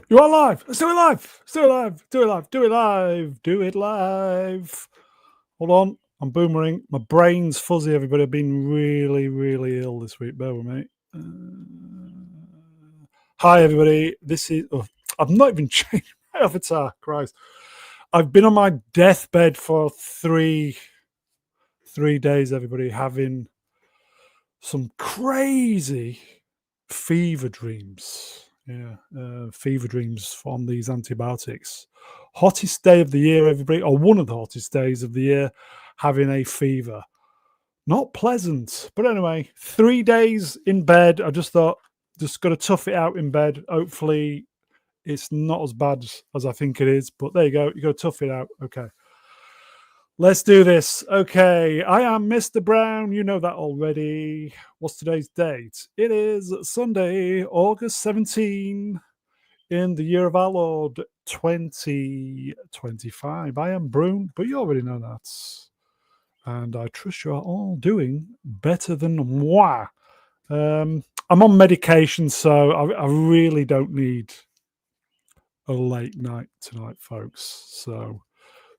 You are live. Let's do it live. Let's do it live. Do it live. Do it live. Do it live. Hold on. I'm boomering. My brain's fuzzy, everybody. I've been really, really ill this week. Bear with me. Hi, everybody. This is... Oh, I've not even changed my avatar. Christ. I've been on my deathbed for three days, everybody, having some crazy fever dreams. Yeah, fever dreams from these antibiotics. Hottest day of the year, everybody, or one of the hottest days of the year, having a fever. Not pleasant, but anyway, 3 days in bed. I just thought, just got to tough it out in bed. Hopefully, it's not as bad as I think it is, but there you go. You got to tough it out. Okay. Let's do this. Okay, I am Mr. Brown. You know that already. What's today's date? It is Sunday, August 17, in the year of our Lord 2025. I am Broom, but you already know that. And I trust you are all doing better than moi. I'm on medication, so I really don't need a late night tonight, folks. So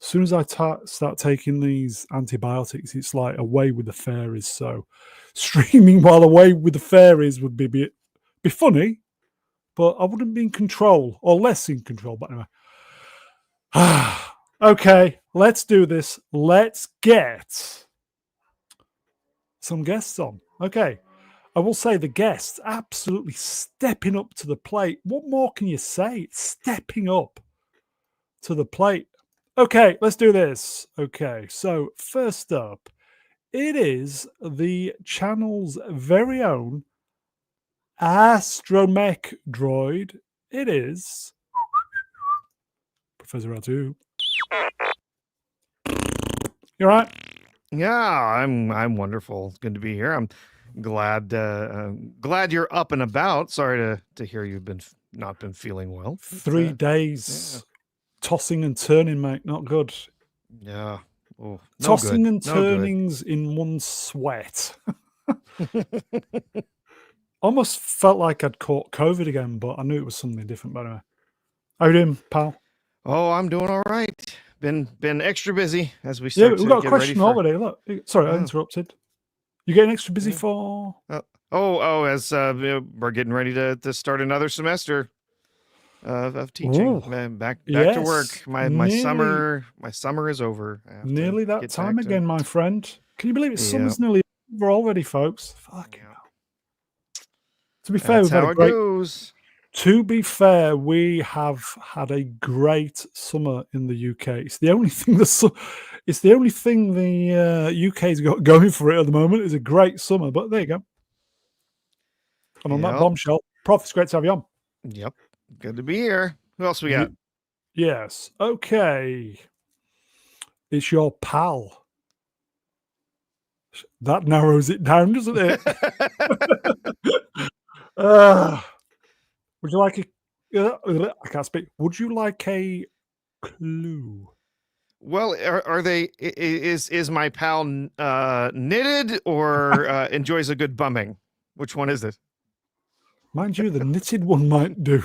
as soon as I start taking these antibiotics, it's like away with the fairies. So streaming while away with the fairies would be funny, but I wouldn't be in control, or less in control. But anyway. Okay, let's do this. Let's get some guests on. Okay. I will say the guests absolutely stepping up to the plate. What more can you say? Stepping up to the plate. Okay, let's do this. Okay, so first up, it is the channel's very own astromech droid. It is Professor R2. You all right? Yeah, I'm wonderful. It's good to be here. I'm glad you're up and about. Sorry to hear you've not been feeling well. 3 days tossing and turning, mate. Not good. Yeah. Oh, no Tossing good. and turnings in one sweat. Almost felt like I'd caught COVID again, but I knew it was something different. But anyway, how you doing, pal? Oh, I'm doing all right. Been extra busy as we Yeah, start we've to got a get ready question for. already. Look, sorry, I interrupted. You getting extra busy for? As we're getting ready to start another semester of teaching. Back to work. My summer is over. Nearly that time again, my friend. Can you believe it? Summer's nearly over already, folks. Fucking hell. To be fair, we've had a great. Goes. To be fair, we have had a great summer in the UK. It's the only thing the UK's got going for it at the moment is a great summer. But there you go. And on that bombshell, Prof, it's great to have you on. Yep, good to be here. Who else we got? Yes. Okay. It's your pal. That narrows it down, doesn't it? Would you like I can't speak. Would you like a clue? Well, are they? Is my pal knitted or enjoys a good bumming? Which one is it? Mind you, the knitted one might do.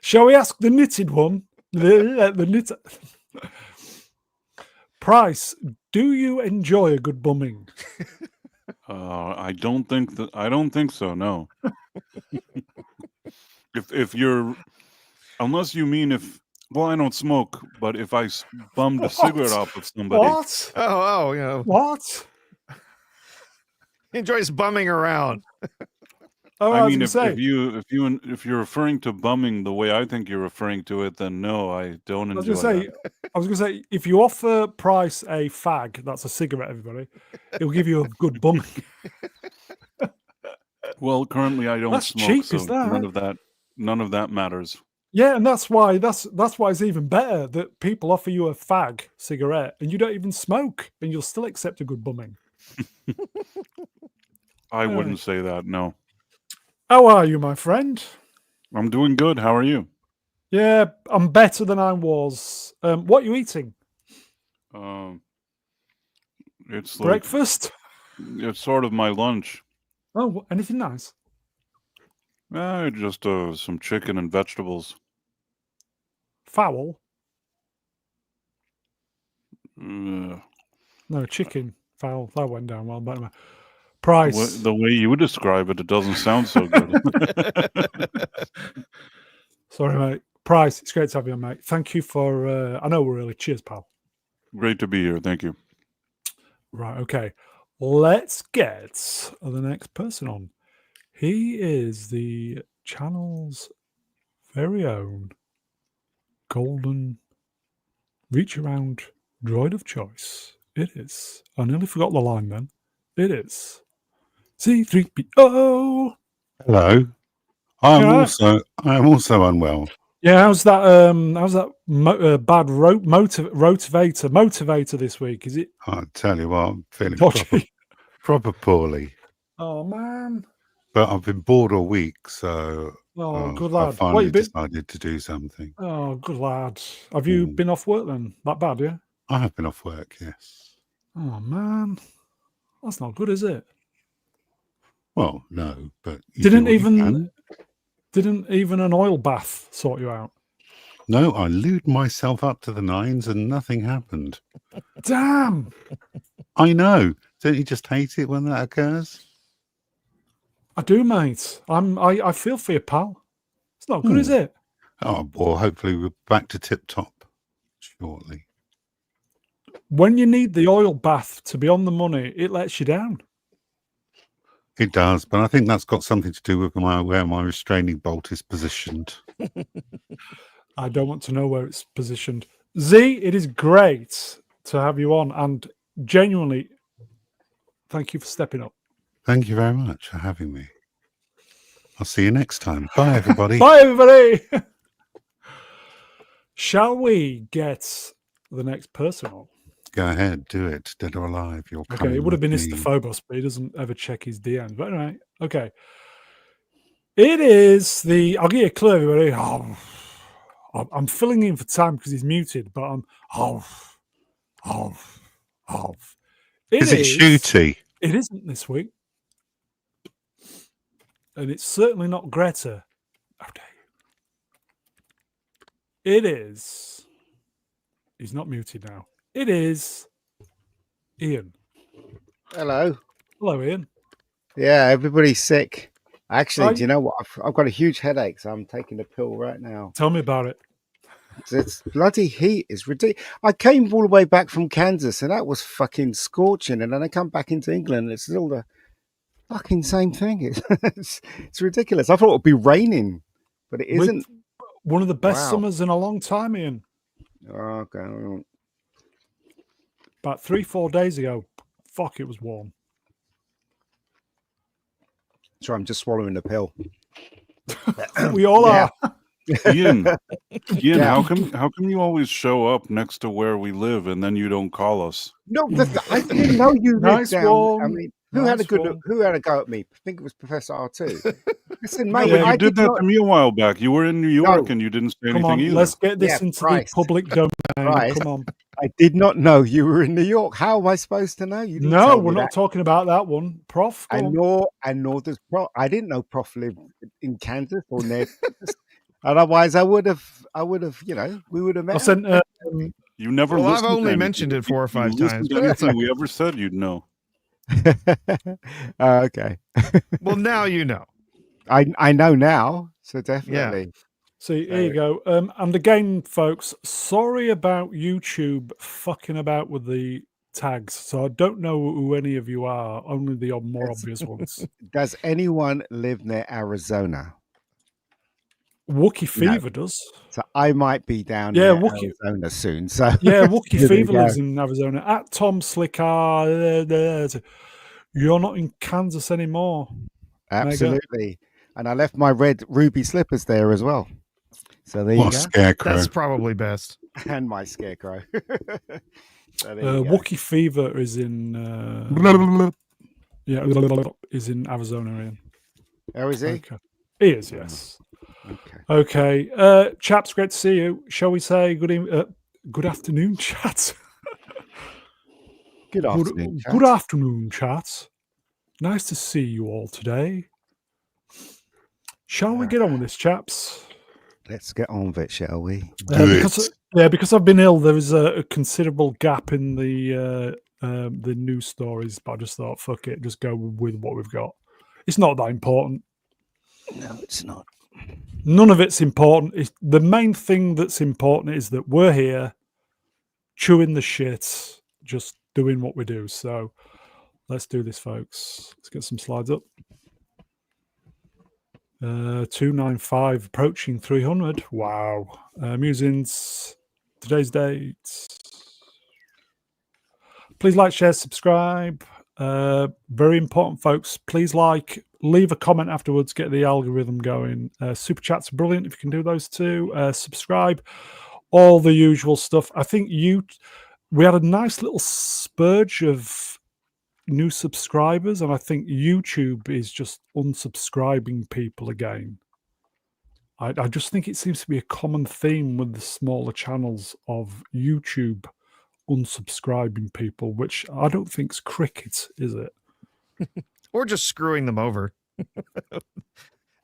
Shall we ask the knitted one? The knitted. Price, do you enjoy a good bumming? I don't think so. No. if you're, unless you mean if. Well, I don't smoke, but if I bummed a cigarette off with somebody. What? Oh, yeah. What? He enjoys bumming around. I mean, if you're referring to bumming the way I think you're referring to it, then no, I don't enjoy that. I was going to say, if you offer Price a fag, that's a cigarette, everybody, it'll give you a good bumming. Well, currently I don't that's smoke, cheap, so is that? none of that matters. Yeah, and that's why it's even better that people offer you a fag cigarette and you don't even smoke, and you'll still accept a good bumming. I wouldn't say that, no. How are you, my friend? I'm doing good. How are you? Yeah, I'm better than I was. What are you eating? It's breakfast. It's sort of my lunch. Oh, anything nice? Just some chicken and vegetables. Fowl? Uh, No, chicken. Fowl. That went down well. But Price. The way you would describe it, it doesn't sound so good. Sorry, mate. Price, it's great to have you on, mate. Thank you for... I know we're early. Cheers, pal. Great to be here. Thank you. Right, okay. Let's get the next person on. He is the channel's very own golden reach-around droid of choice. It is. I nearly forgot the line then. It is C-3PO. Hello. I am also unwell. Yeah, how's that bad motivator this week? Is it? I'll tell you what, I'm feeling proper poorly. Oh man. But I've been bored all week, so good lad. I finally decided to do something. Oh, good lad. Have you been off work then? That bad, yeah? I have been off work, yes. Oh man. That's not good, is it? Well, no, but didn't even an oil bath sort you out? No, I lubed myself up to the nines and nothing happened. Damn. I know. Don't you just hate it when that occurs? I do, mate. I feel for you, pal. It's not good, is it? Oh, well, hopefully we're back to tip-top shortly. When you need the oil bath to be on the money, it lets you down. It does, but I think that's got something to do with where my restraining bolt is positioned. I don't want to know where it's positioned. Z, it is great to have you on, and genuinely, thank you for stepping up. Thank you very much for having me. I'll see you next time. Bye, everybody. Bye, everybody. Shall we get the next person on? Go ahead, do it. Dead or alive, you're coming. Okay, it would have been Mr. Phobos, but he doesn't ever check his DMs. But anyway, okay. It is the... I'll give you a clue, everybody. I'm filling in for time because he's muted, but I'm... Is it Shooty? It isn't this week. And it's certainly not Greta. How dare you? It is... He's not muted now. It is Ian. Hello. Hello, Ian. Yeah, everybody's sick. Actually, do you know what? I've got a huge headache, so I'm taking a pill right now. Tell me about it. It's bloody heat is ridiculous. I came all the way back from Kansas, and that was fucking scorching. And then I come back into England, and it's still the fucking same thing. It's ridiculous. I thought it would be raining, but it isn't. One of the best summers in a long time, Ian. Okay. About 3-4 days ago, fuck, it was warm. So I'm just swallowing the pill. We all are. Ian, how come you always show up next to where we live and then you don't call us? No, I didn't know you lived down. One. I mean, who had a go at me? I think it was Professor R2. Listen, mate, you did that to me a while back. You were in New York and you didn't say anything either. Let's get this into the public domain. Come on. I did not know you were in New York. How am I supposed to know? No, we're not talking about that one, Prof. I nor does Prof. I didn't know Prof lived in Kansas or near. Otherwise, I would have. We would have met. I sent. You never. Well, I've only mentioned it 4 or 5 times. But anything we ever said, you'd know. Okay. Well, now you know. I know now, so definitely. Yeah. See, here you go. And again, folks, sorry about YouTube fucking about with the tags. So I don't know who any of you are, only the more obvious ones. Does anyone live near Arizona? Wookie Fever does. So I might be down in Arizona soon. So yeah, Wookie Fever lives in Arizona. At Tom Slicker, you're not in Kansas anymore. Absolutely. And I left my red ruby slippers there as well. So there you go. Scarecrow. That's probably best. And my scarecrow. Wookie Fever is in is in Arizona, Ian. Oh, is he? Okay. He is, yes. Okay. Chaps, great to see you. Shall we say good afternoon, chat? Good afternoon, chat. Good afternoon, chat. Nice to see you all today. Shall we get on with this, chaps? Let's get on with it, shall we? Because I've been ill, there is a considerable gap in the news stories, but I just thought, fuck it, just go with what we've got. It's not that important. No, it's not. None of it's important. The main thing that's important is that we're here, chewing the shit, just doing what we do. So let's do this, folks. Let's get some slides up. 295, approaching 300. Wow. Musings, today's date. Please like, share, subscribe. Very important, folks. Please leave a comment afterwards, get the algorithm going. Super chats are brilliant if you can do those too. Subscribe, all the usual stuff. I think we had a nice little spurge of new subscribers, and I think YouTube is just unsubscribing people again. I just think it seems to be a common theme with the smaller channels of YouTube unsubscribing people, which I don't think's cricket, is it? Or just screwing them over,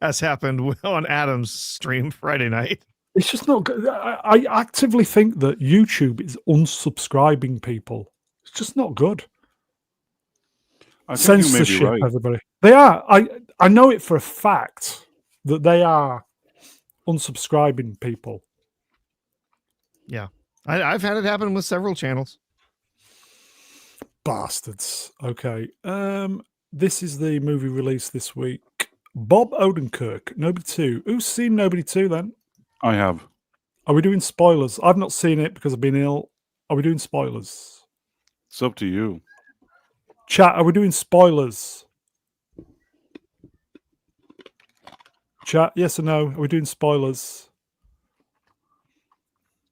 as happened on Adam's stream Friday night. It's just not good. I actively think that YouTube is unsubscribing people. It's just not good. I think you may be Censorship, right. everybody. They are. I know it for a fact that they are unsubscribing people. Yeah. I've had it happen with several channels. Bastards. Okay. This is the movie release this week. Bob Odenkirk, Nobody 2. Who's seen Nobody 2 then? I have. Are we doing spoilers? I've not seen it because I've been ill. Are we doing spoilers? It's up to you. Chat, are we doing spoilers? Chat, yes or no? Are we doing spoilers?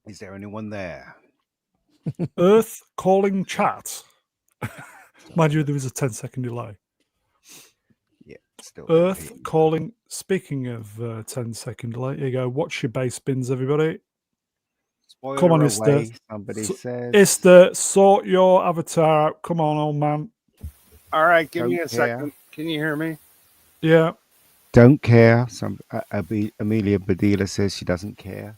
Is there anyone there? Earth calling chat. Mind you, there was a 10-second delay. Yeah, still. Earth calling. Speaking of 10-second delay, here you go. Watch your bass bins, everybody. Spoiler Come on, away, Ister. somebody says. Ister, sort your avatar out. Come on, old man. All right, give me Don't a second. Can you hear me? Yeah. Don't care. Amelia Badila says she doesn't care.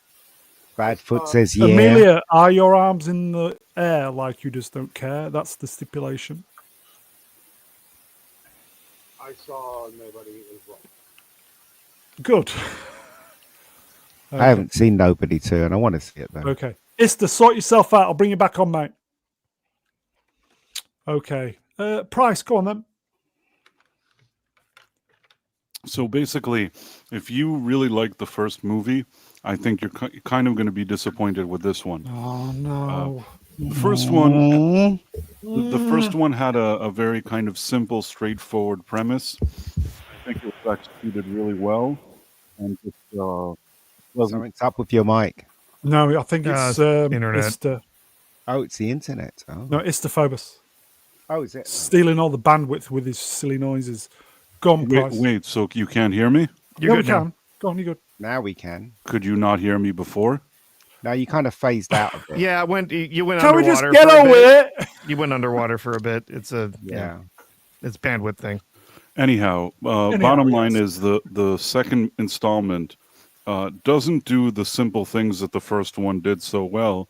Badfoot says yeah. Amelia, are your arms in the air like you just don't care? That's the stipulation. I saw nobody as well. Good. I haven't seen Nobody 2, and I want to see it though. Okay. Ister, sort yourself out. I'll bring you back on, mate. Okay. Price, go on then. So basically, if you really like the first movie, I think you're kind of going to be disappointed with this one. Oh, no. The first one, the first one had a very kind of simple, straightforward premise. I think it was executed really well, and just wasn't. Something's up with your mic. No, I think it's internet. Ister. Oh, it's the internet. Oh, No, Isterphobus. oh is it? Stealing all the bandwidth with his silly noises. Go on, Price. Wait, so you can't hear me? You're Yeah, good we now. can. Go on, you're good. Now we can. Could you not hear me before? Now you kind of phased out of it. Yeah, you went Can we just underwater. get for a on bit. with it? You went underwater for a bit. It's a Yeah. it's bandwidth thing. Anyhow, bottom line is the second installment doesn't do the simple things that the first one did so well.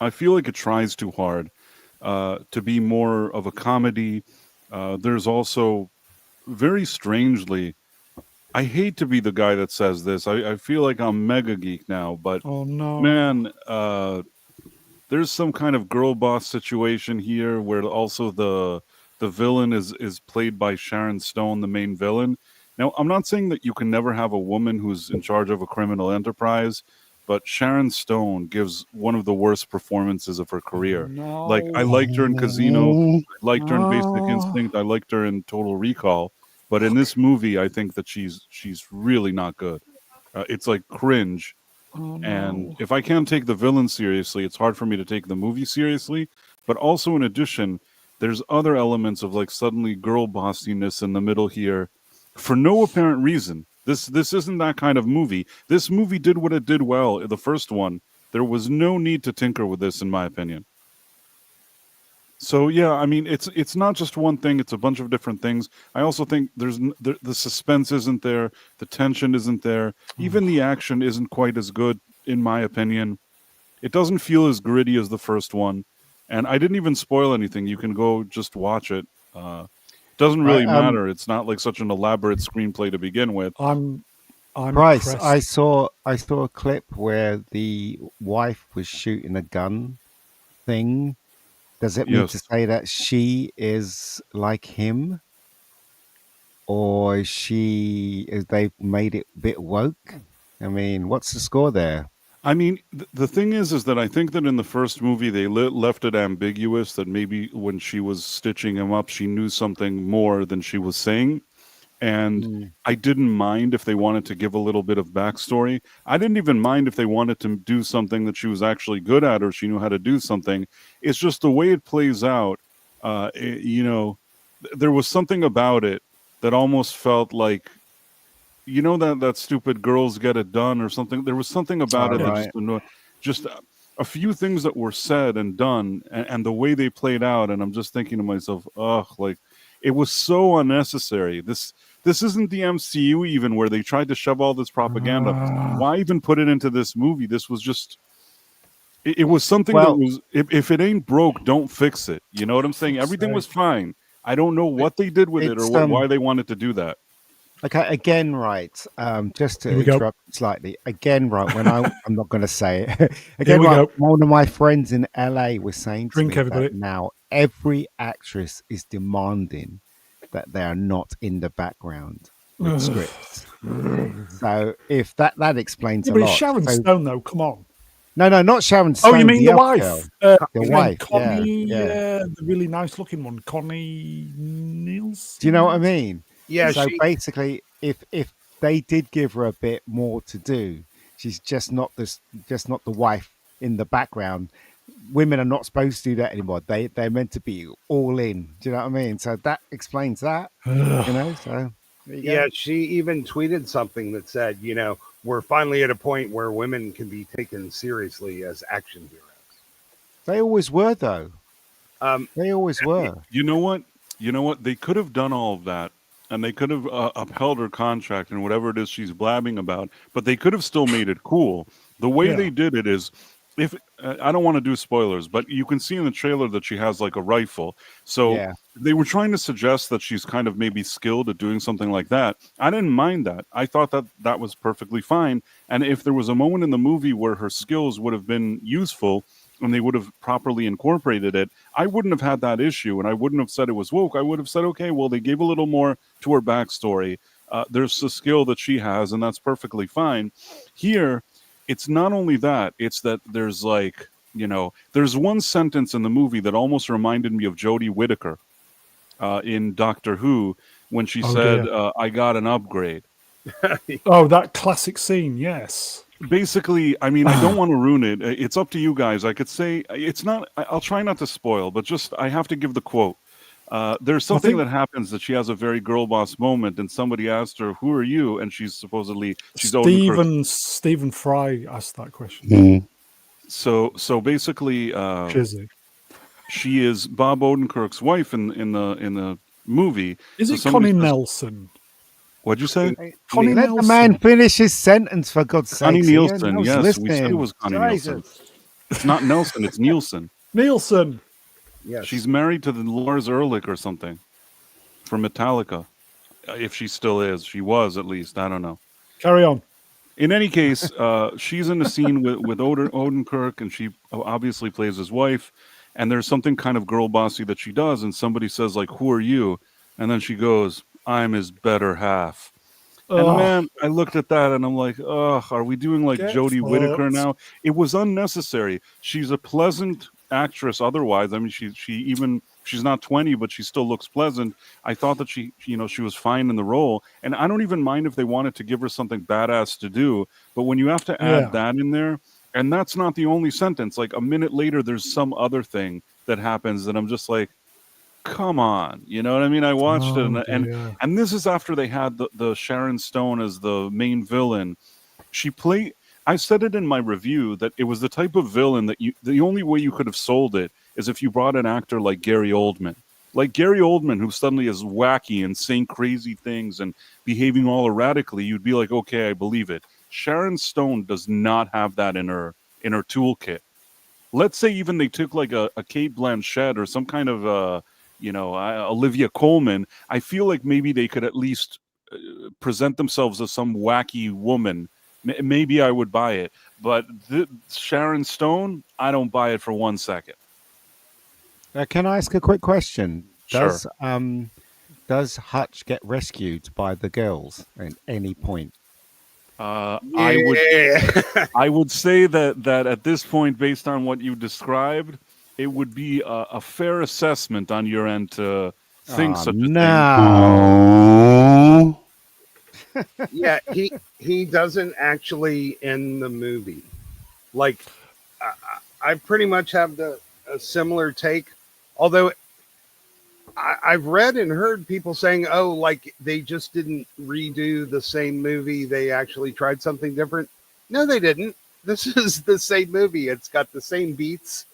I feel like it tries too hard to be more of a comedy. There's also, very strangely, I hate to be the guy that says this. I feel like I'm mega geek now, but Oh, no. man, there's some kind of girl boss situation here where also the villain is played by Sharon Stone, the main villain. Now, I'm not saying that you can never have a woman who's in charge of a criminal enterprise, but Sharon Stone gives one of the worst performances of her career. No. Like, I liked her in Casino, I liked her in Basic Instinct, I liked her in Total Recall, but in this movie, I think that she's really not good. It's like cringe. Oh, no. And if I can't take the villain seriously, it's hard for me to take the movie seriously. But also, in addition, there's other elements of like suddenly girl bossiness in the middle here for no apparent reason. This isn't that kind of movie. This movie did what it did well. The first one, there was no need to tinker with this, in my opinion. So yeah, I mean, it's not just one thing; it's a bunch of different things. I also think the suspense isn't there, the tension isn't there, even the action isn't quite as good, in my opinion. It doesn't feel as gritty as the first one, and I didn't even spoil anything. You can go just watch it. Doesn't Right, really matter. It's not like such an elaborate screenplay to begin with. I'm Price, impressed. I saw a clip where the wife was shooting a gun thing. Does it mean to Yes. say that she is like him, or is they've made it a bit woke? I mean, what's the score there? I mean, the thing is that I think that in the first movie they left it ambiguous that maybe when she was stitching him up, she knew something more than she was saying. And Mm. I didn't mind if they wanted to give a little bit of backstory. I didn't even mind if they wanted to do something that she was actually good at or she knew how to do something. It's just the way it plays out. There was something about it that almost felt like, that stupid girls get it done or something. There was something about All it that right. just annoyed. Just a few things that were said and done, and the way they played out. And I'm just thinking to myself, ugh, like it was so unnecessary. This isn't the MCU even where they tried to shove all this propaganda. Why even put it into this movie? This was just. It was something that Well, was. If it ain't broke, don't fix it. You know what I'm saying? Everything was fine. I don't know what they did with it or it's why they wanted to do that. okay. Again, right. Just to Here we go. interrupt slightly. Again, right. When I'm not going to say it. Here Again, we right. go. One of my friends in LA was saying to Drink, me everybody. that now every actress is demanding that they are not in the background with scripts. So if that explains Yeah, a but it's lot. Sharon So, Stone, though. Come on. no, not Sharon Oh, Stone. you mean the other wife? girl. The The wife. Connie, Yeah. the really nice-looking one, Connie Nielsen. Do you know what I mean? Yeah, So she. basically, if they did give her a bit more to do, she's just not the wife in the background. Women are not supposed to do that anymore. They're meant to be all in. Do you know what I mean? So that explains that. So there you go. Yeah, she even tweeted something that said, we're finally at a point where women can be taken seriously as action heroes. They always were, though. Um, They always were. You know what? They could have done all of that, and they could have upheld her contract and whatever it is she's blabbing about. But they could have still made it cool. The way Yeah. they did it is, if I don't want to do spoilers, but you can see in the trailer that she has like a rifle. So Yeah. they were trying to suggest that she's kind of maybe skilled at doing something like that. I didn't mind that. I thought that was perfectly fine. And if there was a moment in the movie where her skills would have been useful and they would have properly incorporated it, I wouldn't have had that issue, and I wouldn't have said it was woke. I would have said, okay, well, they gave a little more to her backstory. There's a skill that she has, and that's perfectly fine. Here, it's not only that; it's that there's there's one sentence in the movie that almost reminded me of Jodie Whittaker in Doctor Who when she Oh, said, dear. "I got an upgrade." Oh, that classic scene. Yes. Basically, I mean, I don't want to ruin it. It's up to you guys. I could say it's not. I'll try not to spoil, but just I have to give the quote. There's something that happens that she has a very girl boss moment, and somebody asked her, "Who are you?" And she's Stephen Fry asked that question. Mm. So basically, Chizzy. she is Bob Odenkirk's wife in the movie. Is So it somebody Connie says- Nelson? What'd you say? Connie Let the Nelson. man finish his sentence, for God's sake. Connie Ian. Nielsen. I was Yes, we said it listening. was Connie Nielsen. Jesus. It's not Nelson. It's Nielsen. Nielsen. Yes. She's married to the Lars Ulrich or something from Metallica. If she still is, she was at least. I don't know. Carry on. In any case, she's in the scene with Odenkirk, and she obviously plays his wife. And there's something kind of girl bossy that she does, and somebody says like, "Who are you?" And then she goes, "I'm his better half." And Ugh. man, I looked at that and I'm like, ugh, are we doing like Get Jodie Whittaker fucked. now? It was unnecessary. She's a pleasant actress otherwise. I mean, she's not 20, but she still looks pleasant. I thought that she was fine in the role. And I don't even mind if they wanted to give her something badass to do. But when you have to add Yeah. that in there, and that's not the only sentence, like a minute later, there's some other thing that happens that I'm just like, come on, you know what I mean? I watched it, and this is after they had the Sharon Stone as the main villain. I said it in my review that it was the type of villain that the only way you could have sold it is if you brought an actor like Gary Oldman. Like Gary Oldman, who suddenly is wacky and saying crazy things and behaving all erratically, you'd be like, okay, I believe it. Sharon Stone does not have that in her toolkit. Let's say even they took like a Cate Blanchett or some kind of Olivia Colman. I feel like maybe they could at least present themselves as some wacky woman. Maybe I would buy it, but Sharon Stone, I don't buy it for 1 second. Can I ask a quick question? Sure. Does Hutch get rescued by the girls at any point? I would say that at this point, based on what you described, it would be a fair assessment on your end to think such a thing. Oh. Yeah, he doesn't actually end the movie. Like, I pretty much have a similar take, although I've read and heard people saying, oh, like they just didn't redo the same movie. They actually tried something different. No, they didn't. This is the same movie. It's got the same beats.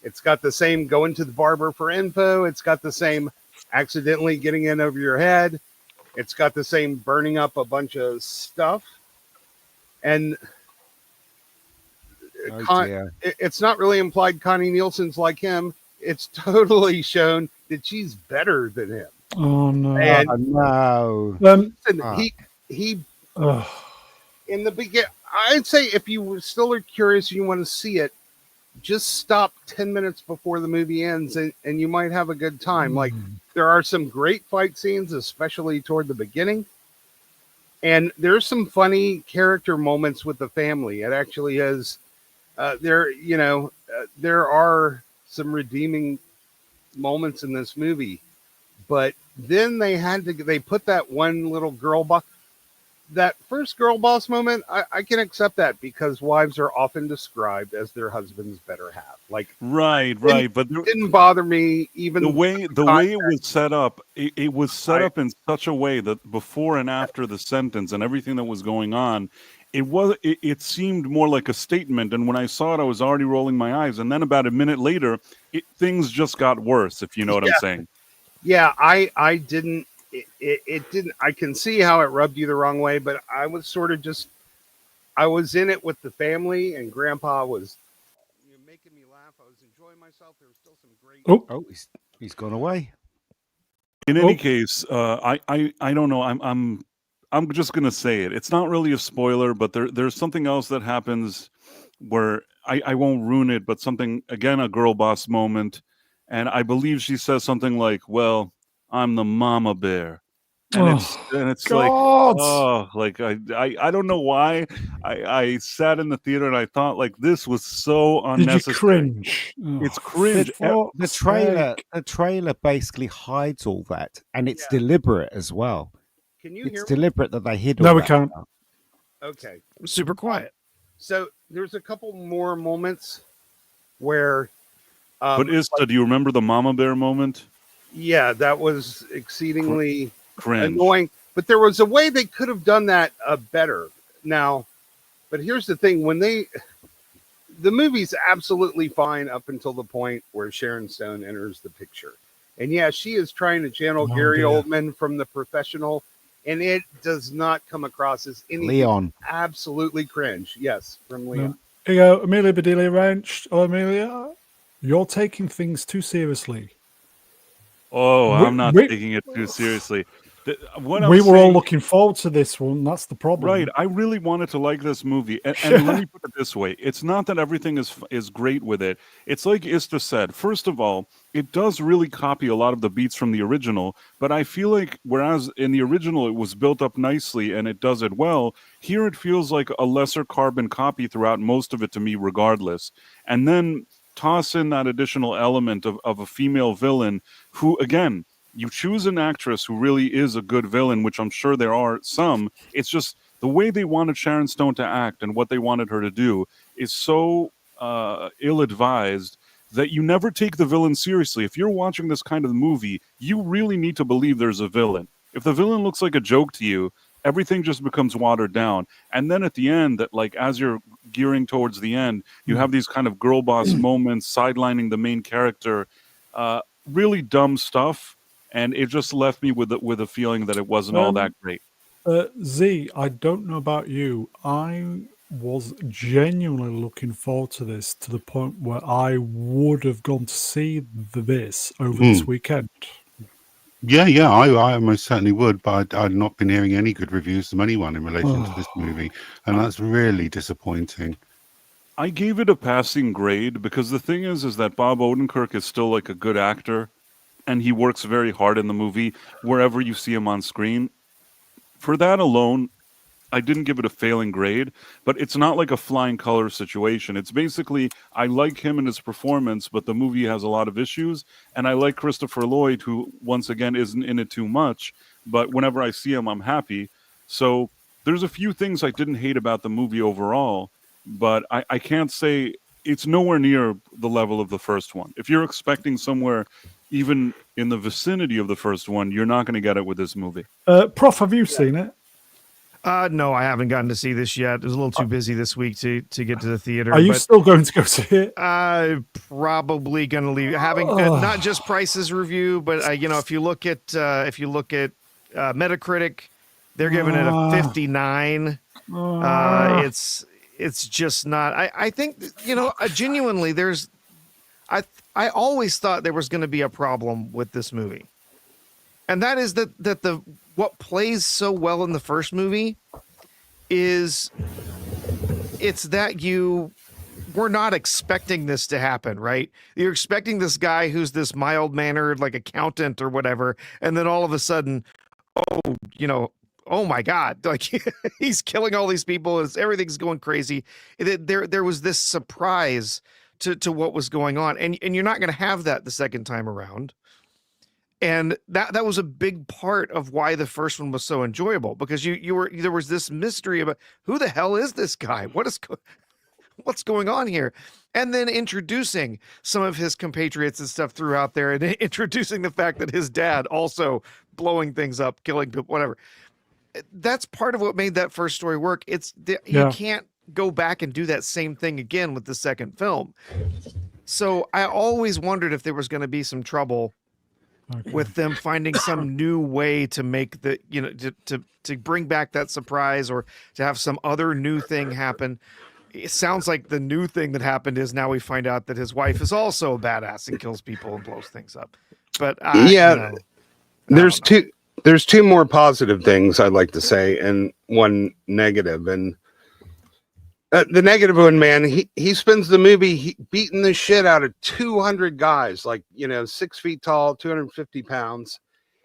It's got the same going to the barber for info. It's got the same accidentally getting in over your head. It's got the same burning up a bunch of stuff. And it's not really implied Connie Nielsen's like him. It's totally shown that she's better than him. Oh no! And no. He in the beginning. I'd say if you still are curious and you want to see it, just stop 10 minutes before the movie ends, and you might have a good time. Like, there are some great fight scenes, especially toward the beginning, and there's some funny character moments with the family. It actually is. There are some redeeming moments in this movie, but then they put that one little girl boss. That first girl boss moment, I can accept that because wives are often described as their husband's better half. Like, right, but it didn't bother me even the way it was set up. It was set up in such a way that before and after the sentence and everything that was going on, it seemed more like a statement. And when I saw it, I was already rolling my eyes. And then about a minute later, things just got worse. If you know what I'm saying. Yeah, I didn't. It didn't. I can see how it rubbed you the wrong way, but I was sort of I was in it with the family, and Grandpa was making me laugh. I was enjoying myself. There was still some great. Oh, he's gone away. In any case, I don't know. I'm just gonna say it. It's not really a spoiler, but there's something else that happens where I won't ruin it, but something, again, a girl boss moment, and I believe she says something like, "Well, I'm the mama bear," and it's God. like, I don't know why I sat in the theater and I thought, like, this was so unnecessary. Did you cringe? It's cringe. The trailer basically hides all that, and it's deliberate as well. Can you hear? It's deliberate that they hid. No, all we that can't. stuff. Okay, Super quiet. so there's a couple more moments where. But do you remember the mama bear moment? Yeah, that was exceedingly cringe. Annoying. But there was a way they could have done that better. Now, but here's the thing: the movie's absolutely fine up until the point where Sharon Stone enters the picture, and yeah, she is trying to channel Gary Oldman from The Professional, and it does not come across as anything. Leon. Absolutely cringe. Yes, from Leon. Here you go, Amelia Bedelia Ranch. Oh, Amelia, you're taking things too seriously. Oh, I'm not taking it too seriously. We were all looking forward to this one. That's the problem. Right. I really wanted to like this movie. And let me put it this way. It's not that everything is great with it. It's like Ista said. First of all, it does really copy a lot of the beats from the original. But I feel like whereas in the original it was built up nicely and it does it well, here it feels like a lesser carbon copy throughout most of it to me regardless. And then toss in that additional element of a female villain who, again, you choose an actress who really is a good villain, which I'm sure there are some. It's just the way they wanted Sharon Stone to act and what they wanted her to do is so ill-advised that you never take the villain seriously. If you're watching this kind of movie, you really need to believe there's a villain. If the villain looks like a joke to you, everything just becomes watered down. And then at the end, that like as you're gearing towards the end, you have these kind of girl boss moments sidelining the main character. Really dumb stuff, and it just left me with a feeling that it wasn't all that great. Z, I don't know about you. I was genuinely looking forward to this to the point where I would have gone to see this over this weekend. Yeah, I most certainly would, but I'd not been hearing any good reviews from anyone in relation to this movie, and that's really disappointing. I gave it a passing grade because the thing is that Bob Odenkirk is still like a good actor, and he works very hard in the movie wherever you see him on screen. For that alone, I didn't give it a failing grade, but it's not like a flying color situation. It's basically, I like him and his performance, but the movie has a lot of issues, and I like Christopher Lloyd, who once again isn't in it too much, but whenever I see him, I'm happy. So there's a few things I didn't hate about the movie overall, but I can't say it's nowhere near the level of the first one. If you're expecting somewhere even in the vicinity of the first one, you're not going to get it with this movie. Prof, have you seen it? No, I haven't gotten to see this yet. I was a little too busy this week to get to the theater. Are you still going to go see it? I'm probably going to leave. Having not just Price's review, but if you look at Metacritic, they're giving it a 59. It's just not. I think genuinely I always thought there was going to be a problem with this movie, and that is that what plays so well in the first movie is it's that we're not expecting this to happen, right? You're expecting this guy who's this mild-mannered, like accountant or whatever, and then all of a sudden, oh my God, like he's killing all these people. Everything's going crazy. There was this surprise to what was going on, and you're not going to have that the second time around. And that was a big part of why the first one was so enjoyable, because there was this mystery about who the hell is this guy? What's going on here? And then introducing some of his compatriots and stuff throughout there, and introducing the fact that his dad also blowing things up, killing people, whatever. That's part of what made that first story work. You can't go back and do that same thing again with the second film. So I always wondered if there was going to be some trouble with them finding some new way to make to bring back that surprise, or to have some other new thing happen. It sounds like the new thing that happened is now we find out that his wife is also a badass and kills people and blows things up. But there's two more positive things I'd like to say and one negative. And the negative one, man, he spends the movie beating the shit out of 200 guys, 6 feet tall, 250 pounds.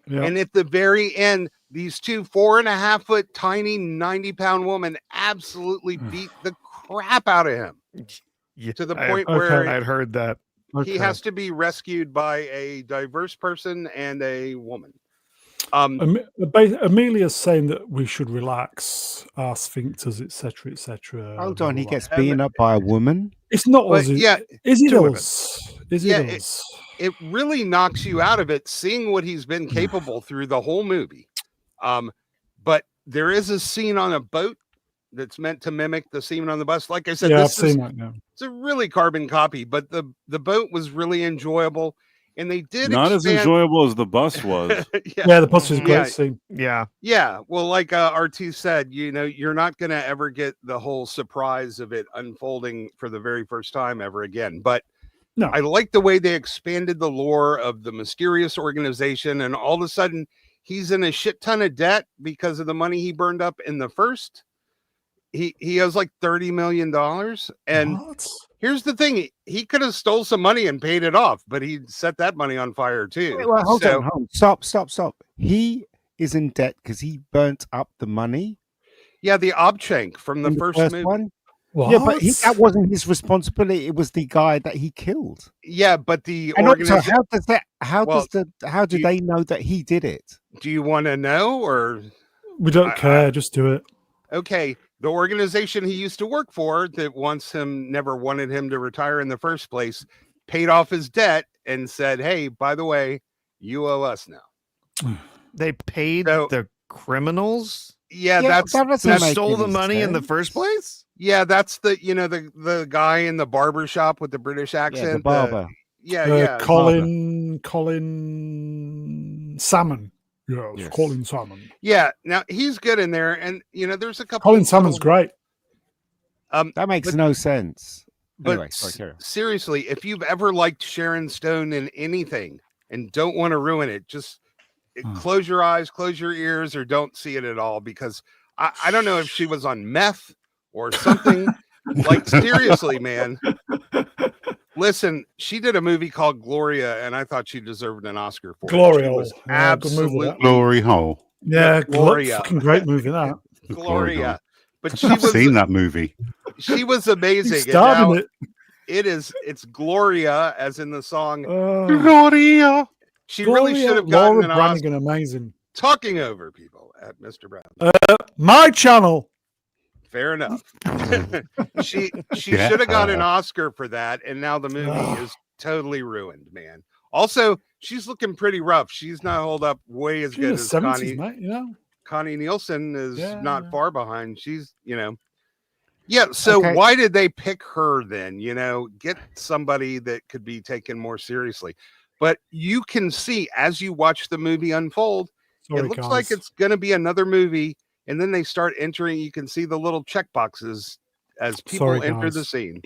Yep. And at the very end, these two 4.5 foot tiny 90-pound women absolutely beat the crap out of him. Yeah, to the point where I'd heard that he has to be rescued by a diverse person and a woman. Amelia's saying that we should relax our sphincters, etc., etc. Hold on, he gets beaten up by a woman. It's not us. Yeah, is it us? Is it us? It really knocks you out of it seeing what he's been capable through the whole movie. But there is a scene on a boat that's meant to mimic the scene on the bus. Like I said, I've seen that. Yeah. It's a really carbon copy, but the boat was really enjoyable. And they did not as enjoyable as the bus was. Yeah, the bus was a great scene. Yeah. Well, like RT said, you're not going to ever get the whole surprise of it unfolding for the very first time ever again. But no, I like the way they expanded the lore of the mysterious organization, and all of a sudden he's in a shit ton of debt because of the money he burned up in the first. He owes like $30 million, and here's the thing: he could have stole some money and paid it off, but he set that money on fire too. Wait, hold on. Stop. He is in debt because he burnt up the money. Yeah, the Obshank from the first movie. One. What? Yeah, but that wasn't his responsibility. It was the guy that he killed. Yeah, but the organization. How do they know that he did it? Do you want to know, or we don't care? Just do it. Okay. The organization he used to work for that never wanted him to retire in the first place, paid off his debt and said, "Hey, by the way, you owe us now." They paid the criminals? Yeah, Yeah, that's that doesn't Who make stole the any money in the sense. first place? yeah, that's the guy in the barber shop with the British Yeah, accent. the barber. Yeah. Colin Salmon. Yes, Yes. Colin Salmon. Yeah. Now he's good in there, and there's a couple. Colin Salmon's great. That makes but- no sense. But Anyway, sorry, carry on. seriously, if you've ever liked Sharon Stone in anything and don't want to ruin it, just close your eyes, close your ears, or don't see it at all, because I don't know if she was on meth or something. Like, seriously, man. Listen, she did a movie called Gloria, and I thought she deserved an Oscar for it. Gloria. She was Yeah, good movie, that. absolutely Glory hole. Yeah, Gloria. fucking great movie that. Gloria. But she I've was seen that movie. she was He amazing. And starred now in it. it's Gloria, as in the song. Gloria. She really Gloria, should have gotten Laura an Oscar. Branigan, amazing. Talking over people at Mr. Brown. My channel. Fair enough. she Yeah. should have got an Oscar for that, and now the movie is totally ruined, man. Also, she's looking pretty rough. She's not hold up way as She's in good the as 70s, mate, you know? Connie Nielsen is Yeah, not yeah. far behind. She's, yeah. So Okay. why did they pick her then? Get somebody that could be taken more seriously. But you can see as you watch the movie unfold, Sorry, it looks guys. like it's going to be another movie. And then they start entering. You can see the little check boxes as people Sorry, enter the guys. scene.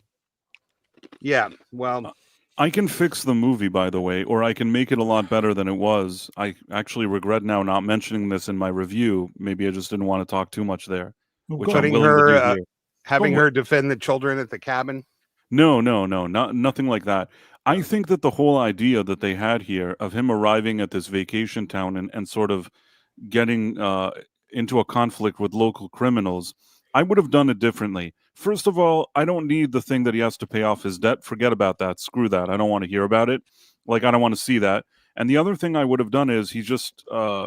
Yeah. Well, I can fix the movie, by the way, or I can make it a lot better than it was. I actually regret now not mentioning this in my review. Maybe I just didn't want to talk too much there, Oh, which God. I'm Putting willing her, to do here. having Oh, her defend the children at the cabin. No, nothing like that. I think that the whole idea that they had here of him arriving at this vacation town and sort of getting into a conflict with local criminals, I would have done it differently. First of all, I don't need the thing that he has to pay off his debt. Forget about that. Screw that. I don't want to hear about it. Like, I don't want to see that. And the other thing I would have done is he just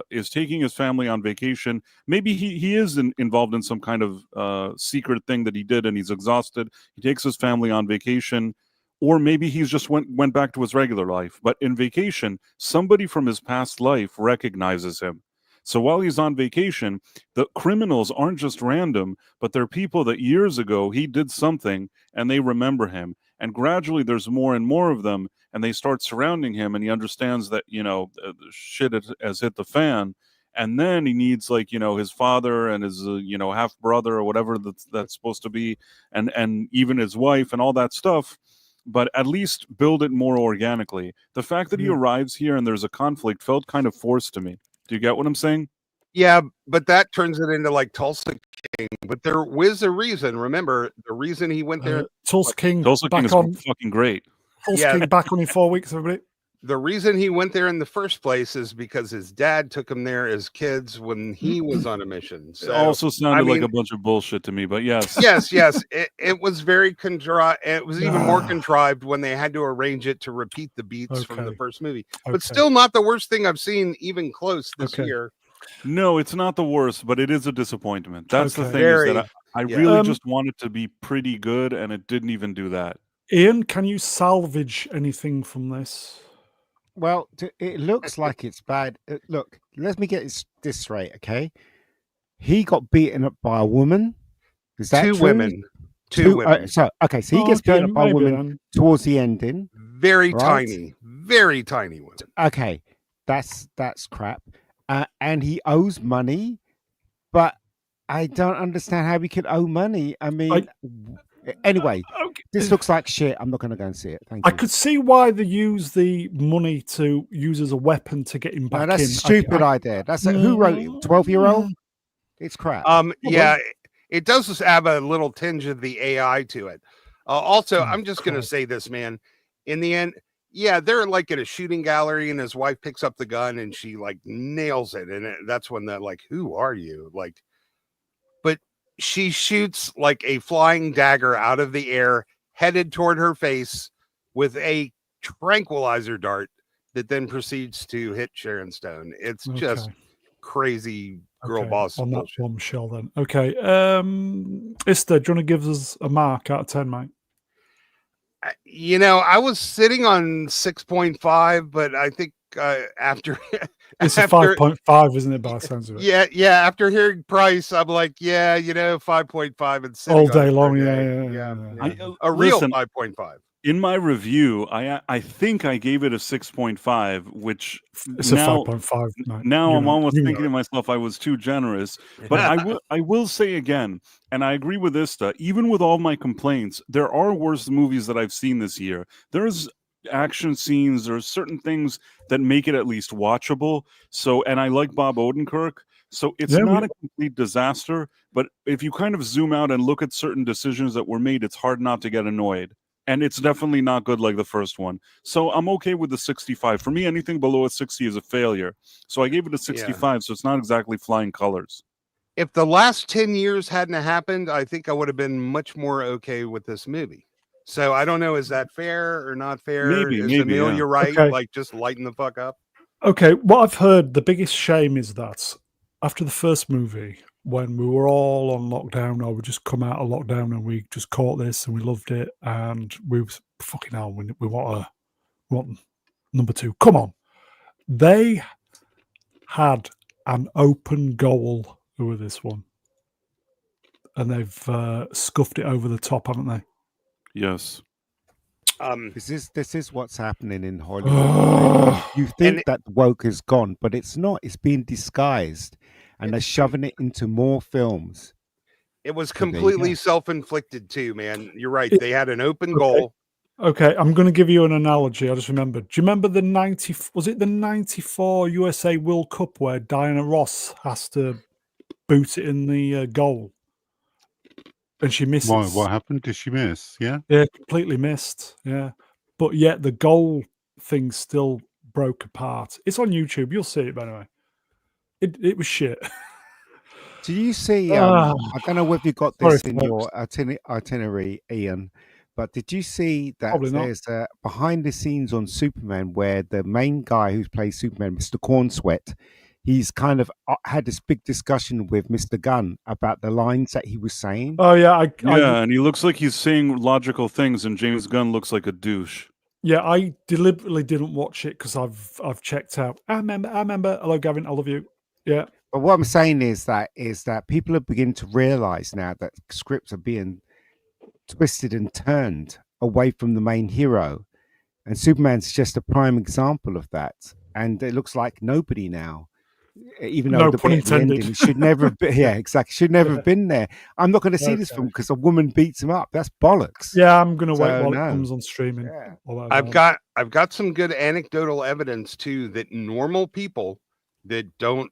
is taking his family on vacation. Maybe he is involved in some kind of secret thing that he did and he's exhausted. He takes his family on vacation. Or maybe he's just went back to his regular life. But in vacation, somebody from his past life recognizes him. So while he's on vacation, the criminals aren't just random, but they're people that years ago he did something and they remember him. And gradually there's more and more of them and they start surrounding him and he understands that, the shit has hit the fan. And then he needs his father and his, half brother or whatever that's supposed to be and even his wife and all that stuff. But at least build it more organically. The fact that he arrives here and there's a conflict felt kind of forced to me. Do you get what I'm saying? Yeah, but that turns it into like Tulsa King. But there was a reason. Remember, the reason he went there, Tulsa King Tulsa King back is on. fucking great. Tulsa Yeah. King back on in 4 weeks, everybody. the reason he went there in the first place is because his dad took him there as kids when he was on a mission. It So also sounded like mean- a bunch of bullshit to me, but yes. yes, it was very contrived. It was even more contrived when they had to arrange it to repeat the beats from the Okay. first movie. Okay. But still not the worst thing I've seen even close this Okay. year. No, it's not the worst, but it is a disappointment. That's the Okay. thing Very, is that I yeah. really Um, just want it to be pretty good, and it didn't even do that. Ian, can you salvage anything from this? Well, it looks like it's bad. Look, let me get this straight, okay? He got beaten up by a woman. Is that Two true? women. Two women. So he gets beaten up by a maybe woman then. towards the ending. Very Right. very tiny women. Okay, that's crap. And he owes money, but I don't understand how he could owe money. I mean, anyway, Okay. this looks like shit. I'm not going to go and see it. Thank I you. could see why they use the money to use as a weapon to get him No, back that's in. a stupid idea. That's who wrote it? 12-year-old? It's crap. Yeah, it does just have a little tinge of the AI to it. Also, Oh, I'm just going to Christ. say this, man. In the end, yeah, they're like at a shooting gallery, and his wife picks up the gun and she like nails it, and that's when they're like, "Who are you?" Like, but she shoots like a flying dagger out of the air, headed toward her face with a tranquilizer dart that then proceeds to hit Sharon Stone. It's just Okay. crazy girl Okay, boss on that bullshit. bombshell then. Okay. Ista, do you want to give us a mark out of 10, mate? I was sitting on 6.5, but I think after It's a After- 5.5, isn't it? By the sounds of it. Yeah. After hearing price, I'm like, 5.5 and sitting All on day it for long. a Yeah, day. yeah. A real Listen, 5.5. in my review, I think I gave it a 6.5, which It's now a 5.5. Mate. now I'm almost you know thinking to myself I was too generous. But I will say again, and I agree with Ista, even with all my complaints, there are worse movies that I've seen this year. There's action scenes, there's certain things that make it at least watchable. So, and I like Bob Odenkirk. So it's Yeah, not a complete disaster, but if you kind of zoom out and look at certain decisions that were made, it's hard not to get annoyed. And it's definitely not good like the first one. So I'm okay with the 65. For me, anything below a 60 is a failure. So I gave it a 65, so it's not exactly flying colors. If the last 10 years hadn't happened, I think I would have been much more okay with this movie. So I don't know, is that fair or not fair? Maybe, is Amelia yeah. right? Okay. Like, just lighten the fuck up. Okay, what I've heard, the biggest shame is that after the first movie, when we were all on lockdown, or we just come out of lockdown and we just caught this and we loved it, and we was fucking hell, we want number 2. Come on, they had an open goal with this one, and they've scuffed it over the top, haven't they? Yes. This is what's happening in Hollywood. You think that woke is gone, but it's not. It's being disguised, and they're shoving it into more films. It was there you completely go. self-inflicted too, man. You're right. It- They had an open goal. Okay, I'm going to give you an analogy. I just remembered. Do you remember the 94 USA World Cup where Diana Ross has to boot it in the goal, and she misses? Why? What happened? Did she miss? Yeah. Yeah, completely missed. Yeah, but yet the goal thing still broke apart. It's on YouTube. You'll see it. By the way, it was shit. Do you see? Ah. I don't know whether you got Sorry, this in your folks. itinerary, Ian, but did you see that Probably not. there's a behind the scenes on Superman where the main guy who plays Superman, Mr. Cornsweat, he's kind of had this big discussion with Mr. Gunn about the lines that he was saying. Oh yeah, And he looks like he's saying logical things, and James Gunn looks like a douche. Yeah, I deliberately didn't watch it because I've checked out. I remember. Hello, Gavin. I love you. Yeah. But what I'm saying is that people are beginning to realize now that scripts are being twisted and turned away from the main hero, and Superman's just a prime example of that. And it looks like nobody now, even though No the pun bit at the intended. ending should never have been. Yeah, exactly. Should never have been there. I'm not going to see this Okay. film because a woman beats him up. That's bollocks. Yeah, I'm gonna wait So, while no. it comes on streaming. Yeah. or whatever. I've got some good anecdotal evidence too that normal people that don't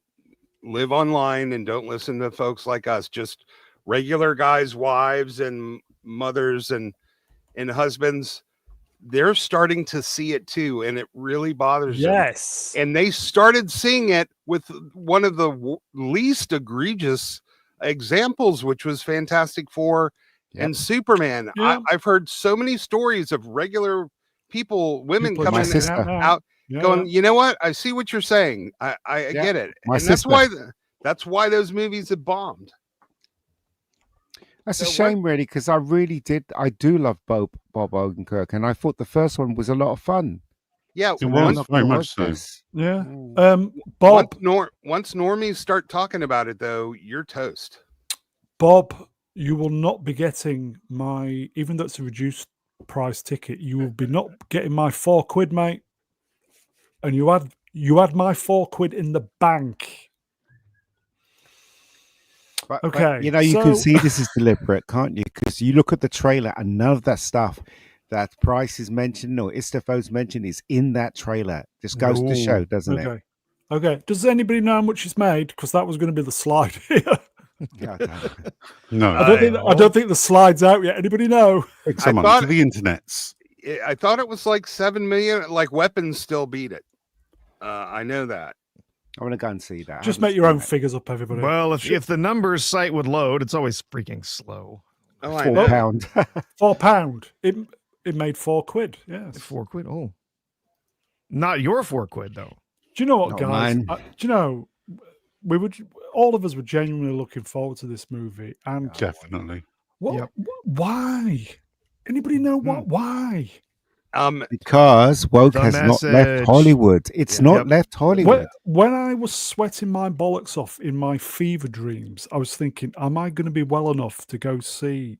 live online and don't listen to folks like us, just regular guys, wives and mothers and husbands, they're starting to see it too, and it really bothers them. Yes. And they started seeing it with one of the least egregious examples, which was Fantastic Four and Superman. Yeah. I've heard so many stories of regular people, women People coming My sister. out Yeah, going, yeah. you know what? I see what you're saying. I Yeah. get it. My And that's sister. why those movies have bombed. That's a So shame, really, because I do love Bob Odenkirk, and I thought the first one was a lot of fun. Yeah. It Now I'm was not very gonna much watch so. this. Yeah. Mm. Bob, Once normies start talking about it, though, you're toast. Bob, you will not be getting my, even though it's a reduced price ticket, you will be not getting my £4, mate. And you had my £4 in the bank. But, Okay, you know, you can so- see this is deliberate, can't you? Because you look at the trailer and none of that stuff that Price is mentioned or Istafo's mentioned is in that trailer. Just goes to show, doesn't it? Okay. Okay. Does anybody know how much it's made? Because that was going to be the slide here. Yeah, I don't- No. I don't think the slide's out yet. Anybody know? Take someone thought- to the internets. I thought it was like 7 million. Like Weapons still beat it. I know that. I want to go and see that. I Just haven't make your seen own that. figures up, everybody. Well, if the numbers site would load, it's always freaking slow. Oh, I £4. know. £4. It made £4. Yes. £4. Oh, not your £4 though. Do you know what, Not guys? mine. Do you know all of us were genuinely looking forward to this movie, and Definitely. what? Yep. Why? Anybody know what? Why? Because woke The has not left message. Hollywood. It's Yeah. not Yep. left Hollywood. When I was sweating my bollocks off in my fever dreams, I was thinking, am I going to be well enough to go see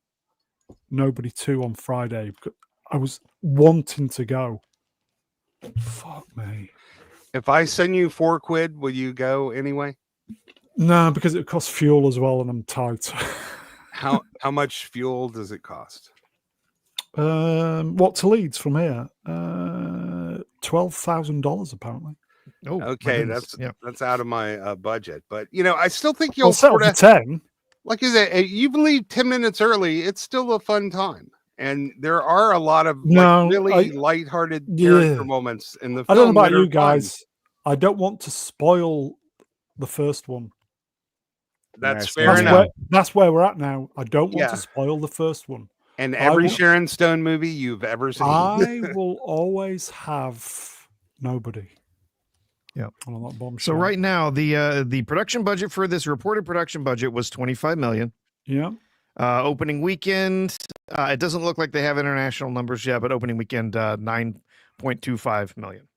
Nobody 2 on Friday? I was wanting to go. Fuck me. If I send you £4, will you go anyway? No, because it costs fuel as well, and I'm tight. How much fuel does it cost? What to Leeds from here? $12,000 apparently. Oh, my Okay, goodness. that's out of my budget, but I still think I'll you'll settle sort for of 10. like you said. You leave 10 minutes early, it's still a fun time, and there are a lot of No, really lighthearted Yeah. character moments in the I film. don't know about that are you fun. guys. I don't want to spoil the first one. That's Yes, fair That's enough. that's where we're at now. I don't want Yeah. to spoil the first one. And I every will- Sharon Stone movie you've ever seen. I will always have Nobody. Yep. On that So bombshell. right now, the production budget for this reported production budget was $25 million. Yeah. Opening weekend, it doesn't look like they have international numbers yet, but opening weekend, $9.25 million.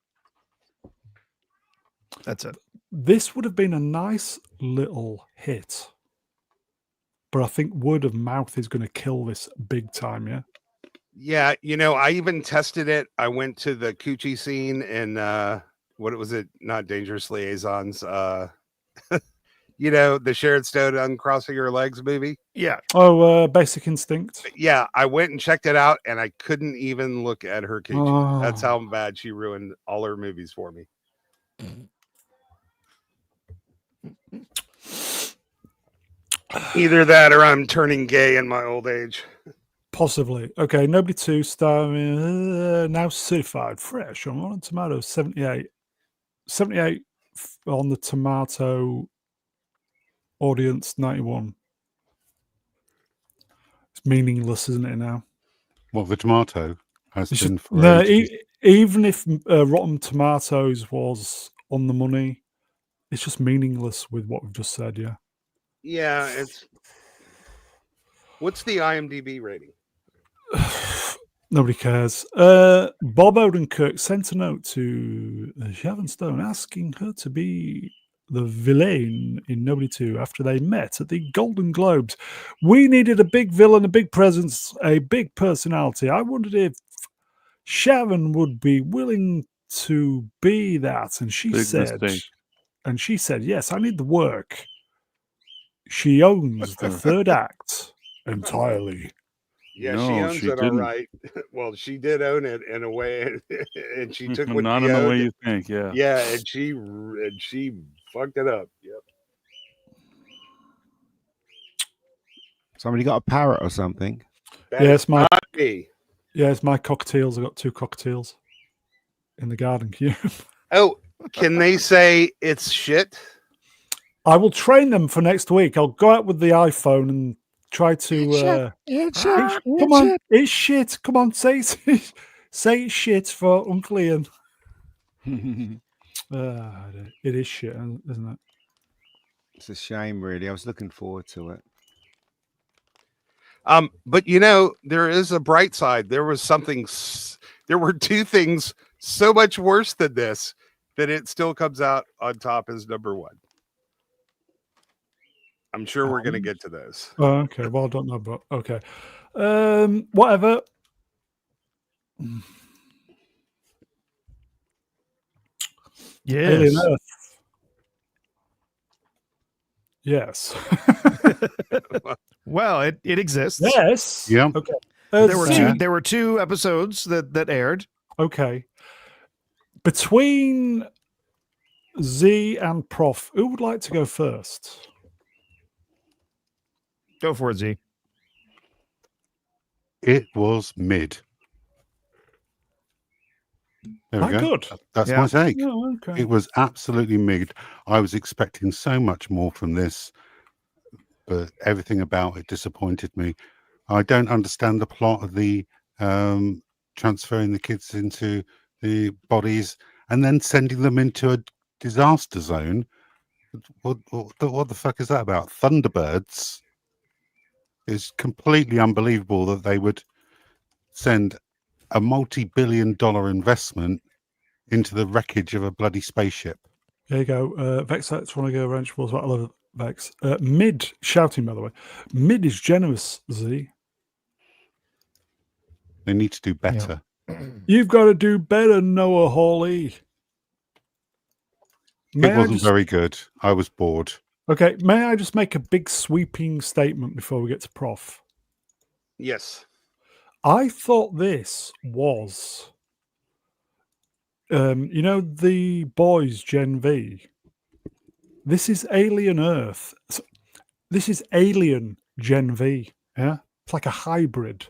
That's it. This would have been a nice little hit. But I think word of mouth is going to kill this big time, yeah? Yeah, I even tested it. I went to the Coochie scene in what was it? Not Dangerous Liaisons. The Sharon Stone Uncrossing Her Legs movie. Yeah. Oh, Basic Instinct. Yeah, I went and checked it out, and I couldn't even look at her Coochie. That's Oh. how bad she ruined all her movies for me. Either that, or I'm turning gay in my old age. Possibly. Okay, Nobody 2 starring now certified fresh on Rotten Tomatoes, 78. 78 on the tomato audience, 91. It's meaningless, isn't it now? What the tomato has It's been just- for no, ages. even if Rotten Tomatoes was on the money, it's just meaningless with what we've just said, yeah. Yeah, what's the IMDb rating? Nobody cares. Bob Odenkirk sent a note to Sharon Stone asking her to be the villain in Nobody 2 after they met at the Golden Globes. We needed a big villain, a big presence, a big personality. I wondered if Sharon would be willing to be that. And she Big said, mistake. yes, I need the work. She owns the third act entirely. Yeah, No, she owns she it all didn't. right. Well, she did own it in a way, and she took what Not she in the way owned. you think. Yeah. Yeah, and she fucked it up. Yep. Somebody got a parrot or something. That Yes, is my not me. yes, my cocktails. I got 2 cocktails in the garden queue. Oh, can they say it's shit? I will train them for next week. I'll go out with the iPhone and try to. Come on, it's shit. Come on, say say it's shit for Uncle Ian. It is shit, isn't it? It's a shame, really. I was looking forward to it. But there is a bright side. There was something. There were 2 things so much worse than this that it still comes out on top as number 1. I'm sure we're going to get to those. Oh, okay. Well, I don't know, but okay. Whatever. Alien Yes. Earth. Yes. Well, it exists. Yes. Yeah. Okay. There were two episodes that aired. Okay. Between Z and Prof, who would like to go first? Go for it, Z. It was mid. There we Not go. good. That's Yeah. my take. Oh, okay. It was absolutely mid. I was expecting so much more from this, but everything about it disappointed me. I don't understand the plot of the transferring the kids into the bodies and then sending them into a disaster zone. What the fuck is that about? Thunderbirds? It's completely unbelievable that they would send a multi-billion-dollar investment into the wreckage of a bloody spaceship. There you go. Vexax want to go around towards what I love Vex. Mid shouting, by the way. Mid is generous, Z. They need to do better. You've got to do better, Noah Hawley. It wasn't very good. I was bored. Okay, may I just make a big sweeping statement before we get to Prof? Yes. I thought this was, you know, the boys Gen V. This is Alien Earth. This is Alien Gen V. Yeah, it's like a hybrid.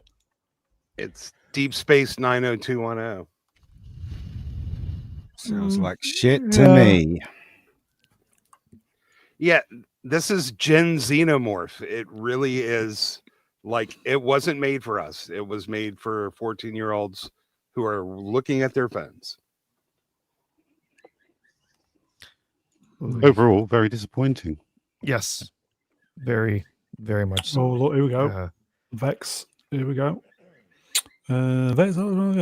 It's Deep Space 90210. Sounds like shit to me. Yeah, this is Gen Xenomorph. It really is. Like, it wasn't made for us. It was made for 14-year-olds who are looking at their phones. Overall, very disappointing. Yes, very, very much so. Oh, look, here we go. Vex. Here we go. Vex. I don't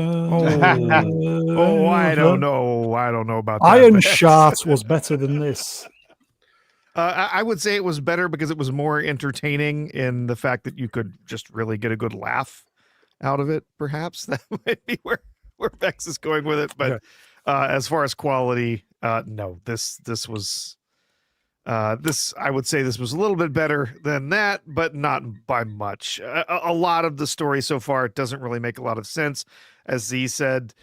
know. I don't know about that. Iron Shart was better than this. I would say it was better because it was more entertaining in the fact that you could just really get a good laugh out of it. Perhaps that might be where Vex is going with it. But Okay. As far as quality, no, this was this. I would say this was a little bit better than that, but not by much. A lot of the story so far doesn't really make a lot of sense. As Z said,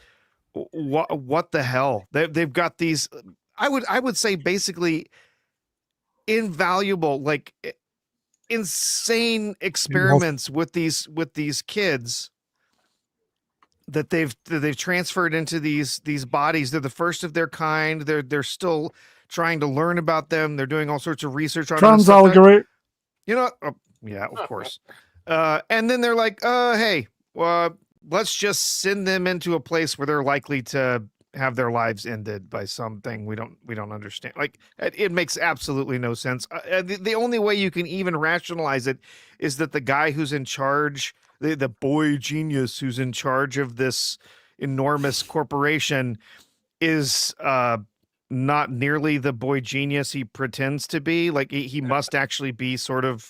what the hell? They've got these. I would say basically invaluable, like insane experiments with these kids that they've transferred into these bodies. They're the first of their kind. They're still trying to learn about them. They're doing all sorts of research on them and stuff. Trans-algorithm. You know, yeah, of course. And then they're like, hey, let's just send them into a place where they're likely to have their lives ended by something we don't understand. Like, it makes absolutely no sense. The only way you can even rationalize it is that the guy who's in charge, the boy genius who's in charge of this enormous corporation, is not nearly the boy genius he pretends to be. Like, he must actually be sort of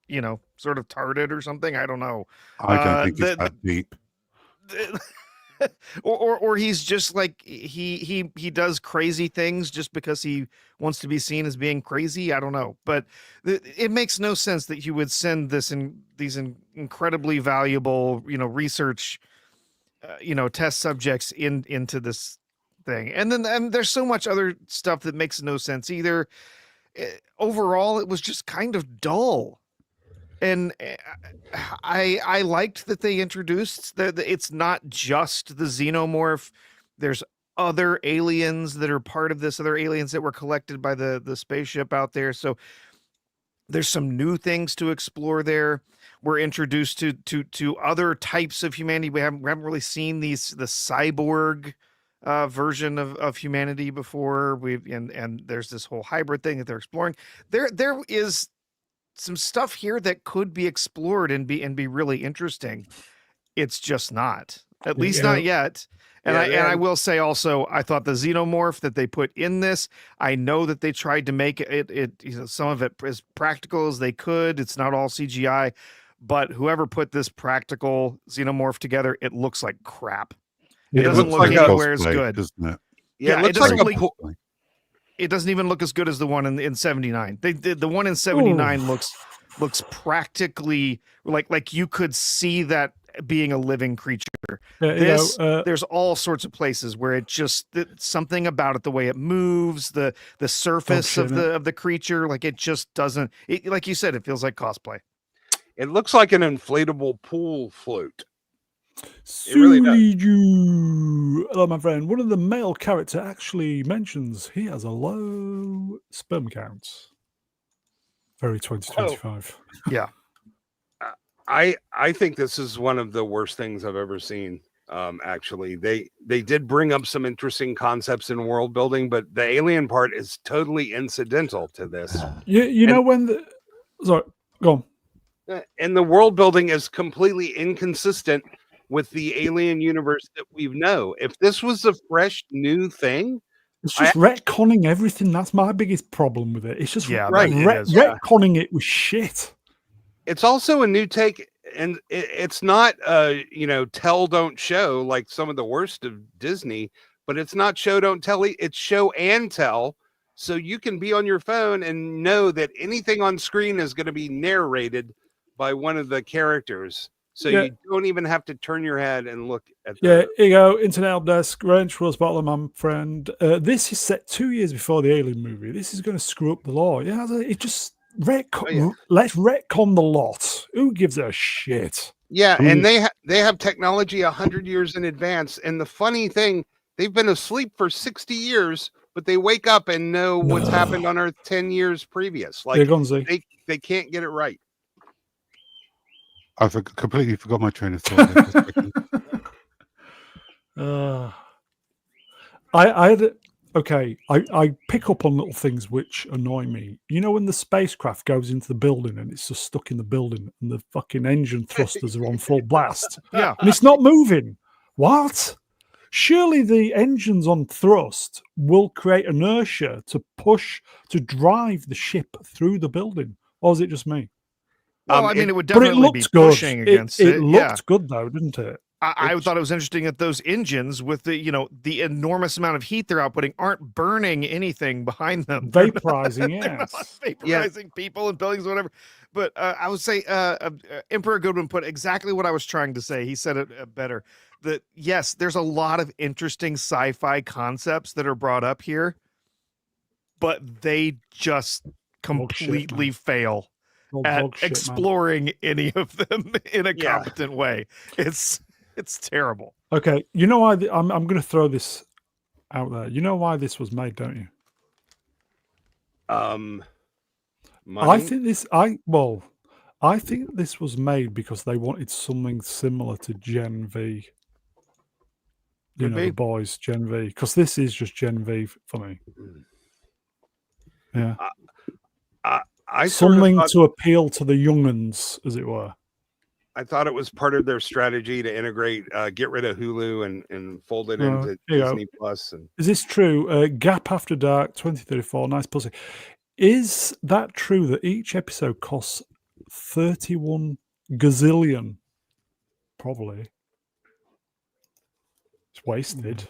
retarded or something. I don't know. I don't think it's that deep. or he's just like he does crazy things just because he wants to be seen as being crazy. I don't know, but it makes no sense that you would send these incredibly valuable, research, test subjects into this thing. And then there's so much other stuff that makes no sense either. Overall, it was just kind of dull. And I liked that they introduced that it's not just the xenomorph. There's other aliens that are part of this, other aliens that were collected by the spaceship out there. So there's some new things to explore there. We're introduced to other types of humanity. We haven't really seen the cyborg version of humanity before. And there's this whole hybrid thing that they're exploring. There is some stuff here that could be explored and be really interesting. It's just not, at least not yet. And I will say also, I thought the xenomorph that they put in this, I know that they tried to make it some of it as practical as they could. It's not all CGI, but whoever put this practical xenomorph together, it looks like crap. It doesn't look anywhere as good, doesn't it? Yeah, it looks like it doesn't even look as good as the one in 79. They did the one in 79 looks practically like you could see that being a living creature. There's all sorts of places where it just something about it, the way it moves, the surface of the creature, like it just doesn't. Like you said, it feels like cosplay. It looks like an inflatable pool float. It really does. Hello, my friend. One of the male character actually mentions he has a low sperm count. Very 2025. Yeah. I think this is one of the worst things I've ever seen. Actually, they did bring up some interesting concepts in world building, but the alien part is totally incidental to this. Sorry, go on. And the world building is completely inconsistent with the alien universe that we know. If this was a fresh new thing, It's just retconning everything. That's my biggest problem with it. It's just Right, it is. retconning it with shit. it's also a new take, and it's not tell don't show like some of the worst of Disney, but it's not show don't tell, it's show and tell. So you can be on your phone and know that anything on screen is going to be narrated by one of the characters. So Yeah. you don't even have to turn your head and look at Yeah, here you go. Internet help desk. Range was bottle, my friend. This is set 2 years before the Alien movie. This is going to screw up the law. Yeah, it just let's retcon the lot. Who gives a shit? Yeah, and they have technology 100 years in advance. And the funny thing, they've been asleep for 60 years, but they wake up and know what's happened on Earth 10 years previous. Like they can't get it right. I completely forgot my train of thought. There for a second. I pick up on little things which annoy me. You know when the spacecraft goes into the building and it's just stuck in the building and the fucking engine thrusters are on full blast? Yeah. And it's not moving. What? Surely the engines on thrust will create inertia to drive the ship through the building. Or is it just me? Well, I mean, it would But it definitely be looked good. pushing against it. It looked good though, didn't it? I thought it was interesting that those engines with the enormous amount of heat they're outputting aren't burning anything behind them. Vaporizing, They're not yes. vaporizing people and buildings or whatever. But I would say Emperor Goodwin put exactly what I was trying to say. He said it better. That yes, there's a lot of interesting sci-fi concepts that are brought up here, but they just completely fail at exploring any of them in a competent way. It's terrible. Okay, you know why I'm going to throw this out there. You know why this was made, don't you? Money? I think this was made because they wanted something similar to Gen V. You know, the boys Gen V, because this is just Gen V for me. Yeah, I something to appeal to the younguns, as it were. I thought it was part of their strategy to integrate, get rid of Hulu and fold it into Disney Plus. And is this true? Gap After Dark 2034, nice pussy. Is that true that each episode costs 31 gazillion? Probably. It's wasted.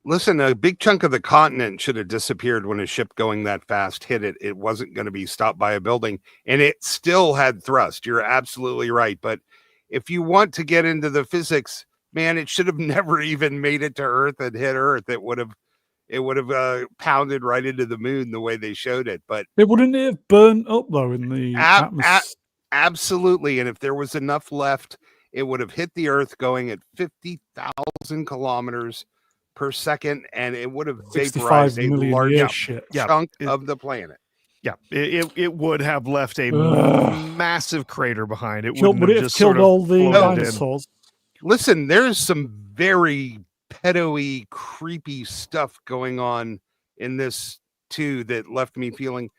listen, a big chunk of the continent should have disappeared when a ship going that fast hit it. It wasn't going to be stopped by a building, and it still had thrust. You're absolutely right. But if you want to get into the physics, man, it should have never even made it to Earth and hit Earth. It would have pounded right into the moon the way they showed it. But it wouldn't have burnt up though in the atmosphere. Absolutely. And if there was enough left, it would have hit the Earth going at 50,000 kilometers per second, and it would have vaporized a large chunk of the planet. Yeah, it would have left a massive crater behind. It would have just killed sort of all the dinosaurs. Listen, there's some very pedo-y, creepy stuff going on in this too that left me feeling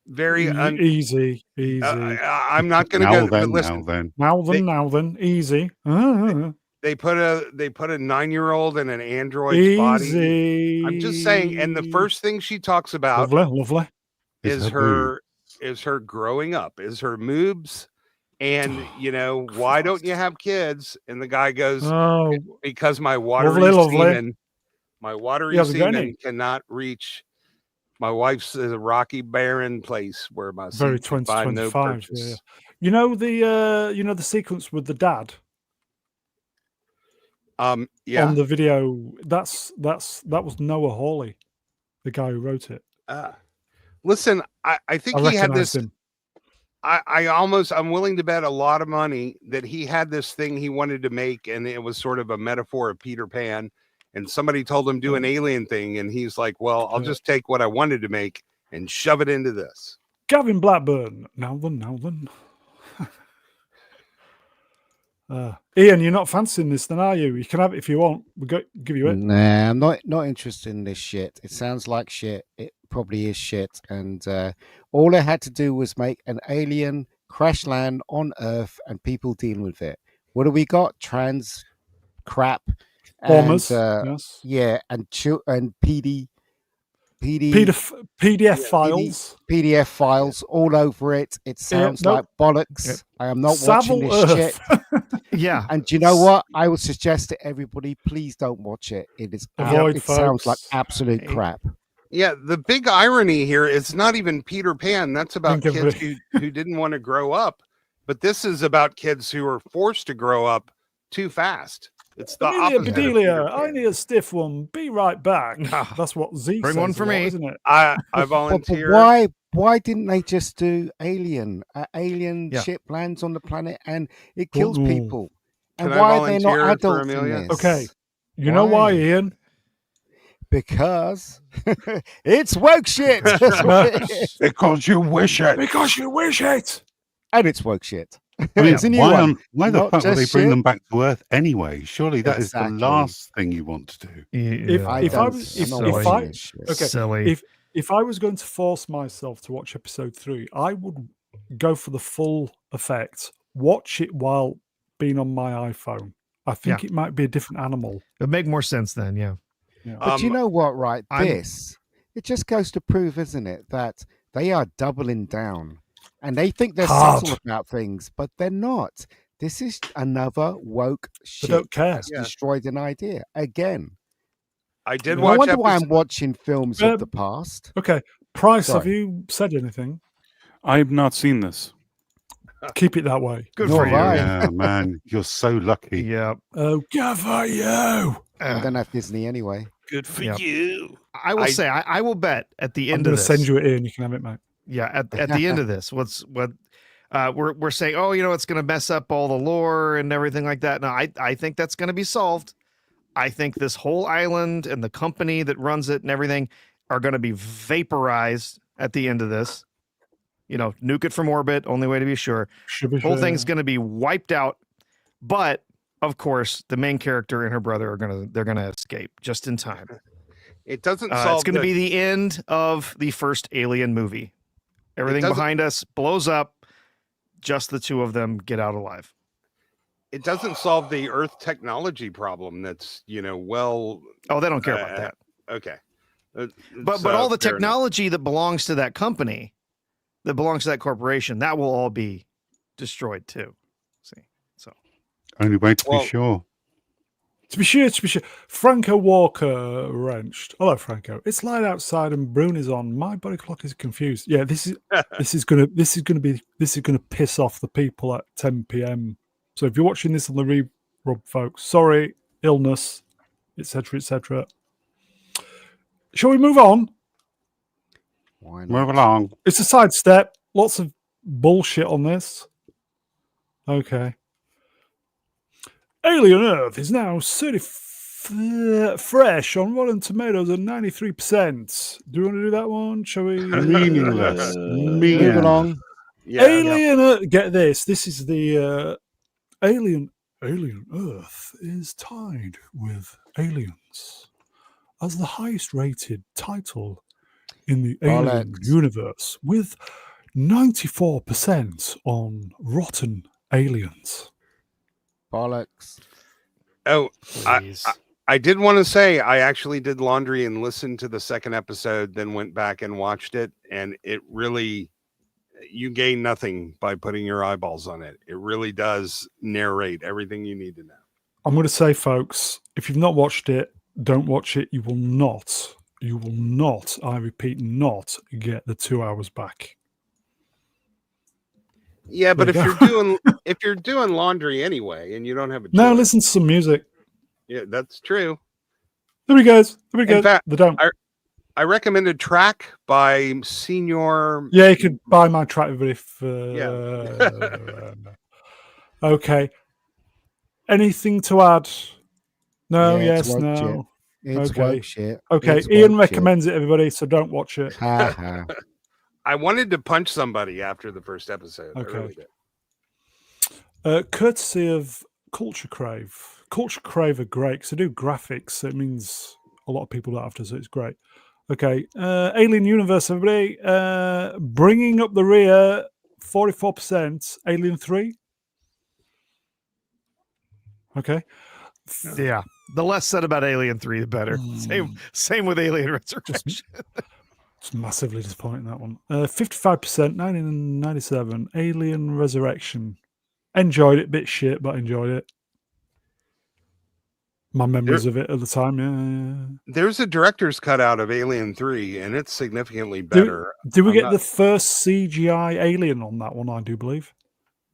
very easy. I'm not going to go. Then, listen, now then, easy. They put a 9-year-old in an android's body. I'm just saying. And the first thing she talks about, lovely, is her growing up, is her moobs, and why don't you have kids? And the guy goes, because my watery semen cannot reach. My wife's a rocky, barren place where my very 2025. Yeah. You know the sequence with the dad. Yeah. On the video, that was Noah Hawley, the guy who wrote it. Listen, I think he had this. Him. I'm willing to bet a lot of money that he had this thing he wanted to make, and it was sort of a metaphor of Peter Pan. And somebody told him do an alien thing, and he's like, "Well, I'll just take what I wanted to make and shove it into this." Gavin Blackburn. Now then. Ian, you're not fancying this, then, are you? You can have it if you want. We'll give you it. Nah, I'm not interested in this shit. It sounds like shit. It probably is shit. And all it had to do was make an alien crash land on Earth and people deal with it. what do we got? Trans crap Formers. and Yes. yeah, and PD PDF files. PDF files all over it. It sounds nope. like bollocks. Yep. I am not watching Savile this shit. Earth. Yeah. And do you know what? I would suggest to everybody, please don't watch it. It is Avoid, it sounds like folks. absolute crap. Yeah, the big irony here is not even Peter Pan. That's about Think of kids who didn't want to grow up. But this is about kids who are forced to grow up too fast. It's the Amelia opposite of Peter Bedelia, Pan. I need a stiff one. Be right back. Ah, That's what Z bring says one a for lot, me. isn't it? I But volunteer. why didn't they just do Alien? Alien Yeah. ship lands on the planet and it kills Ooh. people. And Can I why are they not volunteer for adults in Amelia? this? Okay. You know why, Why? Ian? Because it's woke shit. That's what it is. Because you wish it. Because you wish it. And it's woke shit. I mean, It's a new why, one. why the Not fuck would they just bring shit. them back to Earth anyway? Surely that is Exactly. the last thing you want to do. If I I don't- was- I'm if- not if watching I- this shit. okay, Silly. If I was going to force myself to watch episode 3, I would go for the full effect. Watch it while being on my iPhone. I think it might be a different animal. It'd make more sense then. Yeah. But you know what, right? I'm- It just goes to prove, isn't it, that they are doubling down and they think they're Hard. subtle about things, but they're not. This is another woke They shit don't care. that's Yeah. destroyed an idea again. I did No watch wonder why episode- I'm watching films Um, of the past. Okay. Price, have Sorry. you said anything? I've not seen this. Keep it that way. Good Nor for you. have I. Yeah, man, you're so lucky. Yeah. Oh, good for you. I don't have Disney anyway. Good for Yep. you. I will say, I will bet at the I'm end going of to this. send you it in. You can have it, mate. Yeah, at the end of this, what we're saying, oh, it's going to mess up all the lore and everything like that. No, I think that's going to be solved. I think this whole island and the company that runs it and everything are going to be vaporized at the end of this. Nuke it from orbit, only way to be sure. Should be Whole fair. thing's going to be wiped out. But of course, the main character and her brother they're going to escape just in time. It doesn't solve. It's going to be the end of the first Alien movie. Everything doesn't- behind us blows up. Just the two of them get out alive. It doesn't solve the Earth technology problem. That's well. Oh, they don't care about that. Okay. But all the technology that belongs to that company, that belongs to that corporation, that will all be destroyed too. See, so Only way to Well- be sure. To be sure. Franco Walker wrenched. Hello, Franco. It's light outside and Bruni's on. My body clock is confused. Yeah, this is gonna piss off the people at 10 p.m. So if you're watching this on the re-rub, folks, sorry, illness, etc., etc. Shall we move on? Why not? Move along. It's a sidestep. Lots of bullshit on this. Okay. Alien Earth is now fresh on Rotten Tomatoes at 93%. Do you want to do that one? Shall we? Meaningless. Move Meaningless. along. Yeah. Alien Earth. Get this. This is the Alien Earth is tied with Aliens as the highest rated title in the Alien Bollocks. universe with 94% on Rotten Aliens. Bollocks. Oh, please. I did want to say I actually did laundry and listened to the second episode, then went back and watched it, and it really you gain nothing by putting your eyeballs on it. It really does narrate everything you need to know. I'm going to say, folks, if you've not watched it, don't watch it. You will not, I repeat, not get the 2 hours back. Yeah, but if There you you're doing laundry anyway and you don't have a Now choice- listen to some music. yeah, that's true. There we go. There we go. fact, They don't. I recommended Track by Senior. Yeah, you could buy my track, everybody. Okay. Anything to add? No, Yeah, it's yes, woke no. It's Okay. woke shit. Okay, It's Ian woke shit. recommends it, everybody, so don't watch it. Ha ha. I wanted to punch somebody after the first episode. I Okay. really did. Courtesy of Culture Crave. Culture Crave are great because they do graphics. So it means a lot of people don't have to, so it's great. Okay, Alien Universe, everybody. Bringing up the rear, 44%. Alien 3. Okay. Yeah. The less said about Alien 3, the better. Same with Alien Resurrection. It's massively disappointing, that one. 55%, 1997, Alien Resurrection. Enjoyed it, bit shit, but enjoyed it. My memories of it at the time, yeah. There's a director's cut out of Alien 3, and it's significantly better. Did we I'm get not- the first CGI alien on that one? I do believe.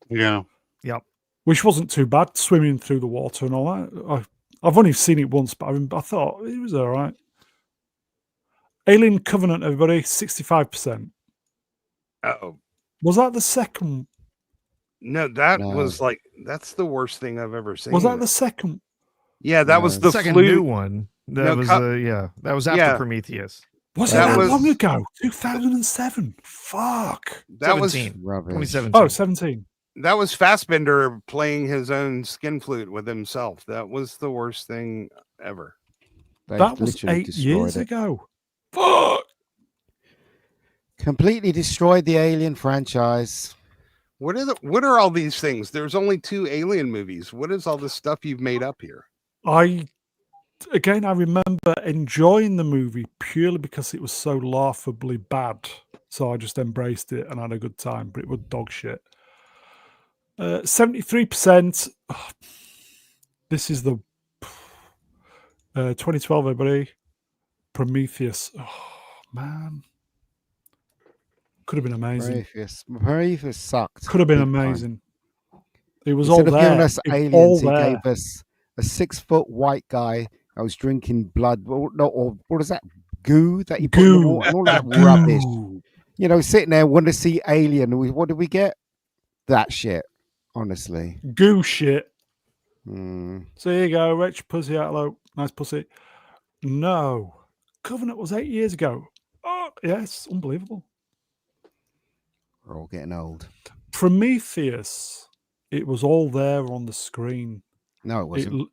Yeah. Yep. Which wasn't too bad, swimming through the water and all that. I've only seen it once, but I thought it was all right. Alien Covenant, everybody, 65%. Oh, Was that the second? no, that No. was like, that's the worst thing I've ever seen. Was that the second? Yeah, that was No. the second flu. new one. That No, was that was after yeah. Prometheus. Was That it that was- long ago? 2007. Fuck. That was 17. Rubbish. 2017. Oh, 17. that was Fassbender playing his own skin flute with himself. That was the worst thing ever. They That was literally 8 destroyed years it. ago. Fuck. Completely destroyed the Alien franchise. What are all these things? There's only 2 Alien movies. What is all this stuff you've made up here? I remember enjoying the movie purely because it was so laughably bad. So I just embraced it and had a good time, but it was dog shit. 73%. This is the 2012, everybody. Prometheus. Oh, man. Could have been amazing. Prometheus sucked. Could have been big time. amazing. It was Instead all of there. giving us It was all aliens, he there. gave us a 6-foot white guy that was drinking blood. Or what is that? Goo that you put in the Goo. water and all that rubbish. Ooh. You know, sitting there, want to see Alien. What did we get? That shit. Honestly. Goo shit. Mm. So here you go, Rich Pussy Outlow. Nice pussy. No. Covenant was 8 years ago. Oh, yes. Unbelievable. We're all getting old. Prometheus. It was all there on the screen. No, it It, wasn't.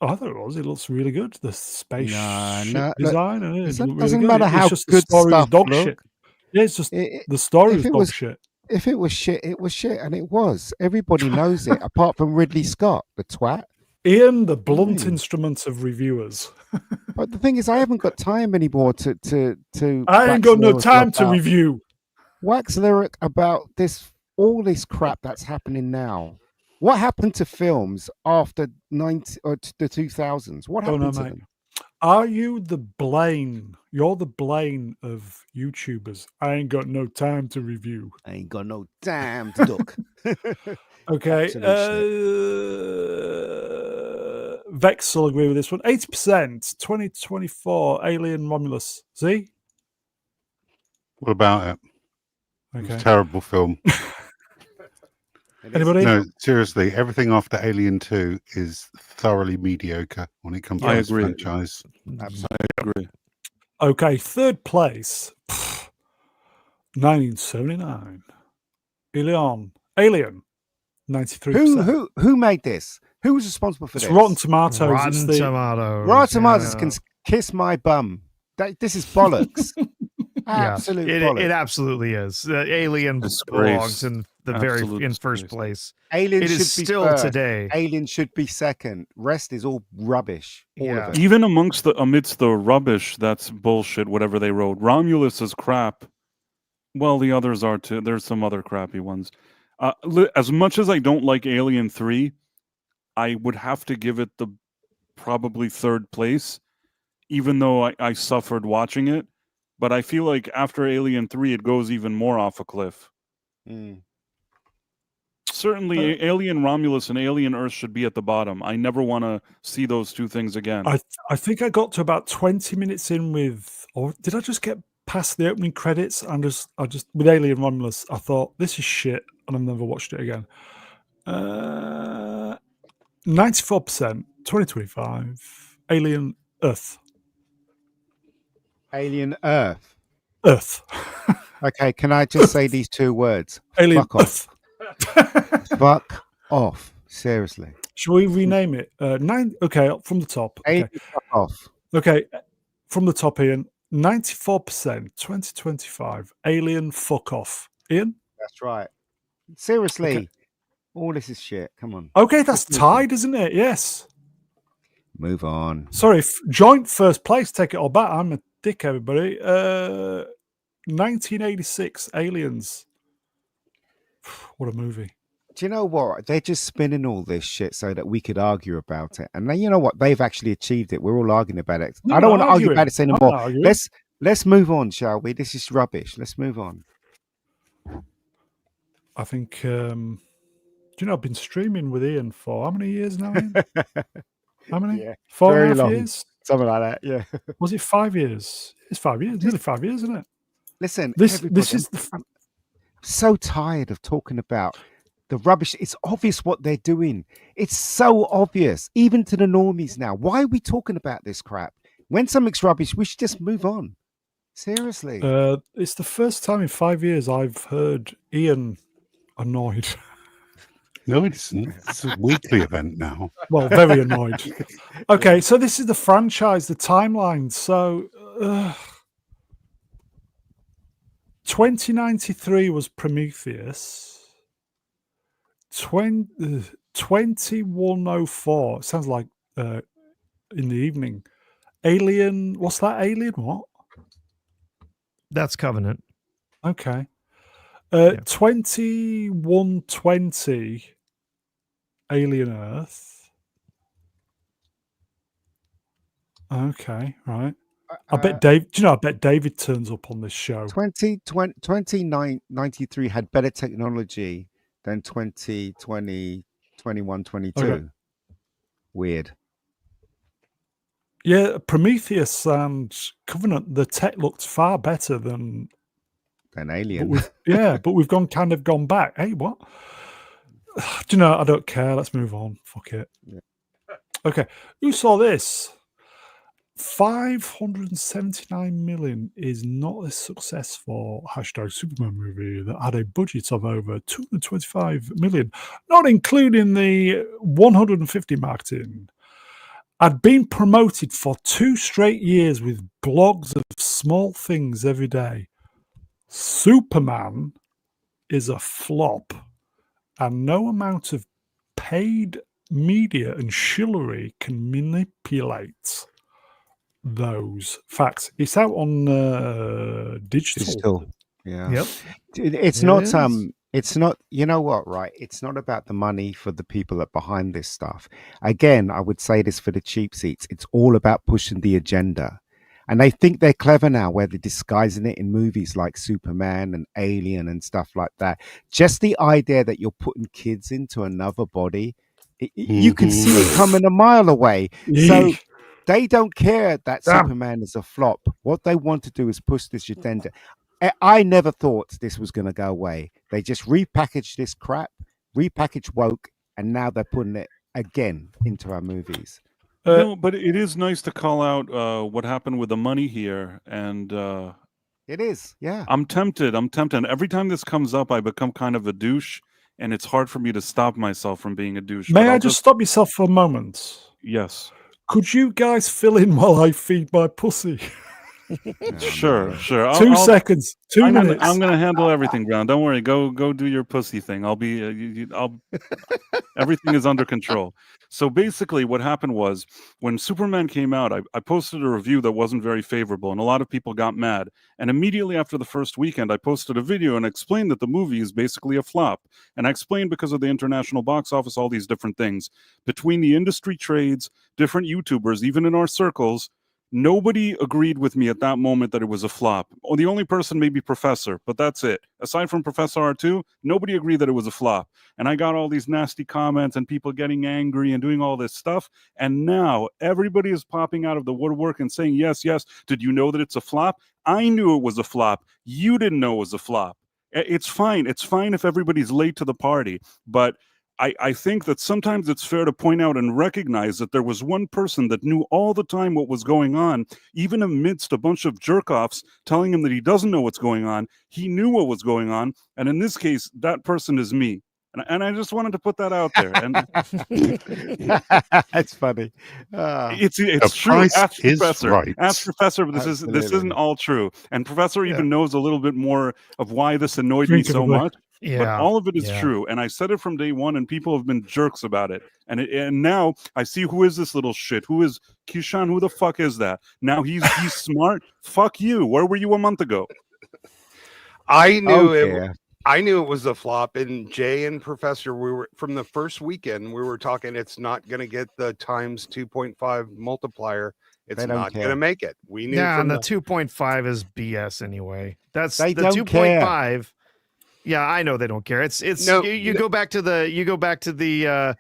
I thought it was. It looks really good. The space No, ship no, look, design. And it Doesn't, looked doesn't really matter good. how It's just the good story was stuff dog look. shit. Yeah, it's just It- the story if was it dog was- shit. if it was shit, it was shit, and it was. Everybody knows it, apart from Ridley Scott, the twat. Ian, the blunt Mm. instrument of reviewers. But the thing is, I haven't got time anymore to. I ain't wax got no lyrical time to about- review. wax lyric about all this crap that's happening now. What happened to films after the 2000s? What Oh, no, happened to mate. them? Are you the Blaine? You're the Blaine of YouTubers. I ain't got no time to review. I ain't got no damn to duck. Okay. Absolute Vex will agree with this one. 80%, 2024, Alien Romulus. See? What about it? It was Okay. a terrible film. Anybody? No, seriously, everything after Alien 2 is thoroughly mediocre when it comes to I this agree. franchise. I agree. Okay, third place. 1979. Alien. 93%. Who made this? Who was responsible for It's this? Rotten Tomatoes. Rotten it's the, Tomatoes. Rotten Tomatoes yeah. can kiss my bum. This is bollocks. Yeah, Absolute it bollocks. absolutely is. Alien Disgrace. belongs in the Absolute in first disgrace. place. Alien It should is be still first. today. Alien should be second. Rest is all rubbish. All Yeah. of it. Even amidst the rubbish, that's bullshit. Whatever they wrote, Romulus is crap. Well, the others are too. There's some other crappy ones. As much as I don't like Alien 3, I would have to give it the probably third place, even though I suffered watching it. But I feel like after Alien 3, it goes even more off a cliff. Mm. Certainly, Alien Romulus and Alien Earth should be at the bottom. I never want to see those two things again. I think I got to about 20 minutes in with, or did I just get past the opening credits? I just with Alien Romulus, I thought this is shit, and I've never watched it again. 94%, 2025, Alien Earth. Alien Earth. Earth. Okay, can I just say these two words? Alien Fuck off. Earth. Fuck off. Seriously. Shall we rename it? Okay, from the top. Okay. Alien fuck off. Okay, from the top, Ian. 94%, 2025, Alien fuck off. Ian? That's right. Seriously. Okay. All this is shit. Come on, Okay, that's tied, isn't it? Yes. move on. Sorry, joint first place. Take it all back. I'm a dick, everybody. 1986, Aliens. What a movie. Do you know what? They're just spinning all this shit so that we could argue about it. And then you know what? They've actually achieved it. We're all arguing about it. No, I don't I'm want to argue arguing. about it I'm anymore. not arguing. Let's move on, shall we? This is rubbish. Let's move on. I think. Do you know I've been streaming with Ian for how many years now? Ian? How many? Yeah, 4.5 very long. years. Something like that. Yeah. Was it 5 years? It's 5 years. Nearly 5 years, isn't it? Listen, This everybody, is I'm so tired of talking about the rubbish. It's obvious what they're doing. It's so obvious, even to the normies now. Why are we talking about this crap? When something's rubbish, we should just move on. Seriously. it's the first time in 5 years I've heard Ian annoyed. No, it isn't. It's a weekly event now. Well, very annoyed. Okay, so this is the franchise, the timeline. So 2093 was Prometheus. 2104 sounds like in the evening. Alien, what's that? Alien what? That's Covenant. Okay. Yeah. 2120 Alien Earth. Okay, right. I bet Dave. Do you know? I bet David turns up on this show. 2993 had better technology than 2020, 21, 22. Okay. Weird. Yeah, Prometheus and Covenant. The tech looked far better than Alien. but we've gone back. Hey, what? Do you know? I don't care. Let's move on. Fuck it. Yeah. Okay. Who saw this? 579 million is not a success for #Superman movie that had a budget of over 225 million, not including the 150 marketing. I'd been promoted for 2 straight years with blogs of small things every day. Superman is a flop, and no amount of paid media and shillery can manipulate those facts. It's out on digital. Yeah. Yep. It's It not is. it's not, you know what, right? It's not about the money for the people that behind this stuff. Again, I would say this for the cheap seats. It's all about pushing the agenda. And they think they're clever now where they're disguising it in movies like Superman and Alien and stuff like that. Just the idea that you're putting kids into another body, you can see it coming a mile away. So they don't care that Superman is a flop. What they want to do is push this agenda. I never thought this was going to go away. They just repackaged this crap, repackaged woke, and now they're putting it again into our movies. No, but it is nice to call out what happened with the money here, and It is, yeah. I'm tempted. Every time this comes up, I become kind of a douche, and it's hard for me to stop myself from being a douche. May but I I'll just stop yourself for a moment? Yes. Could you guys fill in while I feed my pussy? Sure. 2 seconds, 2 minutes. I'm gonna handle everything, Brown. Don't worry. Go do your pussy thing. I'll be. Everything is under control. So basically, what happened was when Superman came out, I posted a review that wasn't very favorable, and a lot of people got mad. And immediately after the first weekend, I posted a video and explained that the movie is basically a flop. And I explained because of the international box office, all these different things between the industry trades, different YouTubers, even in our circles. Nobody agreed with me at that moment that it was a flop. Oh, the only person maybe Professor, but that's it. Aside from Professor R2, nobody agreed that it was a flop. And I got all these nasty comments and people getting angry and doing all this stuff. And now everybody is popping out of the woodwork and saying, yes, did you know that it's a flop? I knew it was a flop. You didn't know it was a flop. It's fine. It's fine if everybody's late to the party, but I think that sometimes it's fair to point out and recognize that there was one person that knew all the time what was going on, even amidst a bunch of jerk-offs telling him that he doesn't know what's going on. He knew what was going on, and in this case, that person is me. And I just wanted to put that out there. And That's funny. it's true. price Ask is Professor. right. Ask Professor, but this isn't Absolutely. all true. And Professor Yeah. even knows a little bit more of why this annoyed Drink me so of a- much. Yeah. But all of it is yeah. true, and I said it from day one, and people have been jerks about it. And now I see who is this little shit? Who is Kishan? Who the fuck is that? Now he's smart. Fuck you. Where were you a month ago? I knew Oh, it. dear. I knew it was a flop. And Jay and Professor, we were from the first weekend. We were talking. It's not going to get the times 2.5 multiplier. It's They don't not going care. to make it. We knew Yeah, from and the 2.5 is BS anyway. That's They the don't 2.5. Yeah, I know they don't care. It's No, you go back to the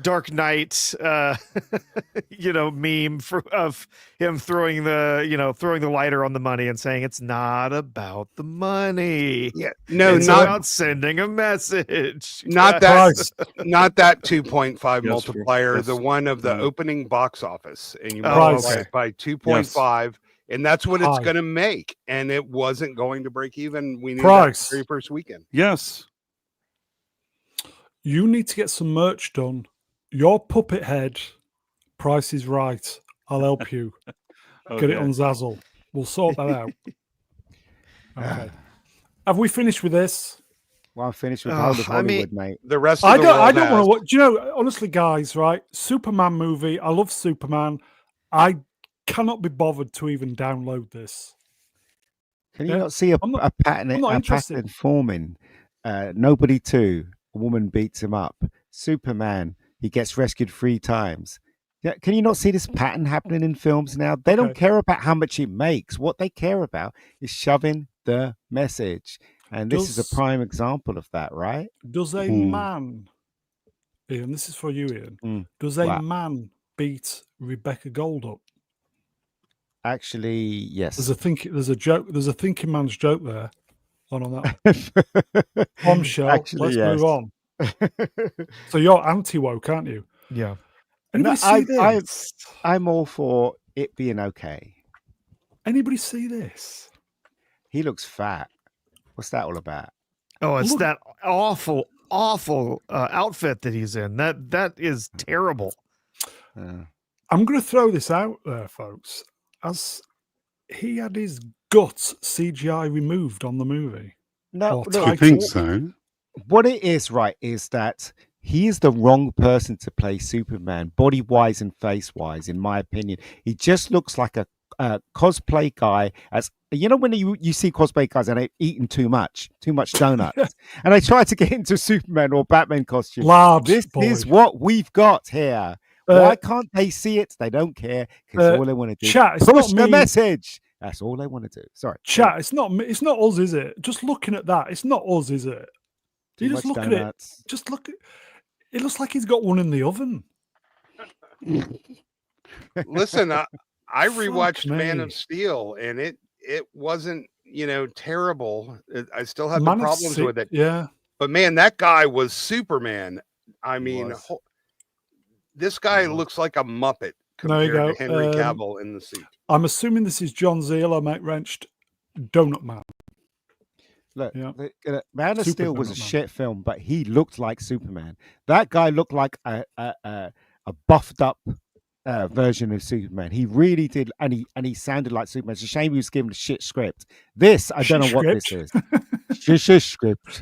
Dark Knight meme of him throwing the lighter on the money and saying it's not about the money. Yeah, no, it's not about sending a message. not Price. that not that 2.5 Yes, multiplier, yes. the one of the Yeah. opening box office, and you Oh, multiply okay. it by 2.5, and that's what it's High. going to make. And it wasn't going to break even. We knew Price. that the very first weekend. Yes. You need to get some merch done. Your puppet head, Price is Right. I'll help you. Get it Okay. on Zazzle. We'll sort that out. Okay. Have we finished with this? Well, I'm finished with Oh, Whole of I mean- Hollywood, mate. The rest of I the don't world want has. to watch. Do you know, honestly, guys, right? Superman movie. I love Superman. I cannot be bothered to even download this. Can you Yeah. not see a I'm not- pattern? I'm not A interested. pattern forming. Nobody 2. A woman beats him up. Superman. He gets rescued 3 times. Yeah, can you not see this pattern happening in films now? They don't Okay. care about how much it makes. What they care about is shoving the message. And this is Does- a prime example of that, right? Does a Hmm. man, Ian, this is for you, Ian. Hmm. Does a What? man beat Rebecca Gold up? Actually, yes. There's a joke. There's a thinking man's joke there. On that bombshell. Actually, Let's yes. move on. So you're anti-woke, aren't you? Yeah. Anybody see this? I'm all for it being okay. Anybody see this? He looks fat. What's that all about? Oh, it's Look- that awful outfit that he's in. That is terrible. I'm going to throw this out there, folks. As he had his guts CGI removed on the movie. No, Oh, look, I think so. what it is, right, is that he is the wrong person to play Superman, body wise and face wise, in my opinion. He just looks like a cosplay guy. As you know, when you see cosplay guys and they've eaten too much donuts, and they try to get into Superman or Batman costume. Lard This boy. is what we've got here. Why can't they see it? They don't care because all they want to do chat, is it's not push the me. Message. That's all they want to do. Sorry, Chat, it's not us, is it? Just looking at that, it's not us, is it? Too You just much look at it. donuts. Just look at it. Looks like he's got one in the oven. Listen, I rewatched Fuck Man me. of Steel, and it wasn't terrible. I still have Man the of problems Steel- with it, Yeah. but man, that guy was Superman. I mean, was. this guy looks like a Muppet There you compared go. to Henry Cavill in the suit. I'm assuming this is John Zieler, Mike Wrenched, Donut Man. Look, Yeah. Man of Super Steel was a Donut Man. shit film, but he looked like Superman. That guy looked like a buffed up version of Superman. He really did, and he sounded like Superman. It's a shame he was given a shit script. This, I don't know Shit what this is. Shit script.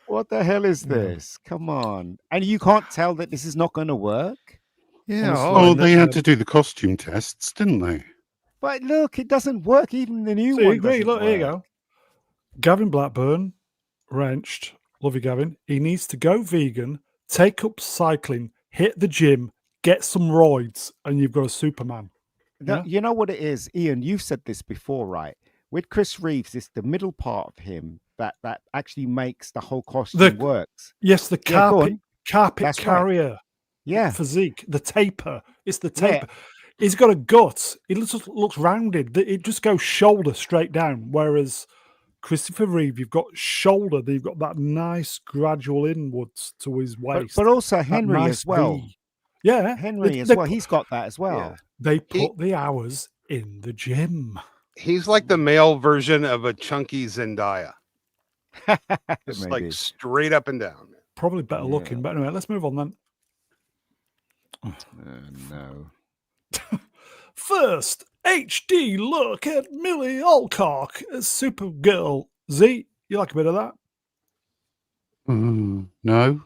What the hell is this? Come on. And you can't tell that this is not going to work? Yeah. Honestly. Oh, and they the- had to do the costume tests, didn't they? But look, it doesn't work. Even the new So you one. agree? doesn't Look, there you work. go. Gavin Blackburn, Wrenched, love you, Gavin. He needs to go vegan, take up cycling, hit the gym, get some roids, and you've got a Superman. No, Yeah. you know what it is, Ian. You've said this before, right? With Chris Reeves, it's the middle part of him that actually makes the whole costume works. Yes, the Yeah, go carpet That's right. carrier Yeah, physique, the taper. It's the Yeah. taper. He's got a gut. It looks rounded. It just goes shoulder straight down. Whereas Christopher Reeve, you've got shoulder. You've got that nice gradual inwards to his waist. but also that Henry nice as well. V. Yeah, Henry as they well. put- He's got that as well. They He- put the hours in the gym. He's like the male version of a chunky Zendaya, just like Maybe. straight up and down. Probably better looking. Yeah. But anyway, let's move on then. No. First, HD look at Millie Alcock as Supergirl. Z, you like a bit of that? No,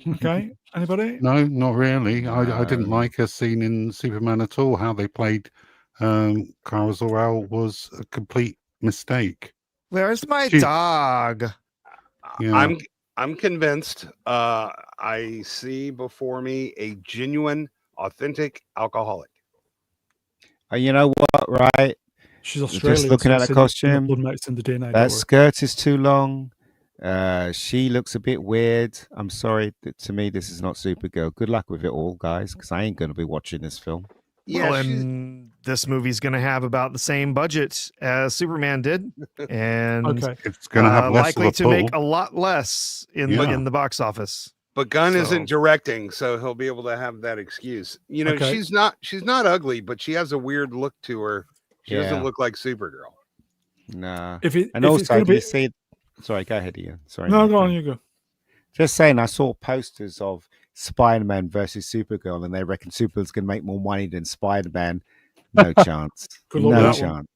Okay. Anybody? no, not really. I didn't No. like her scene in Superman at all. How they played Kara Zor-El was a complete mistake. Where's my She- dog? Yeah. I'm convinced. I see before me a genuine, authentic alcoholic. You know what, right? She's Just Australian. looking so at it's the in costume, blood mates in the DNA. don't That worry. skirt is too long. She looks a bit weird. I'm sorry. To me, this is not Supergirl. Good luck with it all, guys, because I ain't going to be watching this film. Yeah, Well, she's- and this movie's going to have about the same budget as Superman did, and Okay. It's going to have less likely of a to pull. make a lot less in Yeah. the box office. but Gunn So- isn't directing, so he'll be able to have that excuse. You know, Okay. she's not ugly, but she has a weird look to her. She Yeah. doesn't look like Supergirl. Nah. If it, And if it's also, going to do you be. see? Sorry, go ahead, Ian. Sorry. No, mate. go on, you go. Just saying, I saw posters of Spider-Man versus Supergirl, and they reckon Supergirl's going to make more money than Spider-Man. No chance. Good luck No with that one. chance.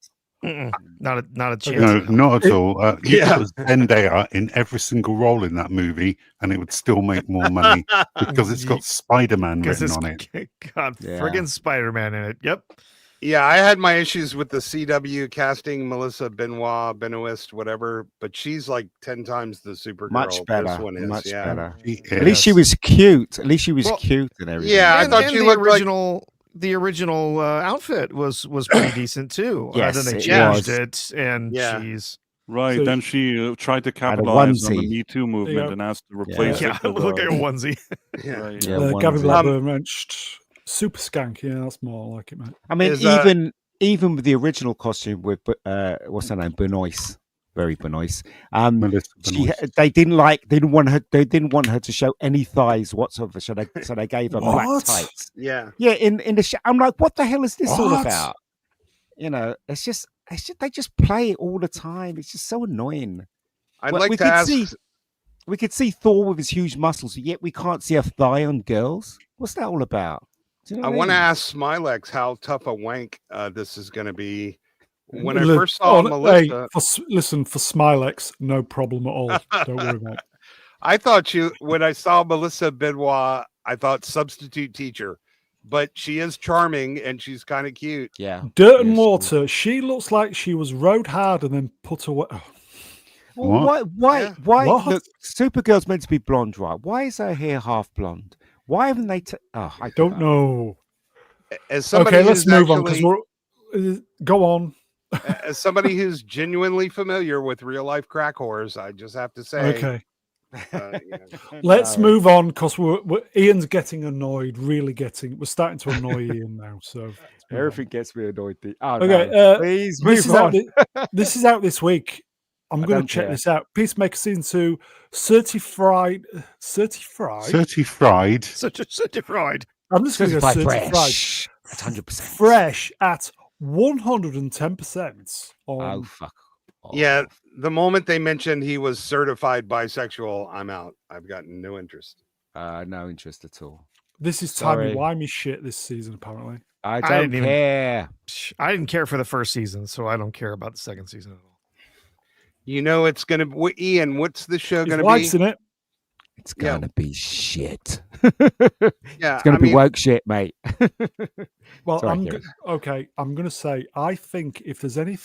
Mm-mm. Not a chance. No, not at all. You Yeah. put Zendaya in every single role in that movie, and it would still make more money because it's got Spider-Man Because written it's on it. got Yeah. friggin' Spider-Man in it. Yep. Yeah, I had my issues with the CW casting Melissa Benoist, whatever, but she's like 10 times the Supergirl. Much better. This one is, Much yeah. better. She At least she is. was cute. At least she was Well, cute and everything. yeah, I and, thought and she the looked like- original outfit was pretty decent too. Yes, then they it changed was. it, and Yeah. she's Right. So- then she tried to capitalize on the onesie. Me Too movement go. and asked to replace yeah, it. With, look at a onesie. Yeah. right, Yeah, Gavin onesie. Blackburn wrenched super skank. Yeah, that's more like it, mate. I mean, Is, even with the original costume with what's her name, Benoist, very Benoist. Melissa Benoist. They didn't want her to show any thighs whatsoever, so they gave her black What? tights. Yeah. Yeah, in the I'm like, what the hell is this all What? about? You know, it's just they just play it all the time. It's just so annoying. I'd Well, like we to could ask. see- We could see Thor with his huge muscles, yet we can't see a thigh on girls. What's that all about? Do you know I what want to mean? ask Smilex how tough a wank this is going to be. When I Look, first saw Melissa, listen, for Smilex, no problem at all. Don't worry, mate. I thought when I saw Melissa Benoist, I thought substitute teacher, but she is charming and she's kind of cute. Yeah. Dirt and Yes, water. She looks like she was rode hard and then put away. Oh, Well, What? why? Yeah. Why? What? Look, Supergirl's meant to be blonde, right? Why is her hair half blonde? Why haven't they? I don't know. As somebody Okay, let's who's move on because actually- we're. Go on. as somebody who's genuinely familiar with real life crack whores, I just have to say, Okay, yeah. let's No. move on because Ian's getting annoyed. Really getting. We're starting to annoy Ian now. So let's move on. Everything gets me annoyed. Oh, Okay, no. Please move this is, on. this is out this week. I'm I going to don't check care. this out. Peacemaker season 2, certified. Certified. Such a pride. I'm just going to go certified. fresh. That's 100%. Fresh at 110%. Oh fuck. Oh. Yeah, the moment they mentioned he was certified bisexual, I'm out. I've got no interest. No interest at all. This is Sorry. timey-wimey shit this season, apparently. I I don't didn't even- care. I didn't care for the first season, so I don't care about the second season at all. You know, it's gonna. Ian, what's the show His gonna wife's be? in it. It's Yeah. gonna be shit. Yeah, It's gonna I be mean, woke shit, mate. Well, Sorry, I'm Kieran. okay. I'm going to say I think if there's any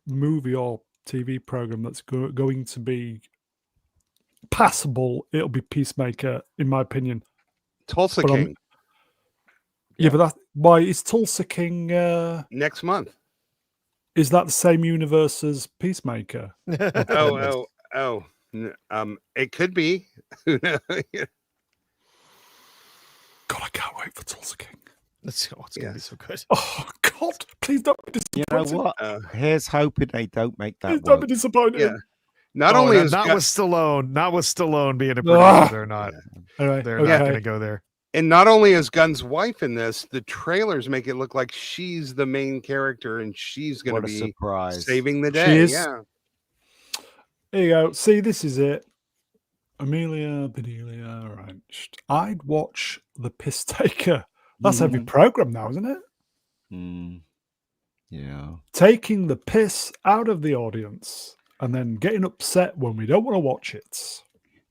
movie or TV program that's going to be passable, it'll be Peacemaker, in my opinion. Tulsa but I'm- King Yeah, but that why is Tulsa King? next month. Is that the same universe as Peacemaker? Oh. It could be. Who knows? God, I can't wait for Tulsa King. It's gonna be so good. Oh God, please don't be You know disappointed. what? Uh, Here's hoping they don't make Please that don't be work. disappointed. Yeah. Not Oh, only not, is not Gun- with Stallone being a Ah. producer, they're not. Anyway, They're okay. not going to go there. and not only is Gunn's wife in this, the trailers make it look like she's the main character and she's going What to a be surprise. saving the She day. is. Yeah. There you go. See, this is it. Amelia Bedelia wrenched. I'd watch the piss taker That's every program now, isn't it? Mm. Yeah. Taking the piss out of the audience and then getting upset when we don't want to watch it.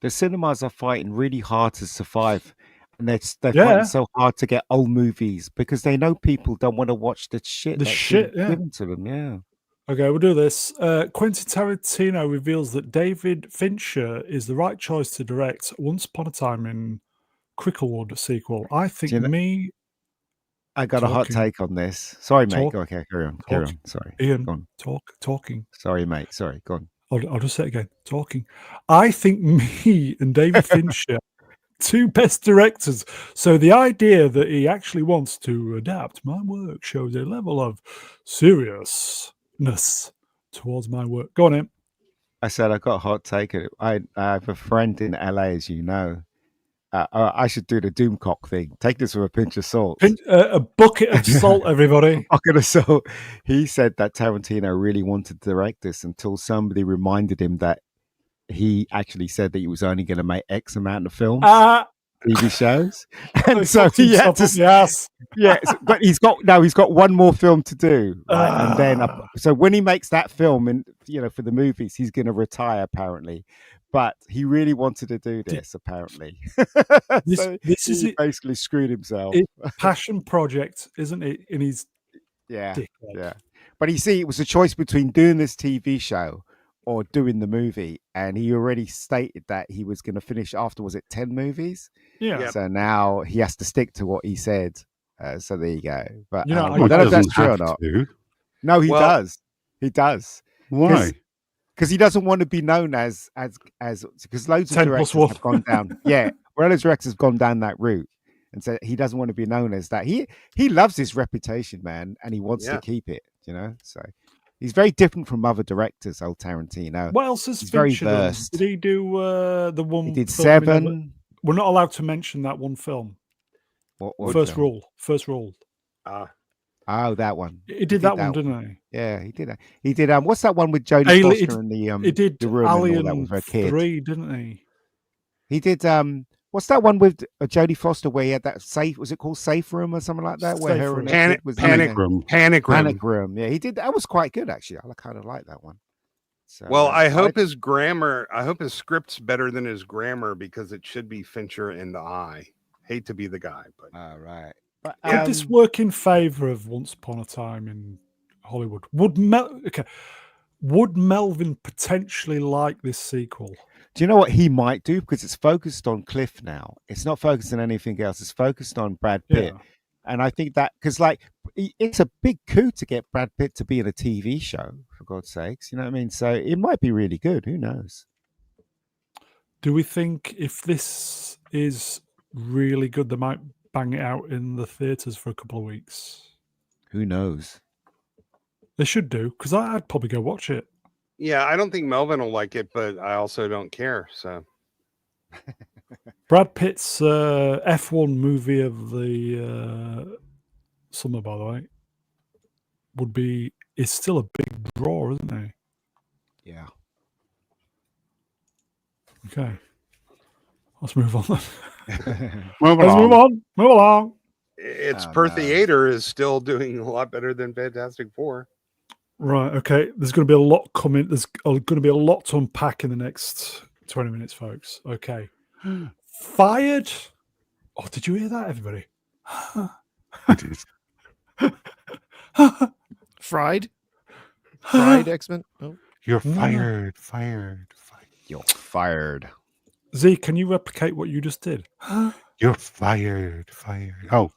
The cinemas are fighting really hard to survive, and they're Yeah. fighting so hard to get old movies because they know people don't want to watch the shit The that's shit, been yeah. given to them. Yeah. Okay, we'll do this. Quentin Tarantino reveals that David Fincher is the right choice to direct Once Upon a Time in Cricklewood sequel. I think you know- me, I got a hot Talking. take on this. Sorry, mate. Talk. Go, okay, carry on. Carry Talk. on. Sorry. Ian, Go on. talking. Sorry, mate. Sorry. Go on. I'll just say it again. Talking. I think me and David Fincher, two best directors. So the idea that he actually wants to adapt my work shows a level of seriousness towards my work. Go on, Em. I said I got a hot take. I have a friend in LA, as you know. I should do the Doomcock thing. Take this with a pinch of salt. A bucket of salt, everybody. Bucket of salt. He said that Tarantino really wanted to direct this until somebody reminded him that he actually said that he was only going to make X amount of films, TV shows, and so he had to. Yes. Yeah, but he's got one more film to do, right? And then so when he makes that film, and for the movies, he's going to retire apparently. But he really wanted to do this, apparently. This is it. Basically screwed himself. Passion project, isn't it? In his dickhead. Yeah. But you see, it was a choice between doing this TV show or doing the movie, and he already stated that he was going to finish after, was it 10 movies? Yeah. So now he has to stick to what he said. So there you go. But I don't know if that's true or not. To. No, he does. He does. Why? Because he doesn't want to be known as because loads of directors have gone down. Yeah, loads of directors have gone down that route, and so he doesn't want to be known as that. He loves his reputation, man, and he wants to keep it. So he's very different from other directors. Old Tarantino. What else has Fincher Fincher very done? versed. Did he do the one? He did film Seven. We're not allowed to mention that one film. What First film? Rule. First Rule. Oh, that one. He did that one, didn't he? Yeah, he did that. He did. What's that one with Jodie Foster and the He did the room and all that Alien with her kid? 3, didn't he? He did. What's that one with Jodie Foster where he had that safe? Was it called Safe Room or something like that? Where Safe her Room. and her kid was Panic Room. Panic Room. Panic Room. Yeah, he did. That was quite good actually. I kind of like that one. So, Well, I hope his grammar. I hope his script's better than his grammar because it should be Fincher in the eye. Hate to be the guy, but all right. But, Could this work in favor of Once Upon a Time in Hollywood? Would Melvin potentially like this sequel? Do you know what he might do? Because it's focused on Cliff now. It's not focused on anything else. It's focused on Brad Pitt. Yeah. And I think that because it's a big coup to get Brad Pitt to be in a TV show, for God's sakes. You know what I mean? So it might be really good. Who knows? Do we think if this is really good, they might bang it out in the theatres for a couple of weeks? Who knows? They should do, because I'd probably go watch it. yeah, I don't think Melvin will like it, but I also don't care. So Brad Pitt's F1 movie of the summer, by the way, is still a big draw, isn't he? Yeah. Okay. Let's move on. Move Let's move along. on. Move along. it's Oh, per no. theater is still doing a lot better than Fantastic Four. Right. Okay. There's going to be a lot coming. There's going to be a lot to unpack in the next 20 minutes, folks. Okay. Fired. Oh, did you hear that, everybody? It is. Fried X-Men. Oh. You're No. fired. You're fired. Z, can you replicate what you just did? You're fired. Oh,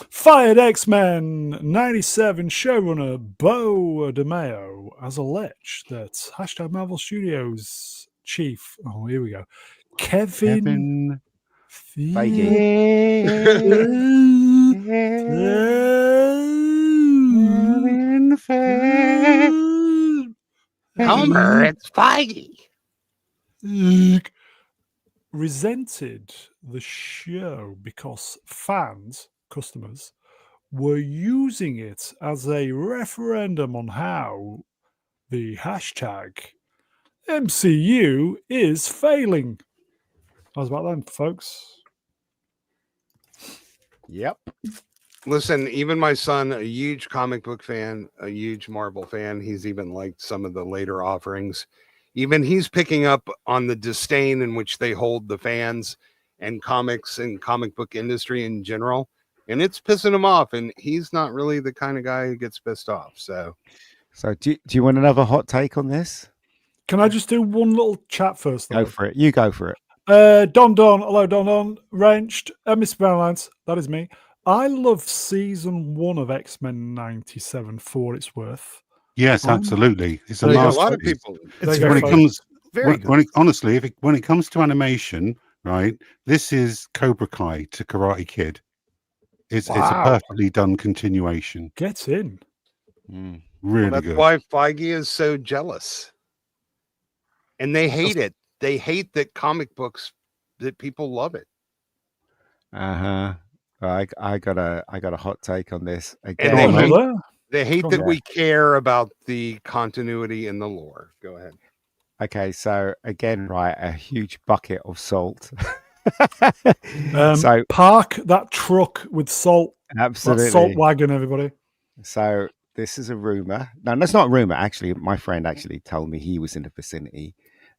Fired X-Men 97 showrunner Bo DeMayo has alleged that hashtag Marvel Studios chief, oh, here we go, Kevin Homer, it's Feige. resented the show because customers, were using it as a referendum on how the hashtag MCU is failing. How's about them, folks? Yep. Listen, even my son, a huge comic book fan, a huge Marvel fan, he's even liked some of the later offerings. Even he's picking up on the disdain in which they hold the fans and comics and comic book industry in general. And it's pissing him off. And he's not really the kind of guy who gets pissed off. So Do you want another hot take on this? Can I just do one little chat first? Though? Go for it. You go for it. Don, hello, Don, Wrenched, Mr. Brownlands, that is me. I love season 1 of X-Men 97 for what it's worth. Yes, absolutely. It's a There you go. a masterpiece. lot of people. There you when go, it folks. comes Very when it, honestly, when it comes to animation, right, this is Cobra Kai to Karate Kid. It's a Wow. perfectly done continuation. Get in. Really That's good. why Feige is so jealous. And they hate it. They hate that comic books, that people love it. Uh-huh. I got a hot take on this. And Again, they Hello, hate, there. they hate Go that on. we care about the continuity and the lore. Go ahead. okay, so again, right, a huge bucket of salt. So Park that truck with salt. absolutely. That salt wagon, everybody. So this is a rumor. No, that's not a rumor. Actually, my friend actually told me he was in the vicinity.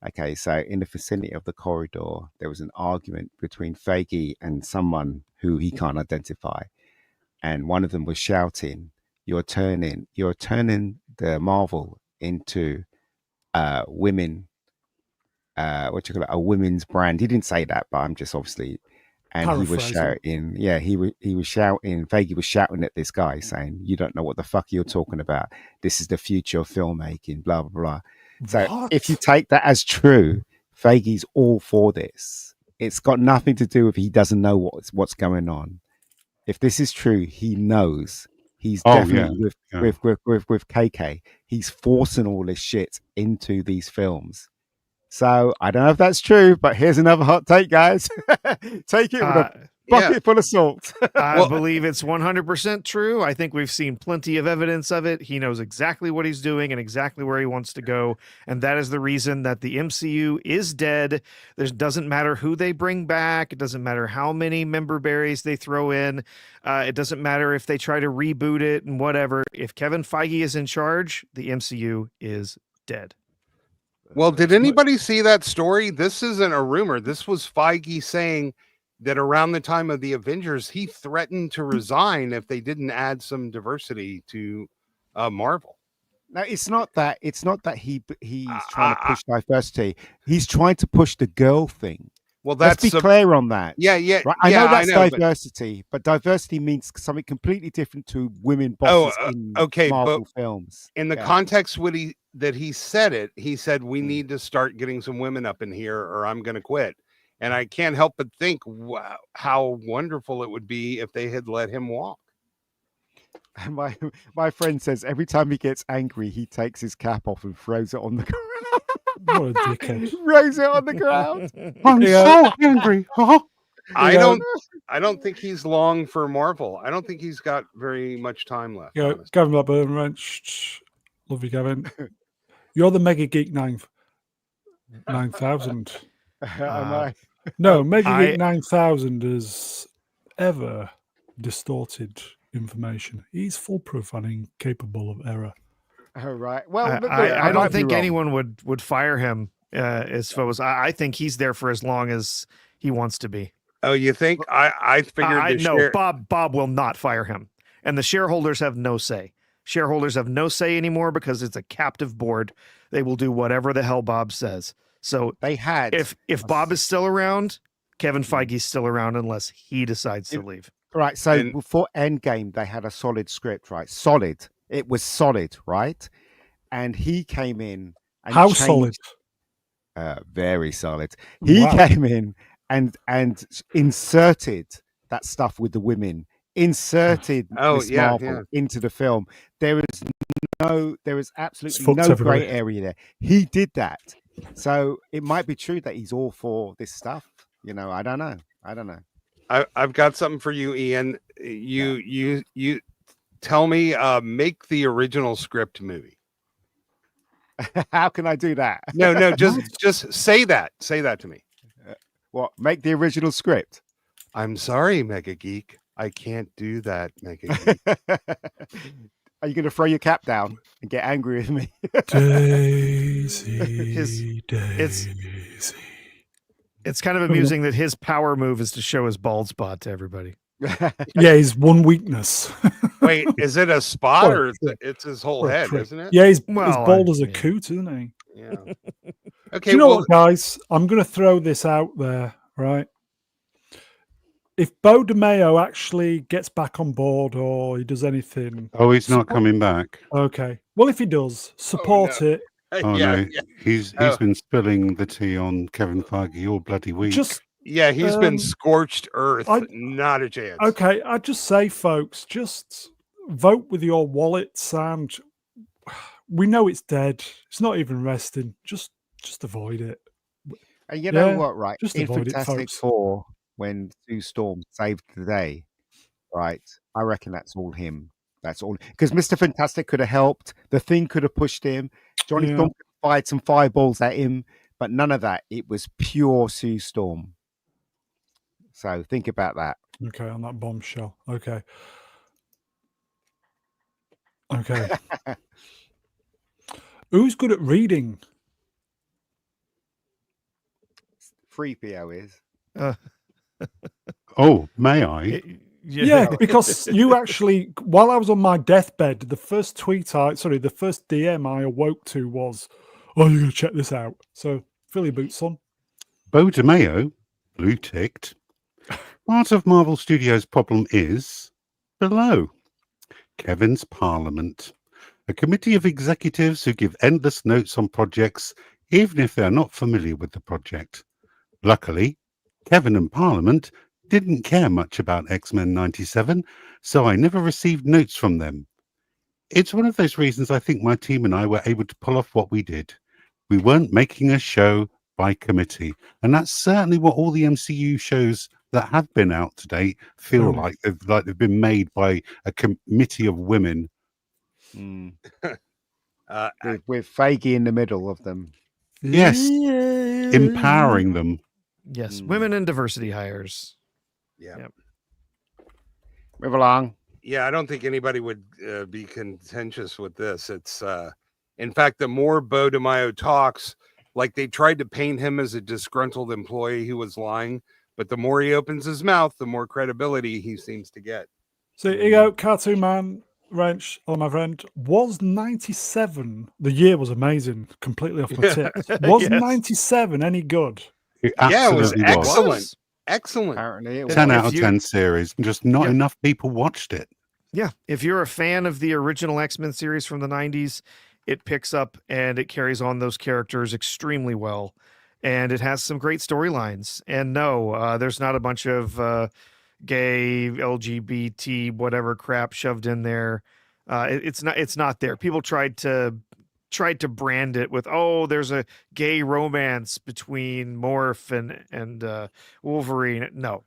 Okay, so in the vicinity of the corridor, there was an argument between Feige and someone who he can't identify, and one of them was shouting, you're turning the Marvel into women, what you call it, a women's brand." He didn't say that, but I'm just obviously. And he was Paraphrasing. shouting, he was shouting, Feige was shouting at this guy saying, "You don't know what the fuck you're talking about. This is the future of filmmaking, blah, blah, blah." So What? if you take that as true, Feige's all for this. It's got nothing to do with he doesn't know what's going on. If this is true, he knows. He's Oh, definitely yeah. with KK. He's forcing all this shit into these films. So I don't know if that's true, but here's another hot take, guys. Take it with a bucket full of salt. I believe it's 100% true. I think we've seen plenty of evidence of it. He knows exactly what he's doing and exactly where he wants to go. And that is the reason that the MCU is dead. It doesn't matter who they bring back. It doesn't matter how many member berries they throw in. It doesn't matter if they try to reboot it and whatever. If Kevin Feige is in charge, the MCU is dead. Well, did anybody see that story? This isn't a rumor. This was Feige saying that around the time of the Avengers, he threatened to resign if they didn't add some diversity to Marvel. No, it's not that. It's not that he's trying to push diversity. He's trying to push the girl thing. Well, let's be clear on that. Yeah. Right? I know that's diversity, but diversity means something completely different to women bosses in Marvel films. In the context that he said it, he said we need to start getting some women up in here, or I'm going to quit. And I can't help but think, wow, how wonderful it would be if they had let him walk. My friend says every time he gets angry, he takes his cap off and throws it on the ground. What a dickhead. Throws it on the ground. I'm so angry. Huh? I don't think he's long for Marvel. I don't think he's got very much time left. Yeah, Gavin Blackburn, Wrenched. Love you, Gavin. You're the Mega Geek 9000. Am I? No, Mega Geek 9000 is ever distorted information. He's foolproof and incapable of error. Oh, right. Well, I don't think anyone would fire him as far as I think he's there for as long as he wants to be. Oh, you think? I figured no, Bob will not fire him. And the shareholders have no say. Shareholders have no say anymore because it's a captive board. They will do whatever the hell Bob says. So they had if Bob is still around, Kevin Feige's still around unless he decides to leave. Right. So before Endgame, they had a solid script, right? Solid. It was solid, right? And he came in. And how solid? Very solid. He came in and inserted that stuff with the women. Inserted Miss Marvel into the film. There is absolutely no gray area there. He did that. So it might be true that he's all for this stuff. You know, I don't know. I've got something for you, Ian. You tell me, make the original script movie. How can I do that? No, just say that. Say that to me. What? Make the original script. I'm sorry, Mega Geek. I can't do that, Mega Geek. Are you going to throw your cap down and get angry with me? Daisy, it's- Daisy. It's kind of amusing that his power move is to show his bald spot to everybody. Yeah, his one weakness. Wait, is it a spot Well, or it's his whole Well, head, prick. isn't it? Yeah, he's Well, bald as a yeah. coot, isn't he? Yeah. Do Okay, you know well, what, guys? I'm going to throw this out there, right? If Bo DeMeo actually gets back on board or he does anything, Oh, he's not Support- coming back. okay. Well, if he does, support it. Oh yeah, no, yeah. he's Oh. been spilling the tea on Kevin Feige all bloody week. Just Yeah, he's been Um, scorched earth. I- Not a chance. okay. I just say, folks, just vote with your wallets, and we know it's dead. It's not even resting. Just avoid it. And you know Yeah, what, right? just In avoid it, Fantastic folks. Four, when Sue Storm saved the day, right? I reckon that's all him. That's all. Because Mr. Fantastic could have helped. The Thing could have pushed him. Johnny Yeah. Storm could have fired some fireballs at him. But none of that. It was pure Sue Storm. So think about that. Okay, on that bombshell. Okay. Okay. Who's good at reading? 3PO is. Oh, may I? Yeah, because you actually, while I was on my deathbed, the first the first DM I awoke to was, "Oh, you're gonna check this out." So, fill your boots on. Bo DeMeo, blue ticked. Part of Marvel Studios' problem is below. Kevin's Parliament, a committee of executives who give endless notes on projects, even if they are not familiar with the project. Luckily, Kevin and Parliament didn't care much about X-Men 97, so I never received notes from them. It's one of those reasons I think my team and I were able to pull off what we did. We weren't making a show by committee, and that's certainly what all the MCU shows that have been out to date feel Mm. like they've been made by a committee of women. With Feige in the middle of them. Yes, Yeah. empowering them. Yes, women and diversity hires. Yeah. Yep. Move along. Yeah, I don't think anybody would be contentious with this. It's in fact, the more Bo DeMaio talks, like they tried to paint him as a disgruntled employee who was lying, but the more he opens his mouth, the more credibility he seems to get. So here you go, Cartoon Man, Wrench, oh my friend. Was 97, the year was amazing, completely off my tip. Was Yes. 97 any good? It Yeah, it was absolutely excellent. Excellent. Apparently, it was. 10 If out of you- 10 series, and just not Yeah. enough people watched it. Yeah, if you're a fan of the original X-Men series from the 90s, it picks up and it carries on those characters extremely well. And it has some great storylines. And no, there's not a bunch of gay, LGBT, whatever crap shoved in there. It's not there. People tried to brand it with, oh, there's a gay romance between Morph and Wolverine. No,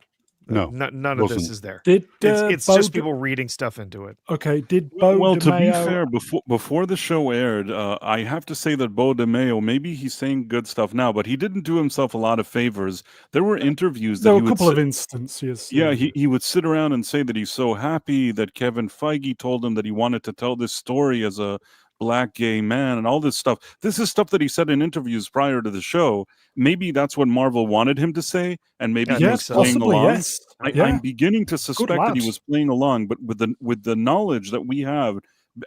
No, none of this wasn't. is there. Did It's Bo just De- people reading stuff into it. Okay, did Bo Well, to be DeMeo- fair, before the show aired, I have to say that Bo DeMeo, maybe he's saying good stuff now, but he didn't do himself a lot of favors. There were interviews that there were he a would couple of sit- instances. yeah, he would sit around and say that he's so happy that Kevin Feige told him that he wanted to tell this story as a black gay man and all this stuff. This is stuff that he said in interviews prior to the show. Maybe that's what Marvel wanted him to say, and maybe Yeah, he I was think so. playing possibly, along. yes. I'm beginning to suspect that he lad. was playing along, but with the knowledge that we have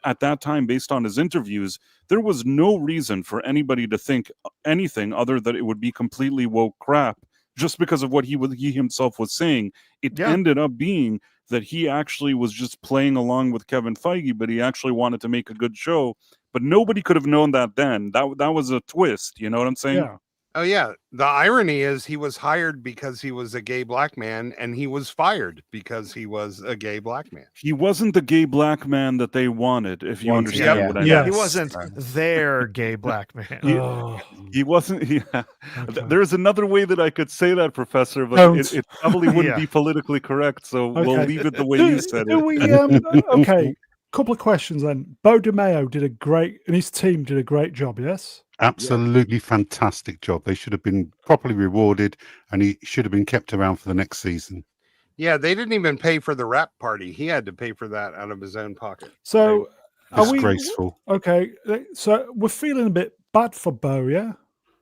at that time, based on his interviews, there was no reason for anybody to think anything other than it would be completely woke crap, just because of what he himself was saying. It Yeah. ended up being that he actually was just playing along with Kevin Feige, but he actually wanted to make a good show. But nobody could have known that then. That was a twist. You know what I'm saying? Yeah. Oh yeah, the irony is he was hired because he was a gay black man, and he was fired because he was a gay black man. He wasn't the gay black man that they wanted, if you Wanted, understand yeah. what I Yeah. mean. He Yes. wasn't their gay black man. Oh, He wasn't. Yeah. okay. There's another way that I could say that, Professor, but Don't. it probably wouldn't Yeah. be politically correct. So we'll Okay. leave it the way you said Do it. we, okay, couple of questions then. Bo DeMeo did and his team did a great job, yes? Absolutely fantastic job. They should have been properly rewarded, and he should have been kept around for the next season. Yeah, they didn't even pay for the wrap party. He had to pay for that out of his own pocket. So, are we Disgraceful. okay? So we're feeling a bit bad for Bo, yeah?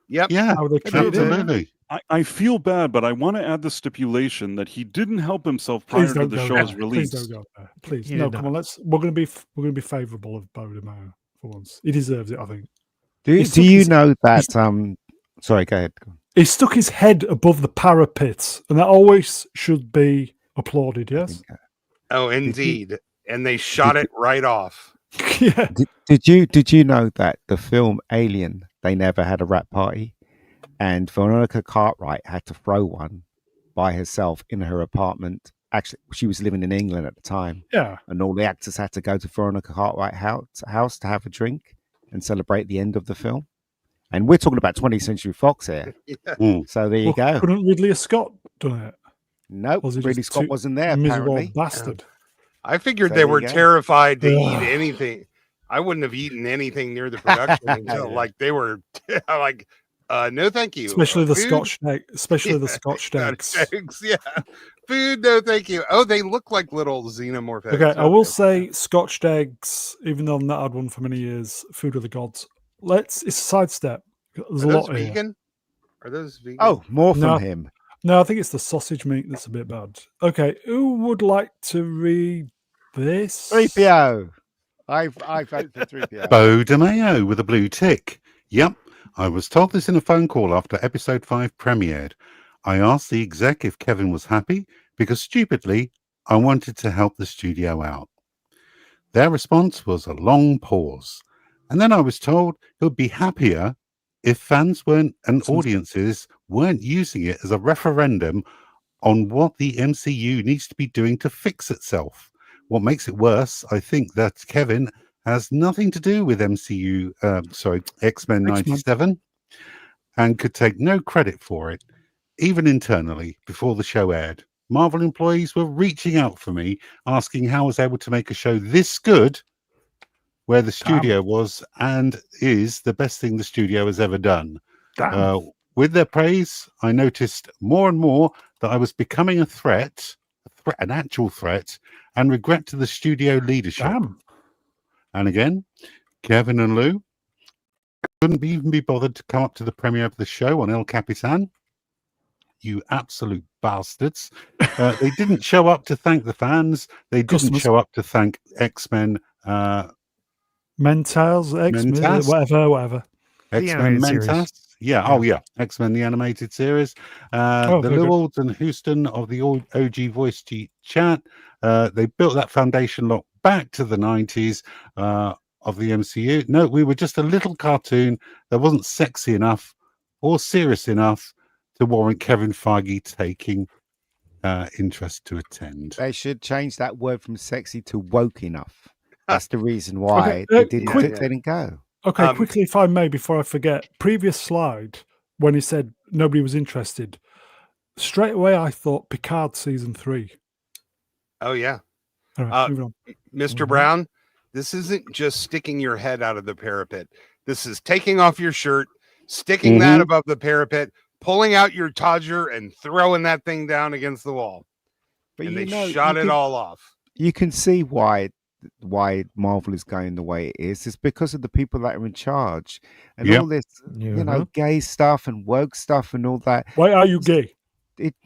Yep. Yeah, How they treated him. absolutely. I feel bad, but I want to add the stipulation that he didn't help himself prior Please to don't the go show's there. release. Please don't go there. Please, He no. did Come on, we're going to be favourable of Bo DeMayo for once. He deserves it, I think. Do He stuck you his- know that? he's- Sorry, go ahead. He stuck his head above the parapet, and that always should be applauded. Yes. Oh, indeed. And they shot it right off. Yeah. Did you know that the film Alien, they never had a wrap party, and Veronica Cartwright had to throw one by herself in her apartment. Actually, she was living in England at the time, Yeah. and all the actors had to go to Veronica Cartwright house to have a drink and celebrate the end of the film. And we're talking about 20th Century Fox here, so there you Well, go. Couldn't Ridley Scott done it? Nope, Was he Ridley just Scott too wasn't there Miserable apparently. bastard. I figured So they there were you go. terrified to Ugh. eat anything. I wouldn't have eaten anything near the production until like they were like, no, thank you. Especially the Food? Scotch egg. Especially the Yeah, Scotch got eggs. eggs, yeah. Food, no, thank you. Oh, they look like little xenomorph eggs. Okay, I will say Scotched eggs, even though I've not had one for many years, food of the gods. It's a sidestep. There's Are a those lot here. vegan? Are those vegan? Oh, more from No. him. No, I think it's the sausage meat that's a bit bad. Okay, who would like to read this? 3PO. I vote for 3PO. Bo DeMayo with a blue tick. Yep, I was told this in a phone call after episode 5 premiered. I asked the exec if Kevin was happy because stupidly I wanted to help the studio out. Their response was a long pause. And then I was told he'll be happier if fans weren't and audiences weren't using it as a referendum on what the MCU needs to be doing to fix itself. What makes it worse, I think that Kevin has nothing to do with X-Men 97 and could take no credit for it, even internally, before the show aired. Marvel employees were reaching out for me, asking how I was able to make a show this good where the studio was and is the best thing the studio has ever done. With their praise, I noticed more and more that I was becoming a threat, an actual threat, and regret to the studio leadership. Damn. And again, Kevin and Lou couldn't even be bothered to come up to the premiere of the show on El Capitan. You absolute bastards. They didn't show up to thank the fans. They didn't Customers. show up to thank X-Men. Mentas, X-Men, Mentas? whatever. X-Men animated series. Mentas. Yeah. Oh, yeah. X-Men, the animated series. The very good. Llewells and Houston of the OG Voice chat. They built that foundation lock back to the 90s of the MCU. No, we were just a little cartoon that wasn't sexy enough or serious enough to warrant Kevin Feige taking interest to attend. They should change that word from sexy to woke enough. That's the reason why Okay, they quick- didn't go. Okay, quickly, if I may, before I forget, previous slide, when he said nobody was interested, straight away I thought Picard season 3. Oh, yeah. All right, moving on. Mr. Brown, this isn't just sticking your head out of the parapet. This is taking off your shirt, sticking that above the parapet, pulling out your Todger and throwing that thing down against the wall. But And you they know, shot you it can- all off. You can see why Marvel is going the way it is. It's because of the people that are in charge and Yep. all this, you know, gay stuff and woke stuff and all that. Why are you gay?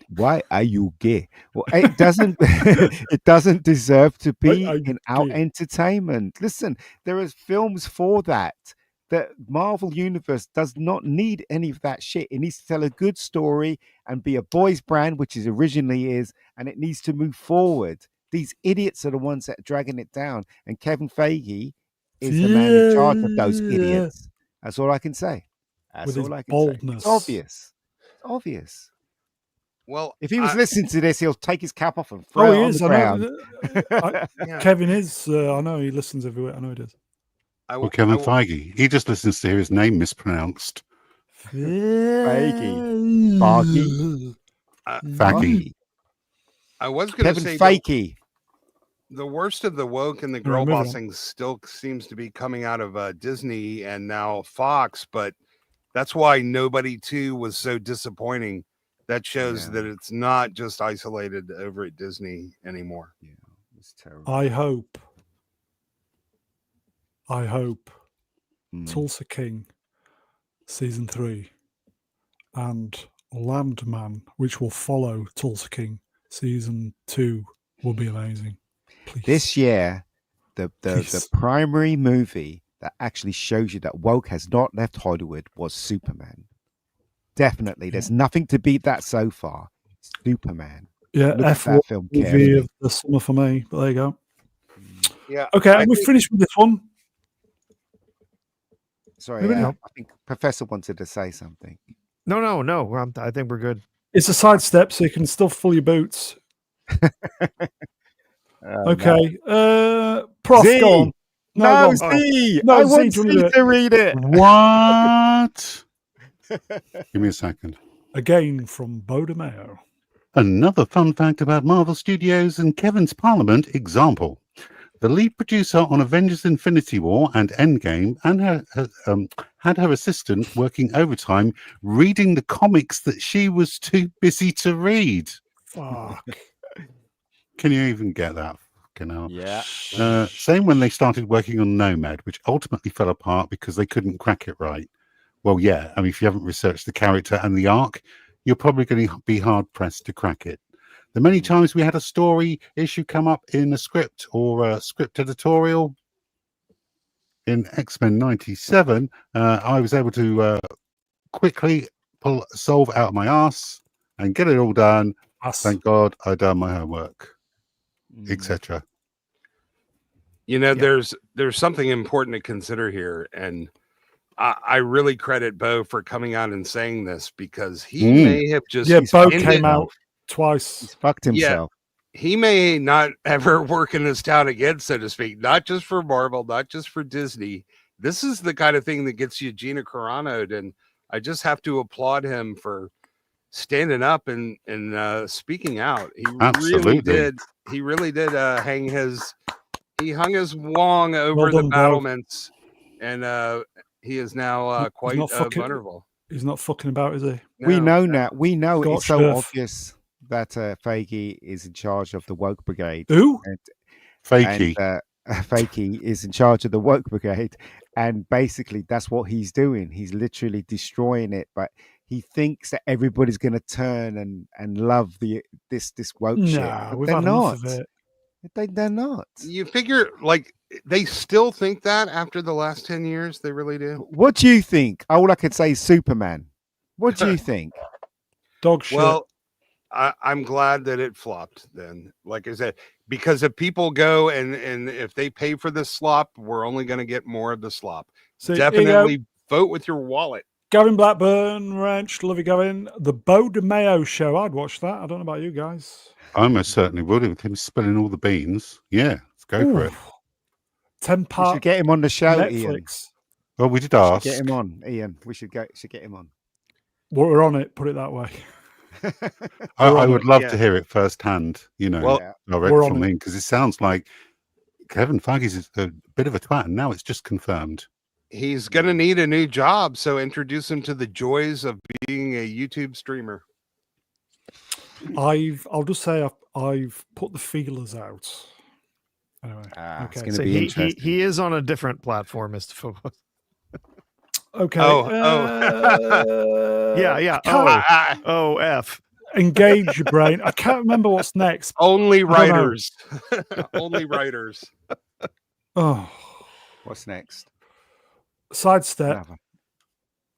Why are you gay? Well, it doesn't it doesn't deserve to be Why are you in our gay? entertainment. Listen, there is films for that. The Marvel universe does not need any of that shit. It needs to tell a good story and be a boys brand, which it originally is, and it needs to move forward. These idiots are the ones that are dragging it down, and Kevin Feige is the man in charge of those Yeah. idiots. That's all I can say. That's With his all I can say. boldness. It's obvious. It's obvious. Well, If he was listening to this, he'll take his cap off and Oh, throw he it on is. the I ground. know. yeah, Kevin is. I know he listens everywhere. I know he does. Well, Kevin Feige, he just listens to hear his name mispronounced. Feige. Feige. Feige. I was going to Kevin say Feige. the worst of the woke and the All girl right, moving on. bossing still seems to be coming out of Disney and now Fox, but That's why Nobody 2 was so disappointing. That shows Yeah. that it's not just isolated over at Disney anymore. Yeah, it's terrible. I hope Mm. Tulsa King season 3 and Landman, which will follow Tulsa King season 2, will be amazing. Please. This year, the Please. primary movie that actually shows you that woke has not left Hollywood was Superman. Definitely, there's nothing to beat that so far. Superman. Yeah, Look at F1 that film movie carefully. of the summer for me. But there you go. Yeah. Okay, I and we're think- finished with this one. Sorry, Maybe I not. think Professor wanted to say something. No. I think we're good. It's a sidestep, so you can still fill your boots. Okay. Prof, Z! go on. No, go on. Z! No, I Z, want do you wanna do Z it? to read it. What? Give me a second. Again from Bodemeo. Another fun fact about Marvel Studios and Kevin's Parliament example. The lead producer on Avengers Infinity War and Endgame and had her assistant working overtime reading the comics that she was too busy to read. Fuck. Can you even get that? Fucking hell. Yeah. Same when they started working on Nomad, which ultimately fell apart because they couldn't crack it right. Well, yeah, I mean, if you haven't researched the character and the arc, you're probably going to be hard-pressed to crack it. The many times we had a story issue come up in a script or a script editorial in X-Men 97, I was able to quickly solve out of my ass and get it all done. Thank God I done my homework, etc. You know, there's something important to consider here, and I really credit Bo for coming out and saying this because he may have just Bo ended- came out twice. He's fucked himself. He may not ever work in this town again, so to speak. Not just for Marvel, not just for Disney. This is the kind of thing that gets you Gina Carano'd, and I just have to applaud him for standing up and speaking out. He Absolutely. really did hang his. He hung his wong over Well done, the Bo. battlements, and he is now quite not fucking- vulnerable. He's not fucking about, is he? We No. know now. We know it's so Scotch Surf. obvious that Feige is in charge of the woke brigade. Who? And, Fakey. and Feige is in charge of the woke brigade, and basically that's what he's doing. He's literally destroying it, but he thinks that everybody's going to turn and love this woke shit. Nah, But we've they're had not. enough of it. They're not. You figure like they still think that after the last 10 years, they really do. What do you think? All I could say is Superman. What do you think? Dog shit. Well, I'm glad that it flopped then. Like I said, because if people go and if they pay for the slop, we're only going to get more of the slop. See, here you go. Definitely vote with your wallet. Gavin Blackburn, Wrench, love you, Gavin. The Bo DeMeo show. I'd watch that. I don't know about you guys. I most certainly would with him spilling all the beans. Yeah, let's go for it. 10 We part should get him on the show, Ian. Netflix. Well, we did We should ask. get him on, Ian. We should get him on. We're on it, put it that way. I We're on would it, love yeah. to hear it firsthand, you know, Well, direct we're on from it. him, because it sounds like Kevin Feige's a bit of a twat, and now it's just confirmed. He's going to need a new job. So introduce him to the joys of being a YouTube streamer. I'll just say I've put the feelers out. Anyway, It's okay. going So to be he interesting. he is on a different platform, Mr. Phobos. Okay. Yeah. Can't Oh, F. engage your brain. I can't remember what's next. Only I don't know. writers. Only writers. Oh, What's next? sidestep.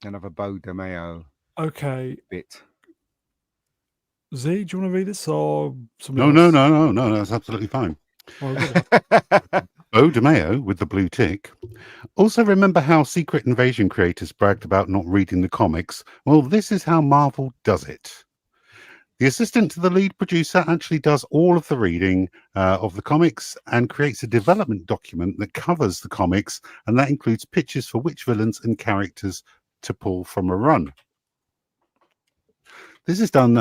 Another Bo DeMeo Okay. bit. Z, do you want to read this or somebody No, else? that's absolutely fine. Oh, good. Bo DeMeo with the blue tick. Also, remember how Secret Invasion creators bragged about not reading the comics? Well, this is how Marvel does it. The assistant to the lead producer actually does all of the reading of the comics and creates a development document that covers the comics, and that includes pictures for which villains and characters to pull from a run. This is done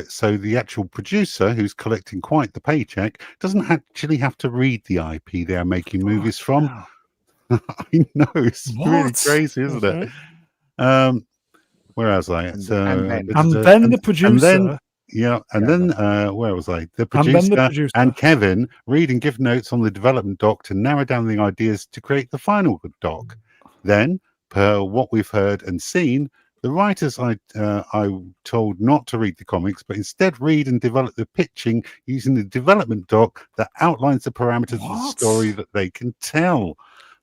so the actual producer, who's collecting quite the paycheck, doesn't actually have to read the IP they are making movies from. Wow. I know, it's really What? crazy, isn't it? Okay. Where was I? And So, then- And then the producer. and then yeah, and Yeah, then where was I? The And then producer, the producer. and Kevin read and give notes on the development doc to narrow down the ideas to create the final doc. Then, per what we've heard and seen, the writers I told not to read the comics, but instead read and develop the pitching using the development doc that outlines the parameters of the What? story that they can tell.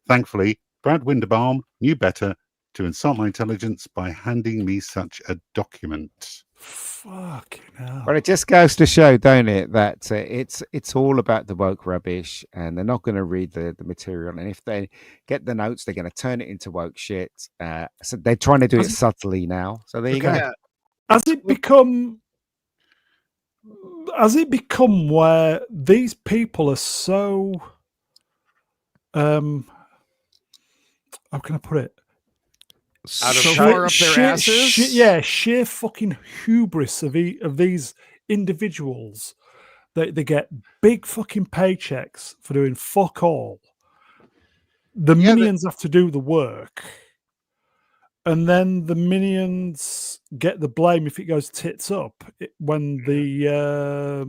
Thankfully, Brad Winderbaum knew better to insult my intelligence by handing me such a document. Fucking hell. But it just goes to show, don't it, that it's all about the woke rubbish, and they're not going to read the material. And if they get the notes, they're going to turn it into woke shit. So they're trying to do it subtly now. So there you go. Yeah. Has it become where these people are so how can I put it? Out of so touch. far up their asses. Sheer fucking hubris of these individuals. They get big fucking paychecks for doing fuck all. The Yeah, minions have to do the work, and then the minions get the blame if it goes tits up. When the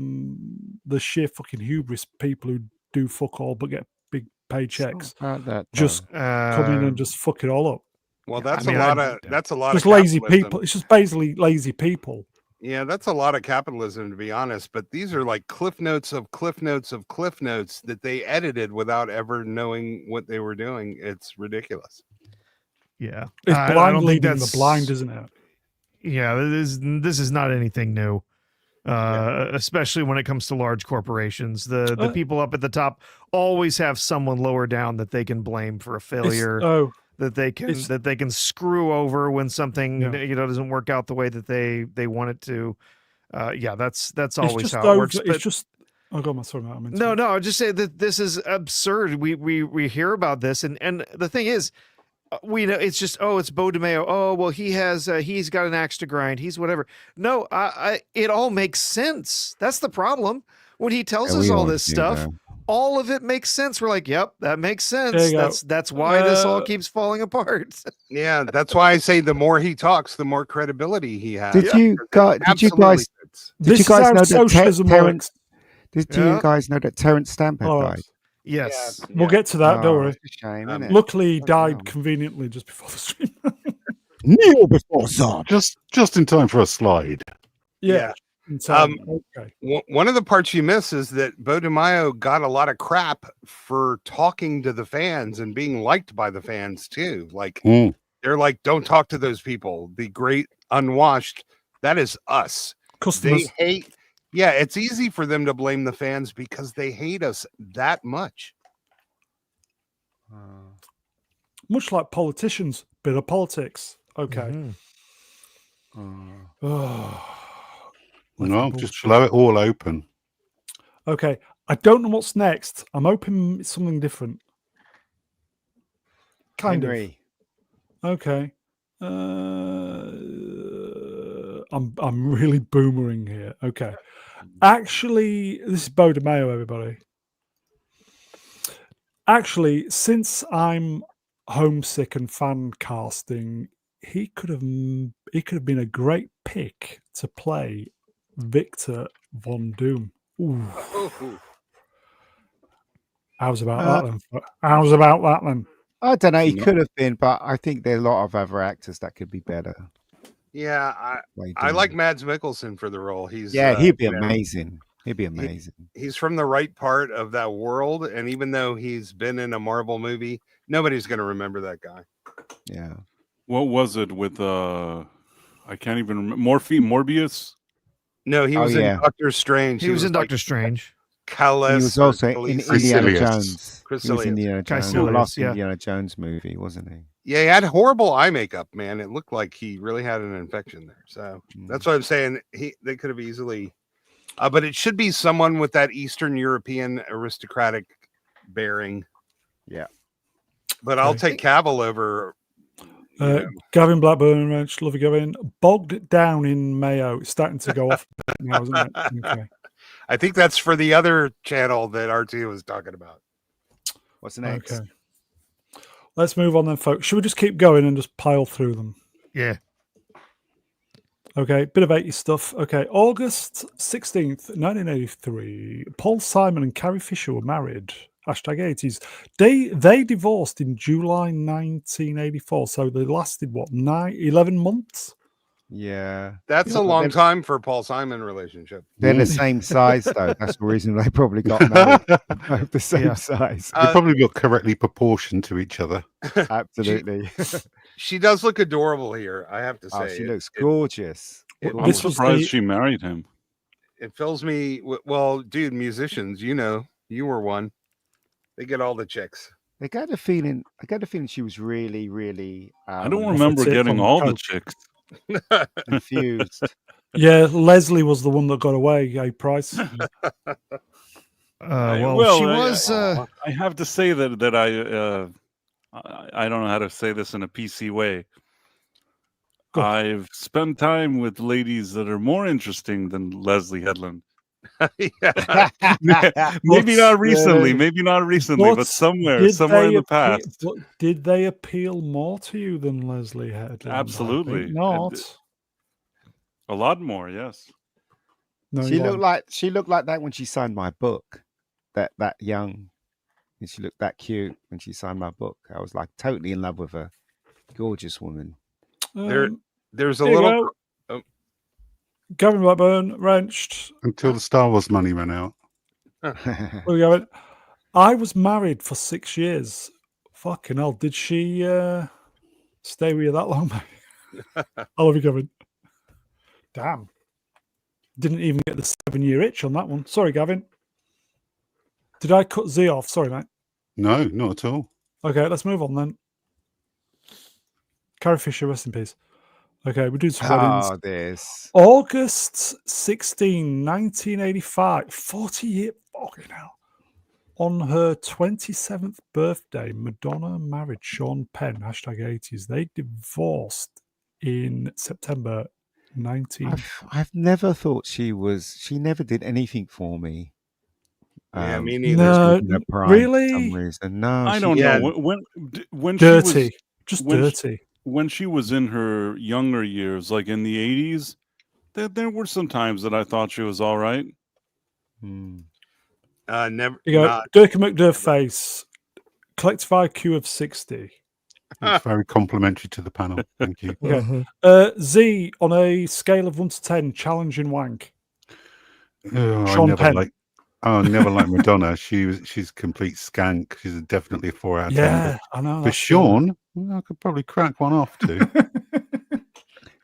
sheer fucking hubris people who do fuck all but get big paychecks About that, just though. come in and just fuck it all up. Well, that's I mean, a lot I- of that's a lot Just of lazy capitalism. people. It's just basically lazy people. Yeah, that's a lot of capitalism, to be honest. But these are like cliff notes of cliff notes of cliff notes that they edited without ever knowing what they were doing. It's ridiculous. Yeah, It's I blind don't think leading the that's blind, isn't it? Yeah, this is not anything new. Especially when it comes to large corporations, the people up at the top always have someone lower down that they can blame for a failure. That they can screw over when something doesn't work out the way that they want it to. That's always how it works. It's just. Oh God, sorry, Matt, No, I just say that this is absurd. We hear about this, and the thing is, we know it's just it's Bo DeMayo. Oh well, he's got an axe to grind. He's whatever. No, it all makes sense. That's the problem. When he tells us all this stuff, all of it makes sense. We're like, yep, that makes sense. That's why this all keeps falling apart. Yeah, that's why I say the more he talks, the more credibility he has. Did you guys know that Terrence? Did you guys know that Terrence Stamp had died? Yes, we'll get to that. Don't worry. It's a shame, isn't it? Luckily, he died conveniently just before the stream. Kneel before Zod. Just in time for a slide. Yeah. Okay. One of the parts you miss is that Bo DeMayo got a lot of crap for talking to the fans and being liked by the fans too. Like they're like, don't talk to those people. The great unwashed. That is us. Customers. They hate. Yeah, it's easy for them to blame the fans because they hate us that much. Much like politicians, bit of politics. Okay. No, just blow it all open. Okay. I don't know what's next. I'm hoping it's something different. Kind of. Okay. I'm really boomering here. Okay. Actually, this is Bo DeMayo, everybody. Actually, since I'm homesick and fan casting, he could have been a great pick to play Victor Von Doom. Ooh. How's about that then? I don't know. He could have been, but I think there are a lot of other actors that could be better. Yeah, I like Mads Mikkelsen for the role. He'd be amazing. He'd be amazing. He's from the right part of that world, and even though he's been in a Marvel movie, nobody's going to remember that guy. Yeah. What was it with I can't even remember. Morbius? No, he was in Doctor Strange. He was in Doctor Strange. Callis. He was also in Indiana Jones. Chris he was Indiana Jones. The last Indiana Jones movie, wasn't he? Yeah, he had horrible eye makeup, man. It looked like he really had an infection there. So that's what I'm saying. They could have easily, but it should be someone with that Eastern European aristocratic bearing. Yeah. But I'll take Cavill over. Gavin Blackburn, love you, Gavin. Bogged down in Mayo. It's starting to go off now, isn't it? Okay. I think that's for the other channel that RT was talking about. What's next? Okay. Let's move on then, folks. Should we just keep going and just pile through them? Yeah. Okay, bit of 80s stuff. Okay, August 16th, 1983. Paul Simon and Carrie Fisher were married. Hashtag 80s. They divorced in July 1984. So they lasted, what, 11 months? Yeah. That's a long time for Paul Simon relationship. They're the same size, though. That's the reason they probably got married. Both the same Yeah. size. They probably look correctly proportioned to each other. Absolutely. She does look adorable here, I have to say. Oh, she looks gorgeous. I'm This was surprised the- she married him. It fills me well, dude, musicians, you know, you were one. They get all the chicks. I got a feeling she was really, really I don't remember it getting from all the Coke. chicks. confused. Yeah, Leslie was the one that got away, Price. Well, she I- was. I have to say that I don't know how to say this in a PC way. Go. I've spent time with ladies that are more interesting than Leslie Headland. Yeah. Maybe not recently, But but somewhere Did in they the past. but did they appeal more to you than Leslie Headland? I Absolutely. think not. A lot more, yes. No, she you looked won't. like that when she signed my book. That young, and she looked that cute when she signed my book. I was like totally in love with her. Gorgeous woman. There's a Here you little go. Gavin Blackburn, wrenched. Until the Star Wars money ran out. Where we going? I was married for 6 years. Fucking hell. Did she stay with you that long, mate? I love you, Gavin. Damn. Didn't even get the 7-year itch on that one. Sorry, Gavin. Did I cut Z off? Sorry, mate. No, not at all. Okay, let's move on then. Carrie Fisher, rest in peace. Okay, we're doing some weddings. Oh, this. August 16, 1985. 40 years. Fucking hell. On her 27th birthday, Madonna married Sean Penn, hashtag 80s. They divorced in September 19. I've never thought she never did anything for me. Yeah, me when neither. she No, was in her prime really? For some reason. No, I she- don't yeah. know when Dirty. she was Just when she- dirty. when she was in her younger years, like in the 80s, there were some times that I thought she was all right. Hmm. Never. You go, Not, Dirk McDuff face. Collective IQ of 60. It's very complimentary to the panel. Thank you. Okay. Z, on a scale of 1 to 10, challenging wank. Oh, Sean Penn. Never like Madonna. She's complete skank. She's definitely a 4 out of 10. Yeah, I know. But that's Sean, I could probably crack one off too.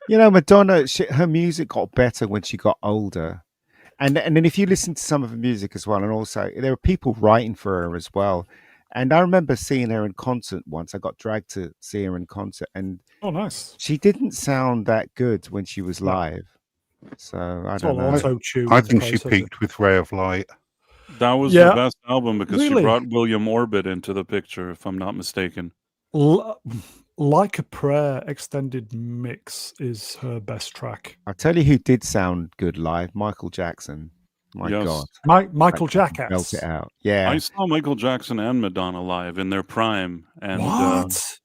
You know, Madonna, her music got better when she got older. And then if you listen to some of her music as well, and also there were people writing for her as well. And I remember seeing her in concert once. I got dragged to see her in concert, and Oh, nice. she didn't sound that good when she was live. So I It's don't all know. auto-tune. I think she peaked with Ray of Light. That was Yeah. the best album because Really? she brought William Orbit into the picture, if I'm not mistaken. Like a Prayer extended mix is her best track. I'll tell you who did sound good live: Michael Jackson. My Yes. God, Michael belt Jackass. it out. Yeah, I saw Michael Jackson and Madonna live in their prime, and What?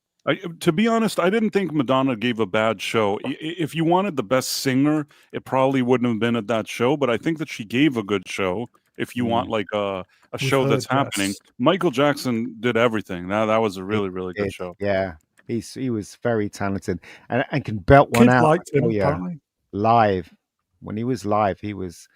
to be honest, I didn't think Madonna gave a bad show. If you wanted the best singer, it probably wouldn't have been at that show, but I think that she gave a good show. If you want like a show her, that's happening, yes. Michael Jackson did everything. That was a really, really good did. show. Yeah, he was very talented and can belt one Kids out. liked him, Oh, yeah. apparently. Live. When he was live, he was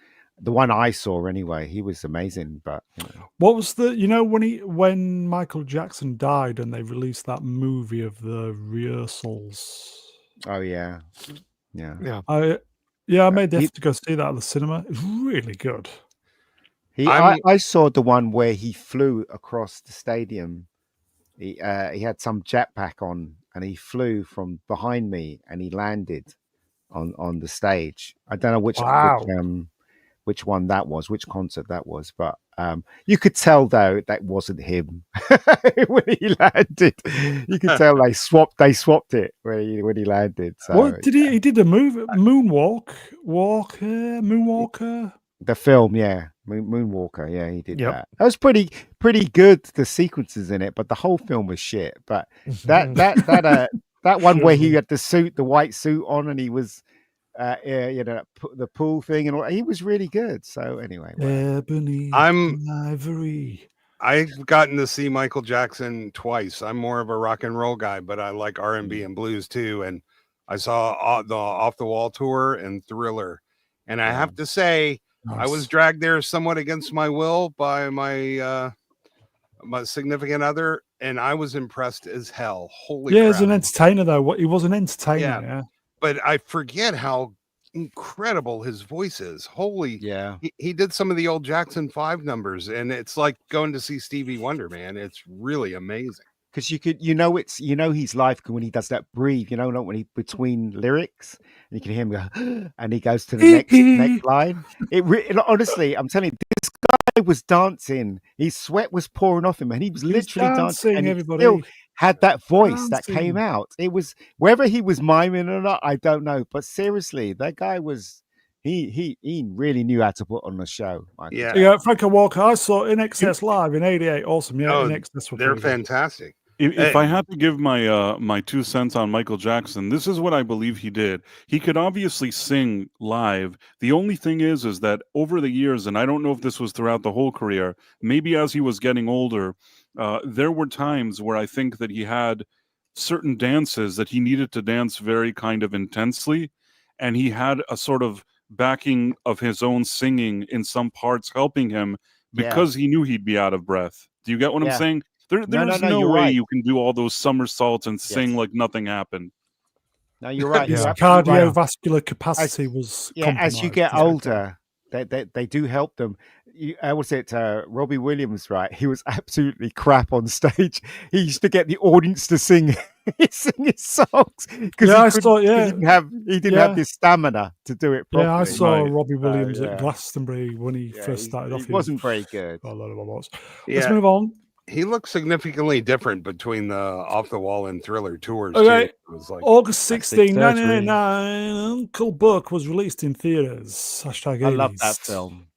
the one I saw anyway. He was amazing. But you know, What was when Michael Jackson died and they released that movie of the rehearsals? oh yeah, yeah. I made the he- effort to go see that at the cinema. It's really good. I saw the one where he flew across the stadium. He had some jetpack on, and he flew from behind me, and he landed on the stage. I don't know which one that was, which concert that was, but you could tell though that wasn't him when he landed. You could tell they swapped it when he landed. So What did he did a moonwalker? the film, yeah, Moonwalker, yeah, he did Yep. that. That was pretty good. The sequences in it, but the whole film was shit. But that one where he had the white suit on, and he was the pool thing and all. He was really good. So anyway, Ebony I'm- and Ivory. I've gotten to see Michael Jackson twice. I'm more of a rock and roll guy, but I like R&B and blues too. And I saw the Off the Wall tour and Thriller, and I have to say, I was Nice. dragged there somewhat against my will by my significant other, and I was impressed as hell. Holy Yeah, crap. as an entertainer though. He was an entertainer. Yeah. Yeah. But I forget how incredible his voice is. Holy, yeah. he did some of the old Jackson 5 numbers, and it's like going to see Stevie Wonder, man. It's really amazing. Because he's live when he does that breathe, not when he between lyrics, and you can hear him go, and he goes to the next line. Honestly, I'm telling you, this guy was dancing. His sweat was pouring off him, and he was literally dancing. And everybody. he still had that voice that came Dancing. out. It was whether he was miming or not, I don't know. But seriously, that guy was he really knew how to put on the show. Yeah. Yeah, Franco Walker. I saw In Excess live in '88. Awesome. Yeah, Oh, In Excess. They're fantastic. If I had to give my my 2 cents on Michael Jackson, this is what I believe he did. He could obviously sing live. The only thing is that over the years, and I don't know if this was throughout the whole career, maybe as he was getting older, there were times where I think that he had certain dances that he needed to dance very kind of intensely, and he had a sort of backing of his own singing in some parts helping him because he knew he'd be out of breath. Do you get what I'm saying? There's no you're way right. you can do all those somersaults and sing like nothing happened. No, you're right. His You're absolutely right. cardiovascular capacity was As you compromised. get older, they do help them. Was it Robbie Williams? Right, he was absolutely crap on stage. He used to get the audience to sing his songs because he didn't have the stamina to do it properly. Yeah, I saw Right. Robbie Williams at Glastonbury when he first started off. He wasn't very good. A lot of was. Yeah. Let's move on. He looks significantly different between the Off the Wall and Thriller tours. Okay. Too. It was like August 16, surgery. 1989, Uncle Buck was released in theaters. #80s. I love that film.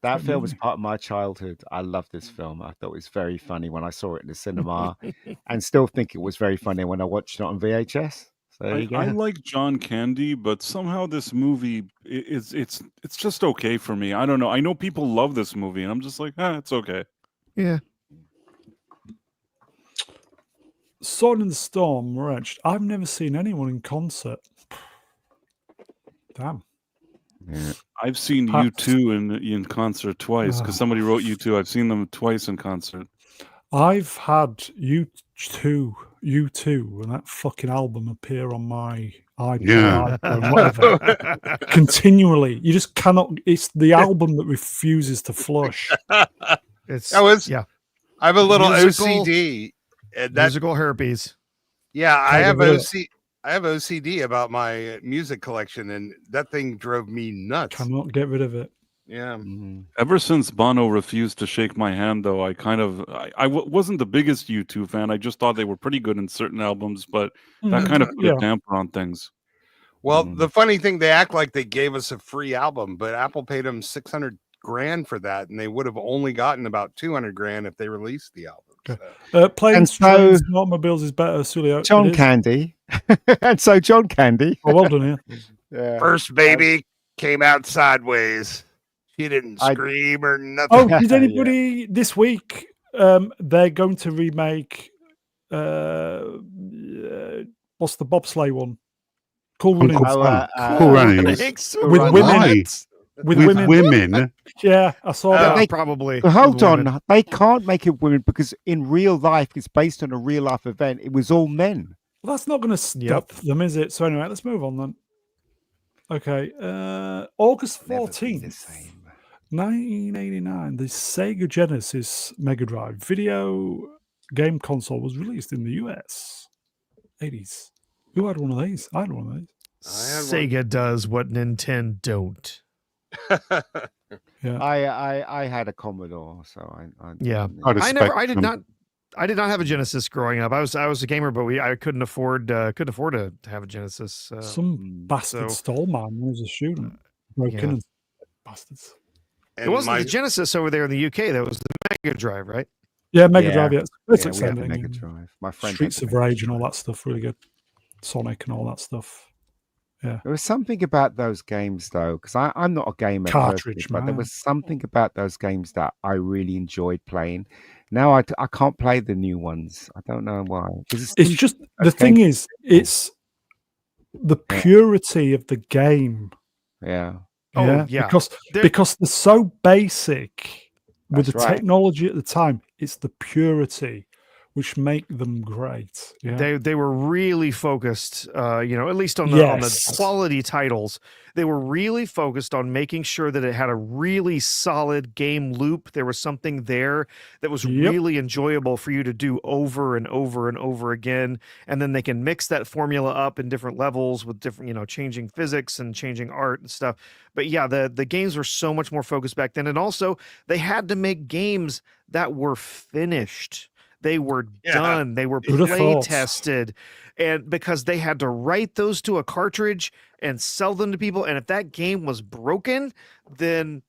That film was part of my childhood. I love this film. I thought it was very funny when I saw it in the cinema, and still think it was very funny when I watched it on VHS. So there you go. I like John Candy, but somehow this movie it's just okay for me. I don't know. I know people love this movie, and I'm just like, it's okay. Yeah. Sword in the Storm, Wretched. I've never seen anyone in concert. Damn. Yeah. I've seen U2 in concert twice because somebody wrote U2. I've seen them twice in concert. I've had U2 and that fucking album appear on my iPod, iPhone, whatever, continually. You just cannot. It's the album that refuses to flush. I have a little Musical- OCD. And that Musical herpes. Yeah, I Kind have of it. I have OCD about my music collection, and that thing drove me nuts. Cannot get rid of it. Yeah. Ever since Bono refused to shake my hand, though, I wasn't the biggest U2 fan. I just thought they were pretty good in certain albums, but that kind of put a damper on things. Well, the funny thing, they act like they gave us a free album, but Apple paid them $600,000 for that, and they would have only gotten about $200,000 if they released the album. So. Planes, Trains, and Automobiles is better. Sulio. John It is. Candy, and so John Candy. Oh, well done here. Yeah. First baby came out sideways. She didn't scream or nothing. Oh, did anybody this week? They're going to remake. What's the bobsleigh one? Cool Runnings. Cool Runnings. With women. Why? With With women. women. Yeah, I saw that. They- Probably. But hold with women. on, they can't make it women because in real life, it's based on a real life event. It was all men. Well, that's not going to stop them, is it? So anyway, let's move on then. Okay, August Never be the 14th, same. 1989, the Sega Genesis Mega Drive video game console was released in the US. 80s. Who had one of these? I had one of these. Sega does what Nintendo don't. Yeah. I had a Commodore, so I Yeah. I'd I expect did them. not have a Genesis growing up. I was a gamer, but I couldn't afford to have a Genesis. Some bastard so- stole mine when I was a student. Broken Yeah. and bastards. It wasn't the Genesis over there in the UK. That was the Mega Drive, right? Yeah, Mega Yeah. Drive, yeah. It's yeah, we had the exciting. Mega Drive. My friend had Streets the of Mega Rage and all Drive. that stuff, really good. Sonic and all that stuff. There was something about those games, though, because I'm not a gamer Cartridge, personally, but there man. was something about those games that I really enjoyed playing. Now I can't play the new ones. I don't know why. It's just the thing is, it's the purity of the game. Yeah. Oh, yeah. Because they're so basic with That's the right. technology at the time. It's the purity which make them great. Yeah. They were really focused, at least on the Yes. quality titles. They were really focused on making sure that it had a really solid game loop. There was something there that was really enjoyable for you to do over and over and over again. And then they can mix that formula up in different levels with different, changing physics and changing art and stuff. But yeah, the games were so much more focused back then. And also they had to make games that were finished. They were done. They were play tested. And because they had to write those to a cartridge and sell them to people. And if that game was broken, then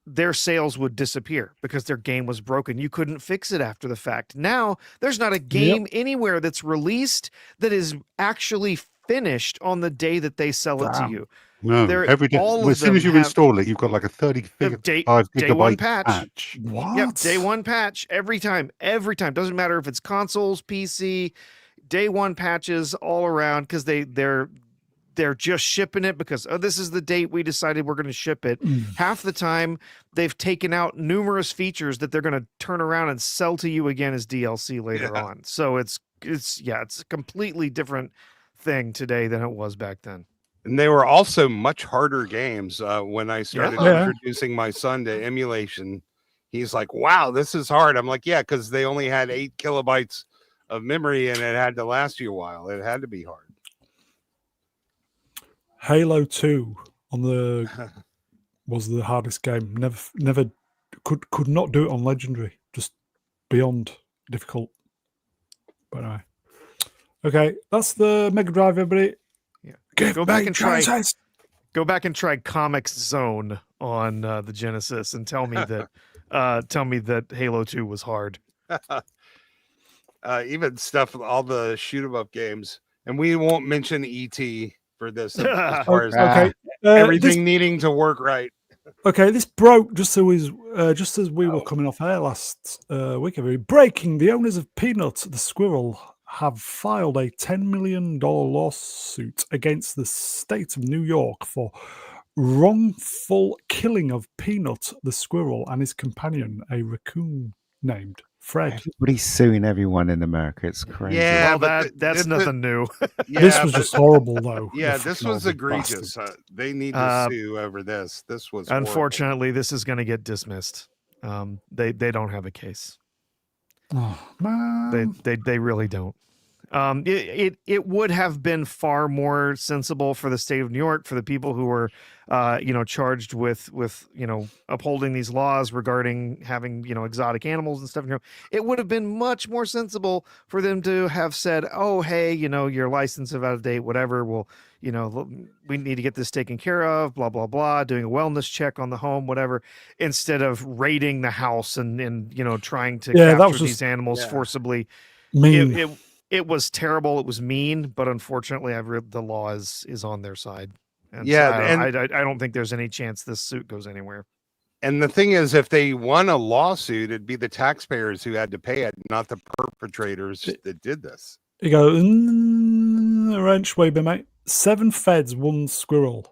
their sales would disappear because their game was broken. You couldn't fix it after the fact. Now, there's not a game anywhere that's released that is actually finished on the day that they sell it to you. No, every day. As soon as you install it, you've got like a 35 day gigabyte one patch. What? Yep, day one patch every time. Doesn't matter if it's consoles, PC, day one patches all around because they're just shipping it because this is the date we decided we're going to ship it. Half the time they've taken out numerous features that they're going to turn around and sell to you again as DLC later on. So it's a completely different thing today than it was back then. And they were also much harder games. When I started introducing my son to emulation, he's like, wow, this is hard. I'm like, yeah, because they only had 8 kilobytes of memory and it had to last you a while. It had to be hard. Halo 2 was the hardest game. Never could not do it on Legendary. Just beyond difficult. But anyway. Okay, that's the Mega Drive, everybody. Go back and try Comics Zone on the Genesis and tell me that Halo 2 was hard. Even stuff, all the shoot 'em up games, and we won't mention ET for this as far as everything needing to work right. Okay, this broke just as we were coming off air last week. Breaking: the owners of Peanut the squirrel have filed a $10 million lawsuit against the state of New York for wrongful killing of Peanut the squirrel and his companion, a raccoon named Fred. Everybody's suing everyone in America. It's crazy. Yeah, well, that's nothing new. This was just horrible, though. Yeah, this was egregious. They need to sue over this. This was unfortunately, this is going to get dismissed. They don't have a case. Oh man, they really don't. It would have been far more sensible for the state of New York, for the people who were, charged with upholding these laws regarding having, exotic animals and stuff. It would have been much more sensible for them to have said, oh, hey, your license is out of date, whatever. Well, we need to get this taken care of, blah, blah, blah, doing a wellness check on the home, whatever, instead of raiding the house and trying to capture these animals forcibly. Mean. It was terrible. It was mean, but unfortunately, I've read the law is on their side. And I don't think there's any chance this suit goes anywhere. And the thing is, if they won a lawsuit, it'd be the taxpayers who had to pay it, not the perpetrators that did this. You go, wrench way, mate. 7 feds, 1 squirrel.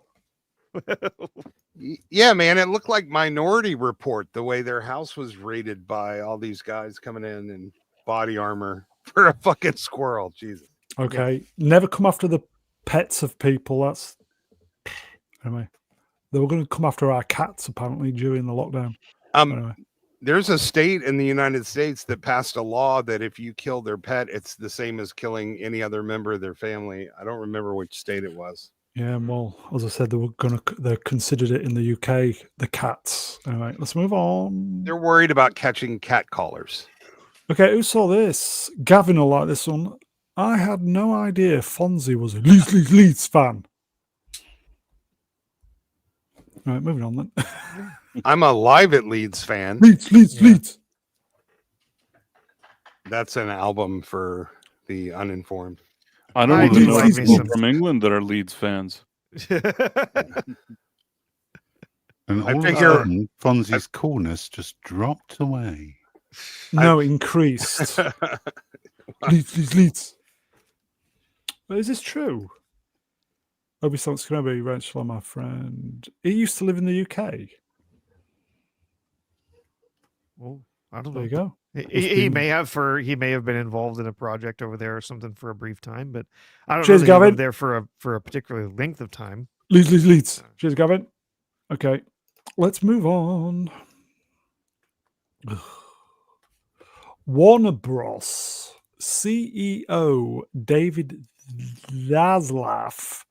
Yeah, man, it looked like Minority Report, the way their house was raided by all these guys coming in body armor for a fucking squirrel. Jesus. Okay. Never come after the pets of people. That's anyway. They were going to come after our cats apparently during the lockdown. Anyway. There's a state in the United States that passed a law that if you kill their pet, it's the same as killing any other member of their family. I don't remember which state it was. Yeah, well, as I said, they considered it in the UK, the cats. Anyway, let's move on. They're worried about catching cat callers. Okay, who saw this? Gavin will like this one. I had no idea Fonzie was a Leeds fan. All right, moving on then. I'm a Live at Leeds fan. Leeds. That's an album for the uninformed. I don't even know people from England that are Leeds fans. And I all of a figure- sudden, Fonzie's coolness just dropped away. No, increased. Leeds. But is this true? Obi Scrubby, Rachel, my friend. He used to live in the UK. Well, I don't There know. you go. He may have been involved in a project over there or something for a brief time, but I don't Cheers, know that he Gavin. lived there for a particular length of time. Leeds. Cheers, Gavin. Okay, let's move on. Warner Bros. CEO David Zaslav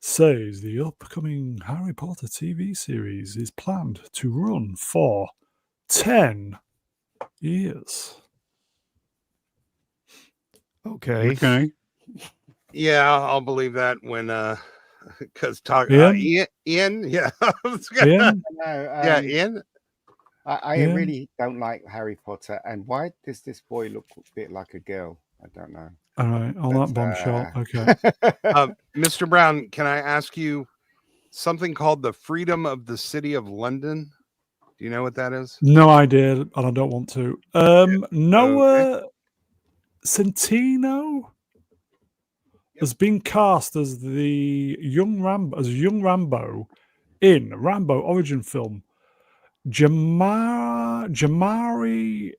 says the upcoming Harry Potter TV series is planned to run for 10 years. Okay. Okay. Yeah, I'll believe that when because Ian? Ian, yeah, Ian? No, yeah, Ian. I Yeah. really don't like Harry Potter. And why does this boy look a bit like a girl? I don't know. All right, on that bombshell. Okay. Mr. Brown, can I ask you something called the Freedom of the City of London? Do you know what that is? No idea, and I don't want to. Noah Centino has been cast as the young Rambo in Rambo origin film. Jamari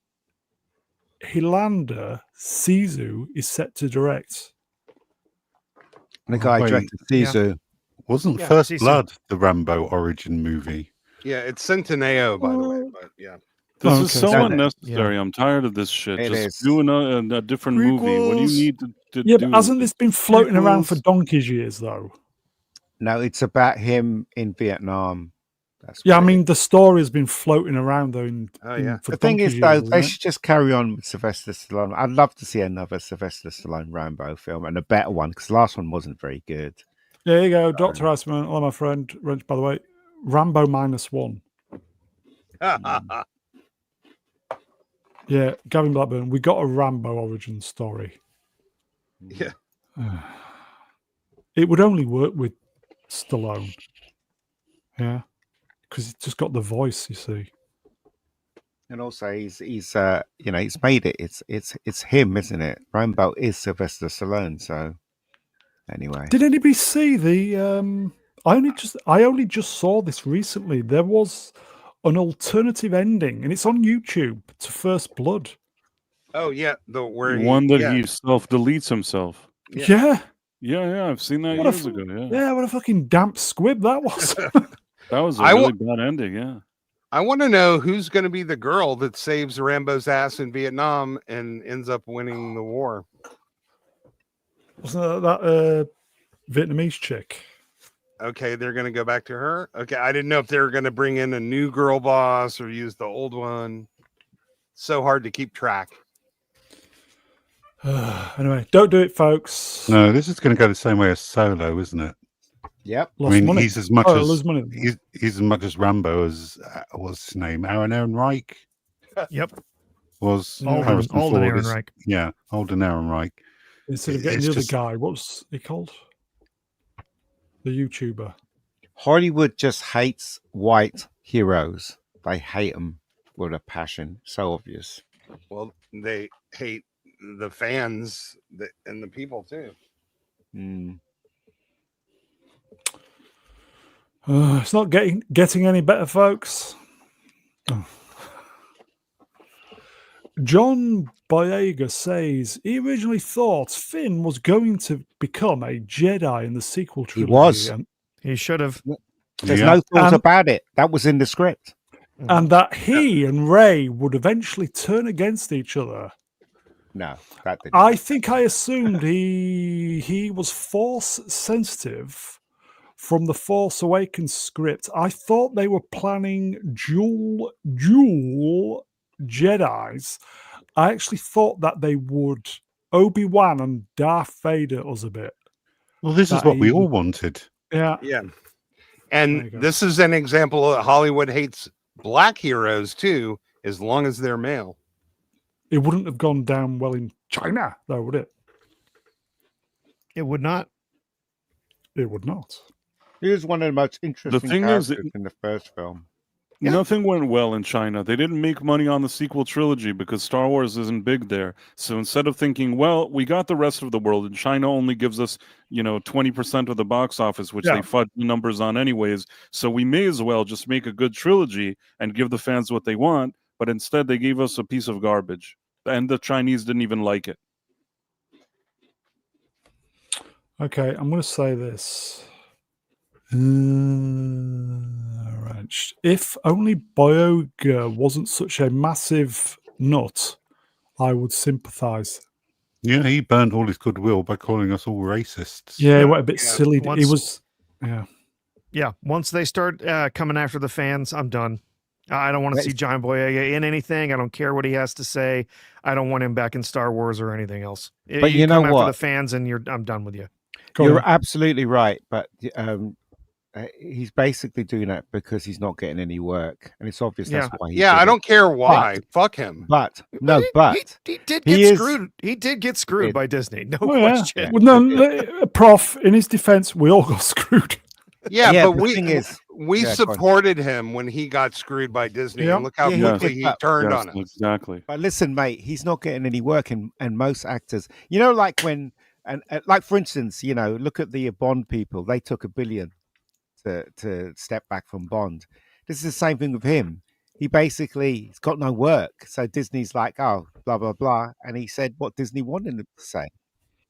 Hilander Sisu is set to direct. The guy Wait. directed Sisu. Wasn't Yeah, First Sisu. Blood the Rambo origin movie? Yeah, it's Centineo, by the way. But yeah, This Oh, is okay. so No, unnecessary. I'm tired of this shit. It Just is. do a different movie. What do you Prequels. need to Yeah, do? but hasn't this been floating around for Prequels. donkey's years, though? No, it's about him in Vietnam. That's Yeah, I what it mean, is. the story has been floating around, though. Oh, yeah. For The thing is, donkey's though, years, they isn't it? should just carry on with Sylvester Stallone. I'd love to see another Sylvester Stallone Rambo film and a better one because the last one wasn't very good. There you go, Dr. Iceman. Hello, my friend. Wrench, by the way. Rambo -1. Yeah, Gavin Blackburn. We got a Rambo origin story. yeah. It would only work with Stallone. Yeah, because he's just got the voice, you see. And also, he's he's made it. It's him, isn't it? Rambo is Sylvester Stallone. So anyway, Did anybody see the? I only just saw this recently. There was an alternative ending, and it's on YouTube to First Blood. Oh yeah, the where One that yeah. he self deletes himself. Yeah. Yeah, Yeah, I've seen that What a years f- ago. Yeah, yeah. What a fucking damp squib that was. that was a I really wa- bad ending. Yeah, I want to know who's going to be the girl that saves Rambo's ass in Vietnam and ends up winning the war. Wasn't that Vietnamese chick? Okay, they're going to go back to her. Okay, I didn't know if they were going to bring in a new girl boss or use the old one. So hard to keep track. Anyway, don't do it, folks. No, this is going to go the same way as Solo, isn't it? yep. Lost I mean, money. he's as much Oh, as lose money. he's as much as Rambo as what's his name, Aaron Ehrenreich Yep. was. Alden- Harrison Alden Ford is- Ehrenreich. Yeah, Alden Ehrenreich. Instead of getting it's the other just- guy, what was he called? The YouTuber. Hollywood just hates white heroes. They hate them with a passion. So obvious. Well, they hate the fans and the people too. Mm. It's not getting any better, folks. Oh. John Boyega says he originally thought Finn was going to become a Jedi in the sequel He trilogy. was. He should have. There's Yeah. no thought And- about it. That was in the script. and that he and Rey would eventually turn against each other. No, that didn't. I think I assumed he was Force sensitive from the Force Awakens script. I thought they were planning dual Jedis. I actually thought that they would Obi-Wan and Darth Vader us a bit. Well, this is That what we he- all wanted. Yeah. Yeah. There you And go. this is an example of Hollywood hates black heroes too, as long as they're male. It wouldn't have gone down well in China, though, would it? It would not. It would not. He was one of the most interesting thing is, characters in the first film. Yeah. Nothing went well in China. They didn't make money on the sequel trilogy because Star Wars isn't big there. So instead of thinking, well, we got the rest of the world, and China only gives us, 20% of the box office, which they fudge the numbers on anyways. So we may as well just make a good trilogy and give the fans what they want. But instead, they gave us a piece of garbage, and the Chinese didn't even like it. Okay, I'm going to say this. Right. If only Boyega wasn't such a massive nut, I would sympathise. Yeah, he burnt all his goodwill by calling us all racists. Yeah, he went a bit Yeah, silly. He once- was, yeah. Yeah, once they start coming after the fans, I'm done. I don't want to Right. see John Boyega in anything. I don't care what he has to say. I don't want him back in Star Wars or anything else. But you know come after what? the fans, and I'm done with you. Go You're on. absolutely right, but he's basically doing that because he's not getting any work, and it's obvious that's why. Yeah, I don't care why. Fuck him. But no, but he did he get is- screwed. He did get screwed did. by Disney. No Well, yeah. question. Well, no, Prof, in his defense, we all got screwed. Yeah, Yeah, but the we thing is- we Yeah, go on. supported him when he got screwed by Disney, Yeah. and look how Yeah, he quickly did, he but- turned Yes, on us. exactly. But listen, mate, he's not getting any work, and most actors, like when like for instance, look at the Bond people. They took $1 billion to step back from Bond. This is the same thing with him. He's got no work, so Disney's like, oh, blah blah blah, and he said what Disney wanted him to say.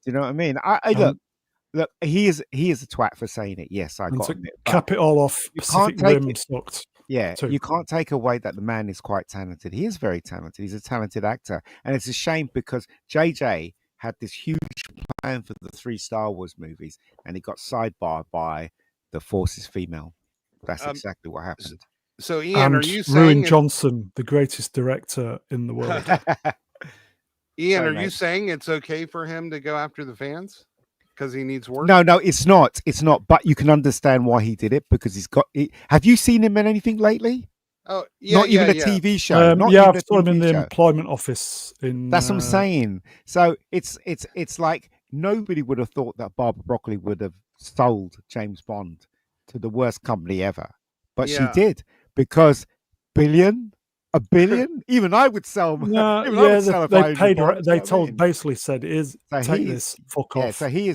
Do you know what I mean? I look, he is a twat for saying it. Yes, I And got to it. But cap it all off, you Pacific can't take Rim it. sucked. yeah, too. you can't take away that the man is quite talented. He is very talented. He's a talented actor, and it's a shame because JJ had this huge plan for the 3 Star Wars movies, and he got sidebarred by the Force is female. That's exactly what happened. So, Ian, And are you Ruin saying Johnson, the greatest director in the world. Ian, Sorry, are you mate. saying it's okay for him to go after the fans because he needs work? No, it's not. It's not. But you can understand why he did it because he's got. Have you seen him in anything lately? Oh, yeah, Not even yeah, a TV show. Not yeah, even I've a saw him in TV the show. employment office. That's what I'm saying. So it's like nobody would have thought that Barbara Broccoli would have sold James Bond to the worst company ever, but she Yeah. did because $1 billion. Even I would sell. No, even I yeah, would sell if they I owned paid her. Bond, you know They what I told mean? basically said, "Is So take he this, is- fuck Yeah, off." so he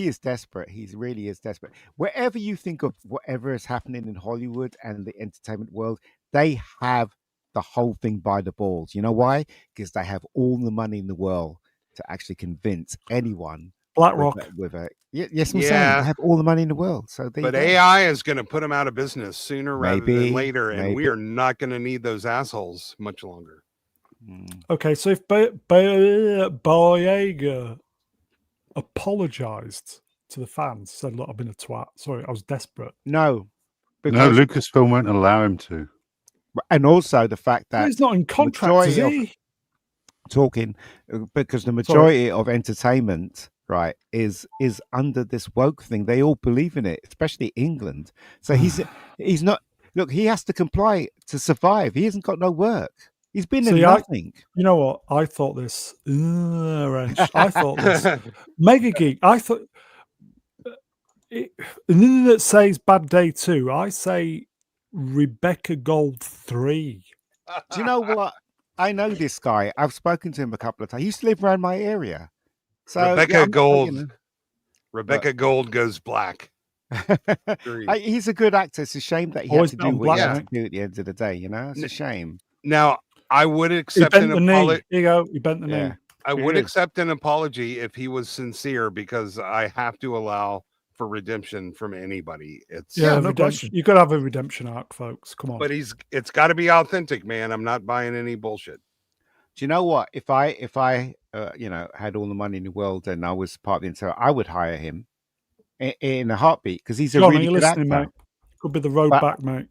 is desperate. He really is desperate. Wherever you think of whatever is happening in Hollywood and the entertainment world, they have the whole thing by the balls. You know why? Because they have all the money in the world to actually convince anyone. BlackRock. Yes, I'm saying Yeah. they have all the money in the world. So there you But go. AI is going to put him out of business sooner rather Maybe, than later, and we maybe. are not going to need those assholes much longer. Mm. Okay, so if Boyega apologized to the fans, said, "Look, I've been a twat. Sorry, I was desperate." No, No, because Lucasfilm won't allow him to. and also the fact that He's not in contract, is majority he? talking because the majority of entertainment is under this woke thing. They all believe in it, especially England. So he's not. Look, he has to comply to survive. He hasn't got no work. He's been in See, nothing. You know what? I thought this. Wrench. I thought this. Mega Geek. I thought. And then that says Bad Day 2. I say Rebecca Gold 3. Do you know what? I know this guy. I've spoken to him a couple of times. He used to live around my area. So Rebecca yeah, I'm not- Gold. Rebecca Gold goes black. He's a good actor. It's a shame that he Always had to been do on what he black, had to do at the end of the day. You know, it's a shame. Now, I would He accept bent an the knee. apology. Here you go. He bent the knee. Yeah. I It would is. accept an apology if he was sincere, because I have to allow for redemption from anybody. It's Yeah, no redemption. question. You've got to have a redemption arc, folks. Come on. but it's got to be authentic, man. I'm not buying any bullshit. Do you know what? If I had all the money in the world and I was part of the entire, I would hire him in a heartbeat because he's a John, are really you good listening, actor. mate? Could be the road But- back, mate.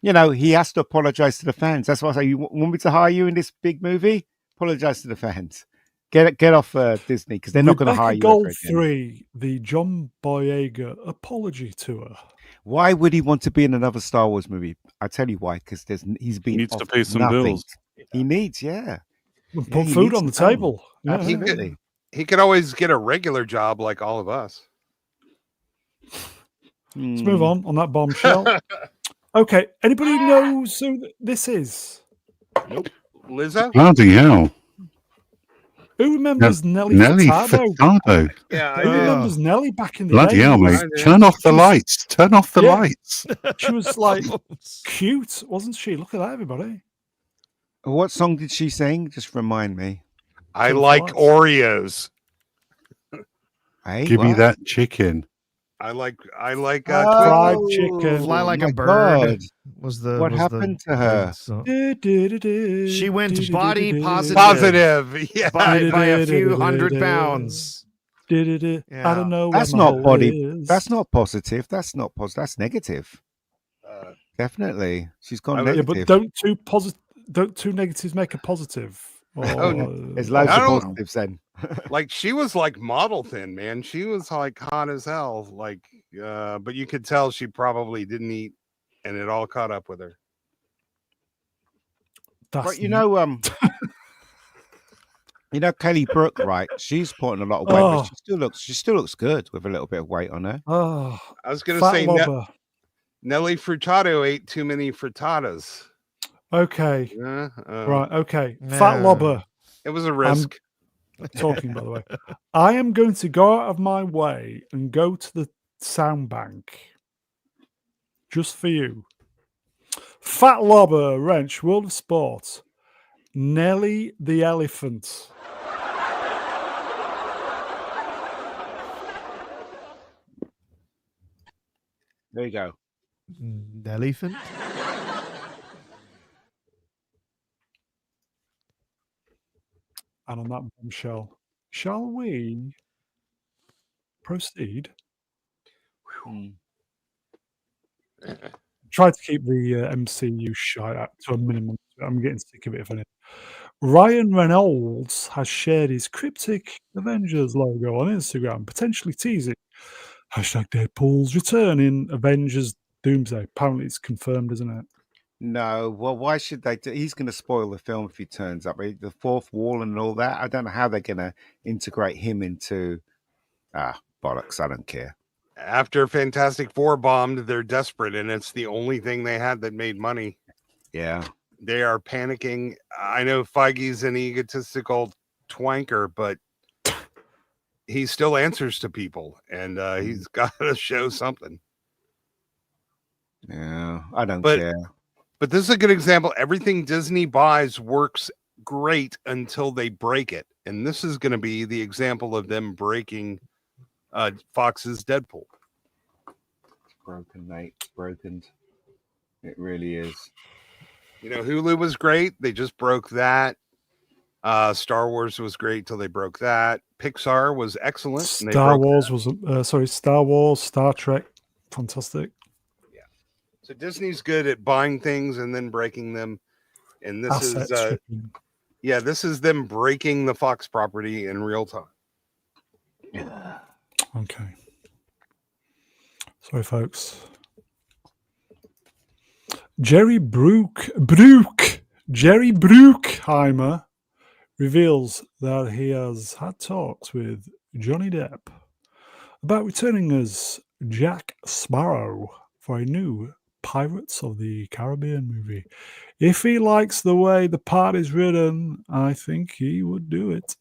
You know, he has to apologize to the fans. That's why I say, you want me to hire you in this big movie? Apologize to the fans. Get off Disney because they're not going to hire Rebecca you. Gold ever again. 3, the John Boyega apology tour. Why would he want to be in another Star Wars movie? I tell you why. Because He he's been needs to offered pay some nothing. bills. He needs, yeah. We'll Yeah, put he food needs on the to pay 'em. table. Yeah. Absolutely. He could always get a regular job like all of us. Let's move on that bombshell. Okay, anybody knows who this is? Lizzo? Bloody hell. Who remembers Nelly Nelly Furtado? Furtado. Yeah, I Who do. remembers Nelly back in the Bloody day? hell, mate. I do. Turn off the She was- lights. Turn off the Yeah. lights. She was like cute, wasn't she? Look at that, everybody. What song did she sing? Just remind me. I Turn off like lights. Oreos. Hey, Give me what? that chicken. I like Fried Oh, chicken. Fly Like a my Bird God. was the What was happened the to her? lead song. She She went body positive. positive. Yeah. by a few hundred pounds. I Yeah. don't know. That's where my not hole body- is. That's not positive. That's not positive. That's negative. Uh, Definitely. She's gone I- Yeah, negative. but don't two negatives make a positive? Or, There's loads I of don't- positives then. like she was like model thin, man. She was like hot as hell. Like, but you could tell she probably didn't eat, and it all caught up with her. That's But you know, Kelly Brook, right? She's put on a lot of weight, Oh. but she still looks good with a little bit of weight on her. Oh, I was gonna fat say lobber. Nelly Furtado ate too many frittatas. Okay, Yeah, right. Okay, fat No. lobber. It was a risk. Talking, by the way, I am going to go out of my way and go to the sound bank just for you. Fat lobber, wrench, world of sport. Nelly the elephant. There you go. Elephant. And on that bombshell, shall we proceed? Try to keep the MCU shite out to a minimum. I'm getting sick of it, if anything. Ryan Reynolds has shared his cryptic Avengers logo on Instagram, potentially teasing hashtag Deadpool's return in Avengers Doomsday. Apparently, it's confirmed, isn't it? No, well, why should they? He's going to spoil the film if he turns up. The fourth wall and all that. I don't know how they're going to integrate him into. Bollocks! I don't care. After Fantastic Four bombed, they're desperate, and it's the only thing they had that made money. Yeah, They are panicking. I know Feige's an egotistical twanker, but he still answers to people, and he's got to show something. yeah. I don't But- care. But this is a good example. Everything Disney buys works great until they break it, and this is going to be the example of them breaking Fox's Deadpool. Broken, mate. Broken. It really is. You know, Hulu was great. They just broke that. Star Wars was great till they broke that. Pixar was excellent. and they Star broke Wars that. was Star Wars, Star Trek, fantastic. So Disney's good at buying things and then breaking them. And this Assets. is stripping. this is them breaking the Fox property in real time. Okay. Sorry, folks. Jerry Bruckheimer reveals that he has had talks with Johnny Depp about returning as Jack Sparrow for a new Pirates of the Caribbean movie. If he likes the way the part is written, I think he would do it.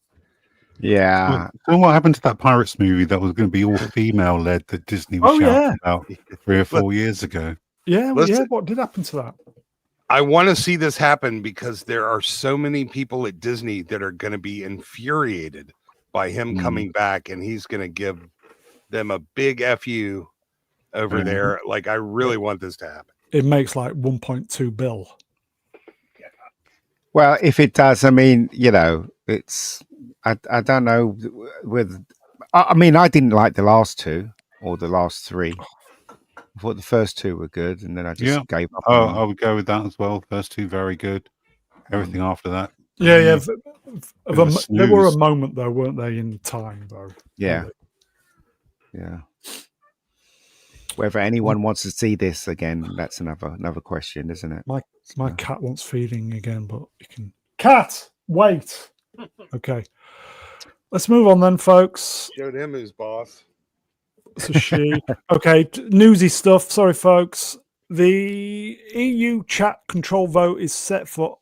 Yeah. So what happened to that Pirates movie that was going to be all female led that Disney was Oh, shouting yeah. about 3 or 4 years ago? Yeah, Listen- what did happen to that? I want to see this happen because there are so many people at Disney that are going to be infuriated by him coming back, and he's going to give them a big FU over there. Like, I really want this to happen. It makes like 1.2 bill. Well, if it does, I mean, it's. I don't know with. I mean, I didn't like the last two or the last three. I thought the first two were good, and then I just Yeah. gave up. Oh, on them. I would go with that as well. First two, very good. Everything after that. Yeah. Bit of a There were a snooze. moment though, weren't they, in time though? Yeah. Yeah. Whether anyone wants to see this again, that's another question, isn't it? My cat wants feeding again, but you can. Cat, wait. Okay, let's move on then, folks. Showed him who's boss. It's a she. Okay, newsy stuff. Sorry, folks. The EU chat control vote is set for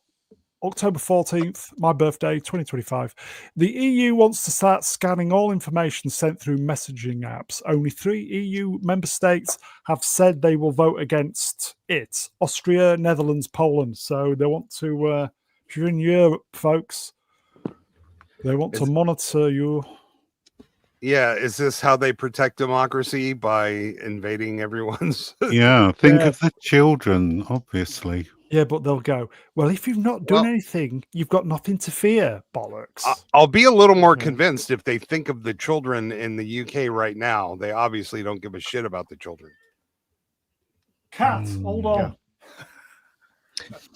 October 14th, my birthday, 2025. The EU wants to start scanning all information sent through messaging apps. Only 3 EU member states have said they will vote against it: Austria, Netherlands, Poland. So they want to, if you're in Europe, folks, they want to monitor you. Yeah, is this how they protect democracy, by invading everyone's? Yeah, think of the children, obviously. Yeah, but they'll go, well, if you've not done anything, you've got nothing to fear, bollocks. I'll be a little more convinced if they think of the children in the UK right now. They obviously don't give a shit about the children. Cat, hold on. Yeah.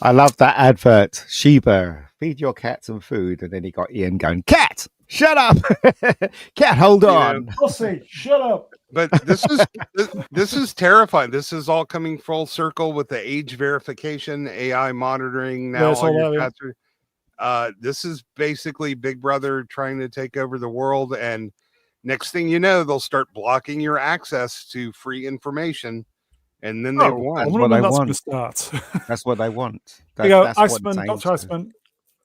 I love that advert. Sheba, feed your cat some food. And then he got Ian going, cat, shut up. Cat, hold on. Pussy, shut up. But this is terrifying. This is all coming full circle with the age verification, AI monitoring now. That's all your that, cats this is basically Big Brother trying to take over the world. And next thing you know, they'll start blocking your access to free information. And then they won. That's what they want. Start. That's what they want. That's Iceman, Dr. Iceman,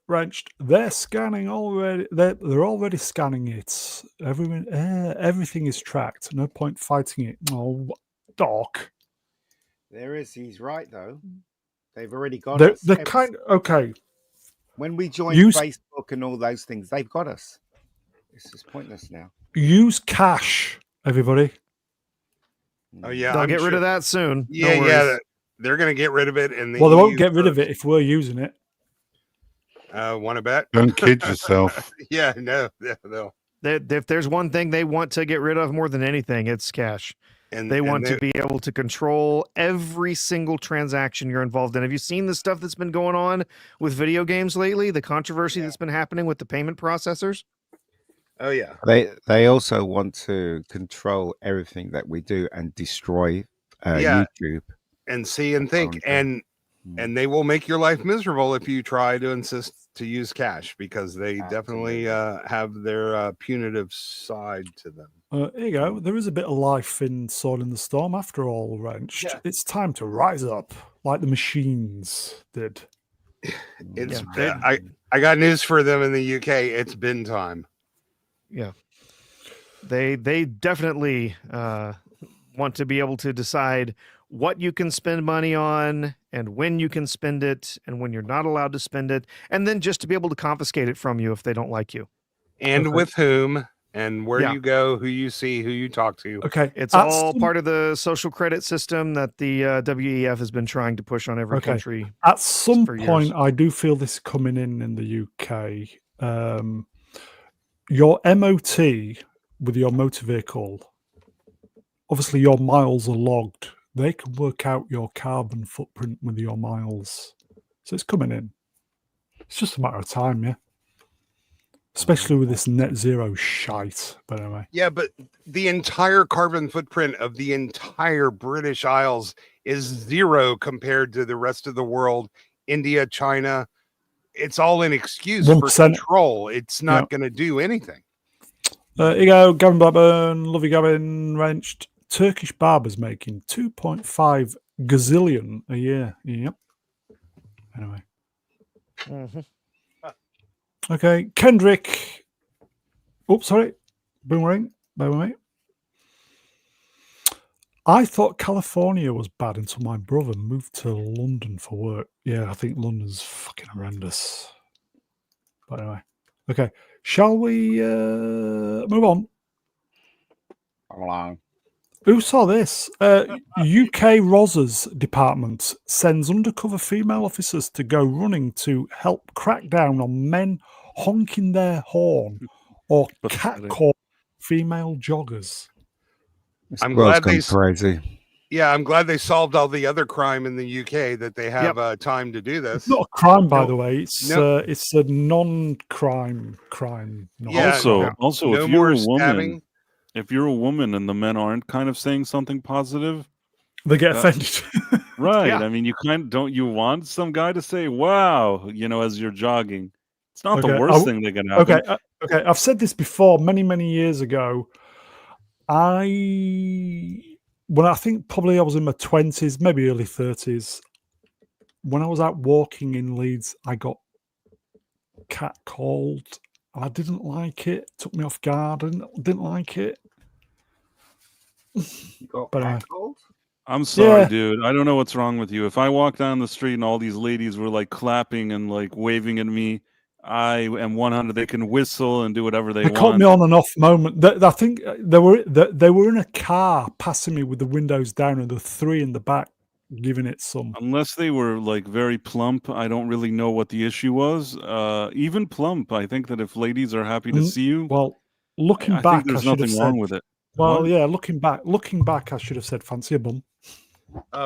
wrenched. They're scanning already. They're already scanning it. Everything is tracked. No point fighting it. Oh, Doc. There is. He's right though. They've already got they're, us. They're kind of okay. When we join Facebook and all those things, they've got us. This is pointless now. Use cash, everybody. Oh yeah, they'll get rid of that soon. Yeah, they're going to get rid of it. And well, they won't get rid of it if we're using it. Want to bet? Don't kid yourself. Yeah, no. If there's one thing they want to get rid of more than anything, it's cash. And they want to be able to control every single transaction you're involved in. Have you seen the stuff that's been going on with video games lately? The controversy that's been happening with the payment processors? Oh yeah. They also want to control everything that we do and destroy YouTube. And see and think and they will make your life miserable if you try to insist to use cash, because they definitely have their punitive side to them. Here you go. There is a bit of life in Sword in the Storm after all, Wrenched. Yeah. It's time to rise up like the machines did. It's I got news for them in the UK. It's bin time. Yeah. They definitely want to be able to decide what you can spend money on and when you can spend it and when you're not allowed to spend it, and then just to be able to confiscate it from you if they don't like you. And with whom and where you go, who you see, who you talk to. Okay. It's all part of the social credit system that the WEF has been trying to push on every country. At some point, years. I do feel this coming in the UK. Your MOT with your motor vehicle, obviously your miles are logged. They can work out your carbon footprint with your miles. So it's coming in. It's just a matter of time, yeah? Especially with this net zero shite, but anyway. Yeah, but the entire carbon footprint of the entire British Isles is zero compared to the rest of the world, India, China. It's all an excuse 1%. for control. It's not going to do anything. Here you go, Gavin Blackburn. Love you, Gavin. Wrenched. Turkish barbers making 2.5 gazillion a year. Yep. Anyway. Okay, Kendrick. Oops, sorry. Boomerang. Bear with me. I thought California was bad until my brother moved to London for work. Yeah, I think London's fucking horrendous. But anyway. Okay. Shall we move on? Along. Who saw this? UK ROSA's department sends undercover female officers to go running to help crack down on men honking their horn or catcall female joggers. I'm glad they crazy. Yeah, I'm glad they solved all the other crime in the UK that they have time to do this. It's not a crime, by the way. It's a non-crime crime. Yeah, also, if you're a woman. If you're a woman and the men aren't kind of saying something positive, they get offended. Right. Yeah. I mean, don't you want some guy to say, wow, as you're jogging? It's not the worst thing that can happen. Okay. I've said this before many, many years ago. I think probably I was in my 20s, maybe early 30s. When I was out walking in Leeds, I got catcalled. I didn't like it. Took me off guard. And didn't like it. You got But, catcalled? I'm sorry, Yeah. dude. I don't know what's wrong with you. If I walk down the street and all these ladies were like clapping and like waving at me, I am 100. They can whistle and do whatever they They caught want. me on and off moment. I think they were in a car passing me with the windows down, and the three in the back giving it some. Unless they were like very plump, I don't really know what the issue was. Even plump, I think that if ladies are happy to see you, Well, looking I back, think there's I should have nothing wrong said. with it. Well, What? yeah, looking back, I should have said fancy a bum.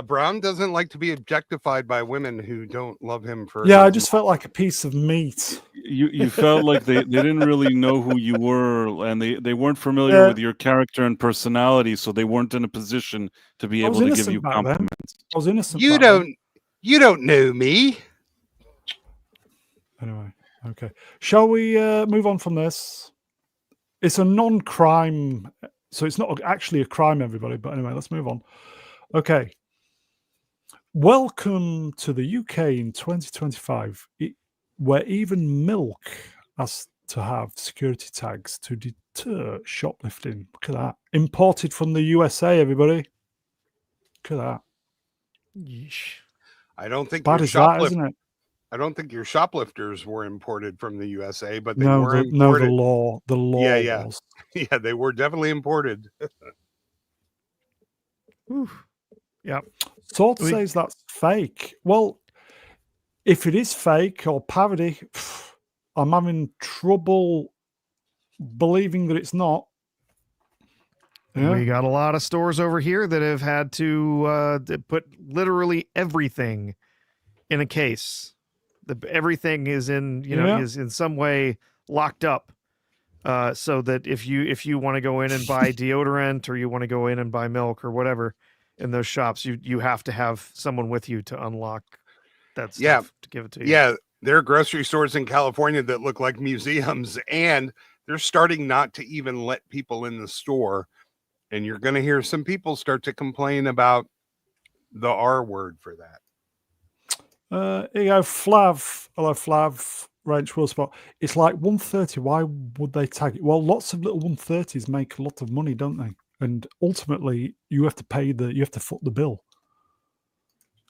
Brown doesn't like to be objectified by women who don't love him for. Yeah, I his just felt like a piece of meat. You felt like they didn't really know who you were, and they weren't familiar Yeah. with your character and personality, so they weren't in a position to be I was able to give innocent you back then. compliments. I was innocent. You back then. don't know me. Anyway, okay. Shall we move on from this? It's a non-crime, so it's not actually a crime, everybody. But anyway, let's move on. Okay. Welcome to the UK in 2025, where even milk has to have security tags to deter shoplifting. Look at that. Imported from the USA, everybody. Look at that. Yeesh. I don't think Bad your as that, isn't it? I don't think your shoplifters were imported from the USA, but they No, were the imported. law Yeah. was. Yeah, they were definitely imported. Sort We- says that's fake. Well, if it is fake or parody, I'm having trouble believing that it's not. Yeah. We got a lot of stores over here that have had to put literally everything in a case. Everything is in, Yeah. is in some way locked up. So that if you want to go in and buy deodorant, or you want to go in and buy milk or whatever in those shops, you have to have someone with you to unlock that stuff Yeah. to give it to you. Yeah, there are grocery stores in California that look like museums, and they're starting not to even let people in the store. And you're going to hear some people start to complain about the R word for that. Here you go, Flav. Hello, Flav. Ranch Will Spot. It's like 130. Why would they tag it? Well, lots of little 130s make a lot of money, don't they? And ultimately, you have to foot the bill.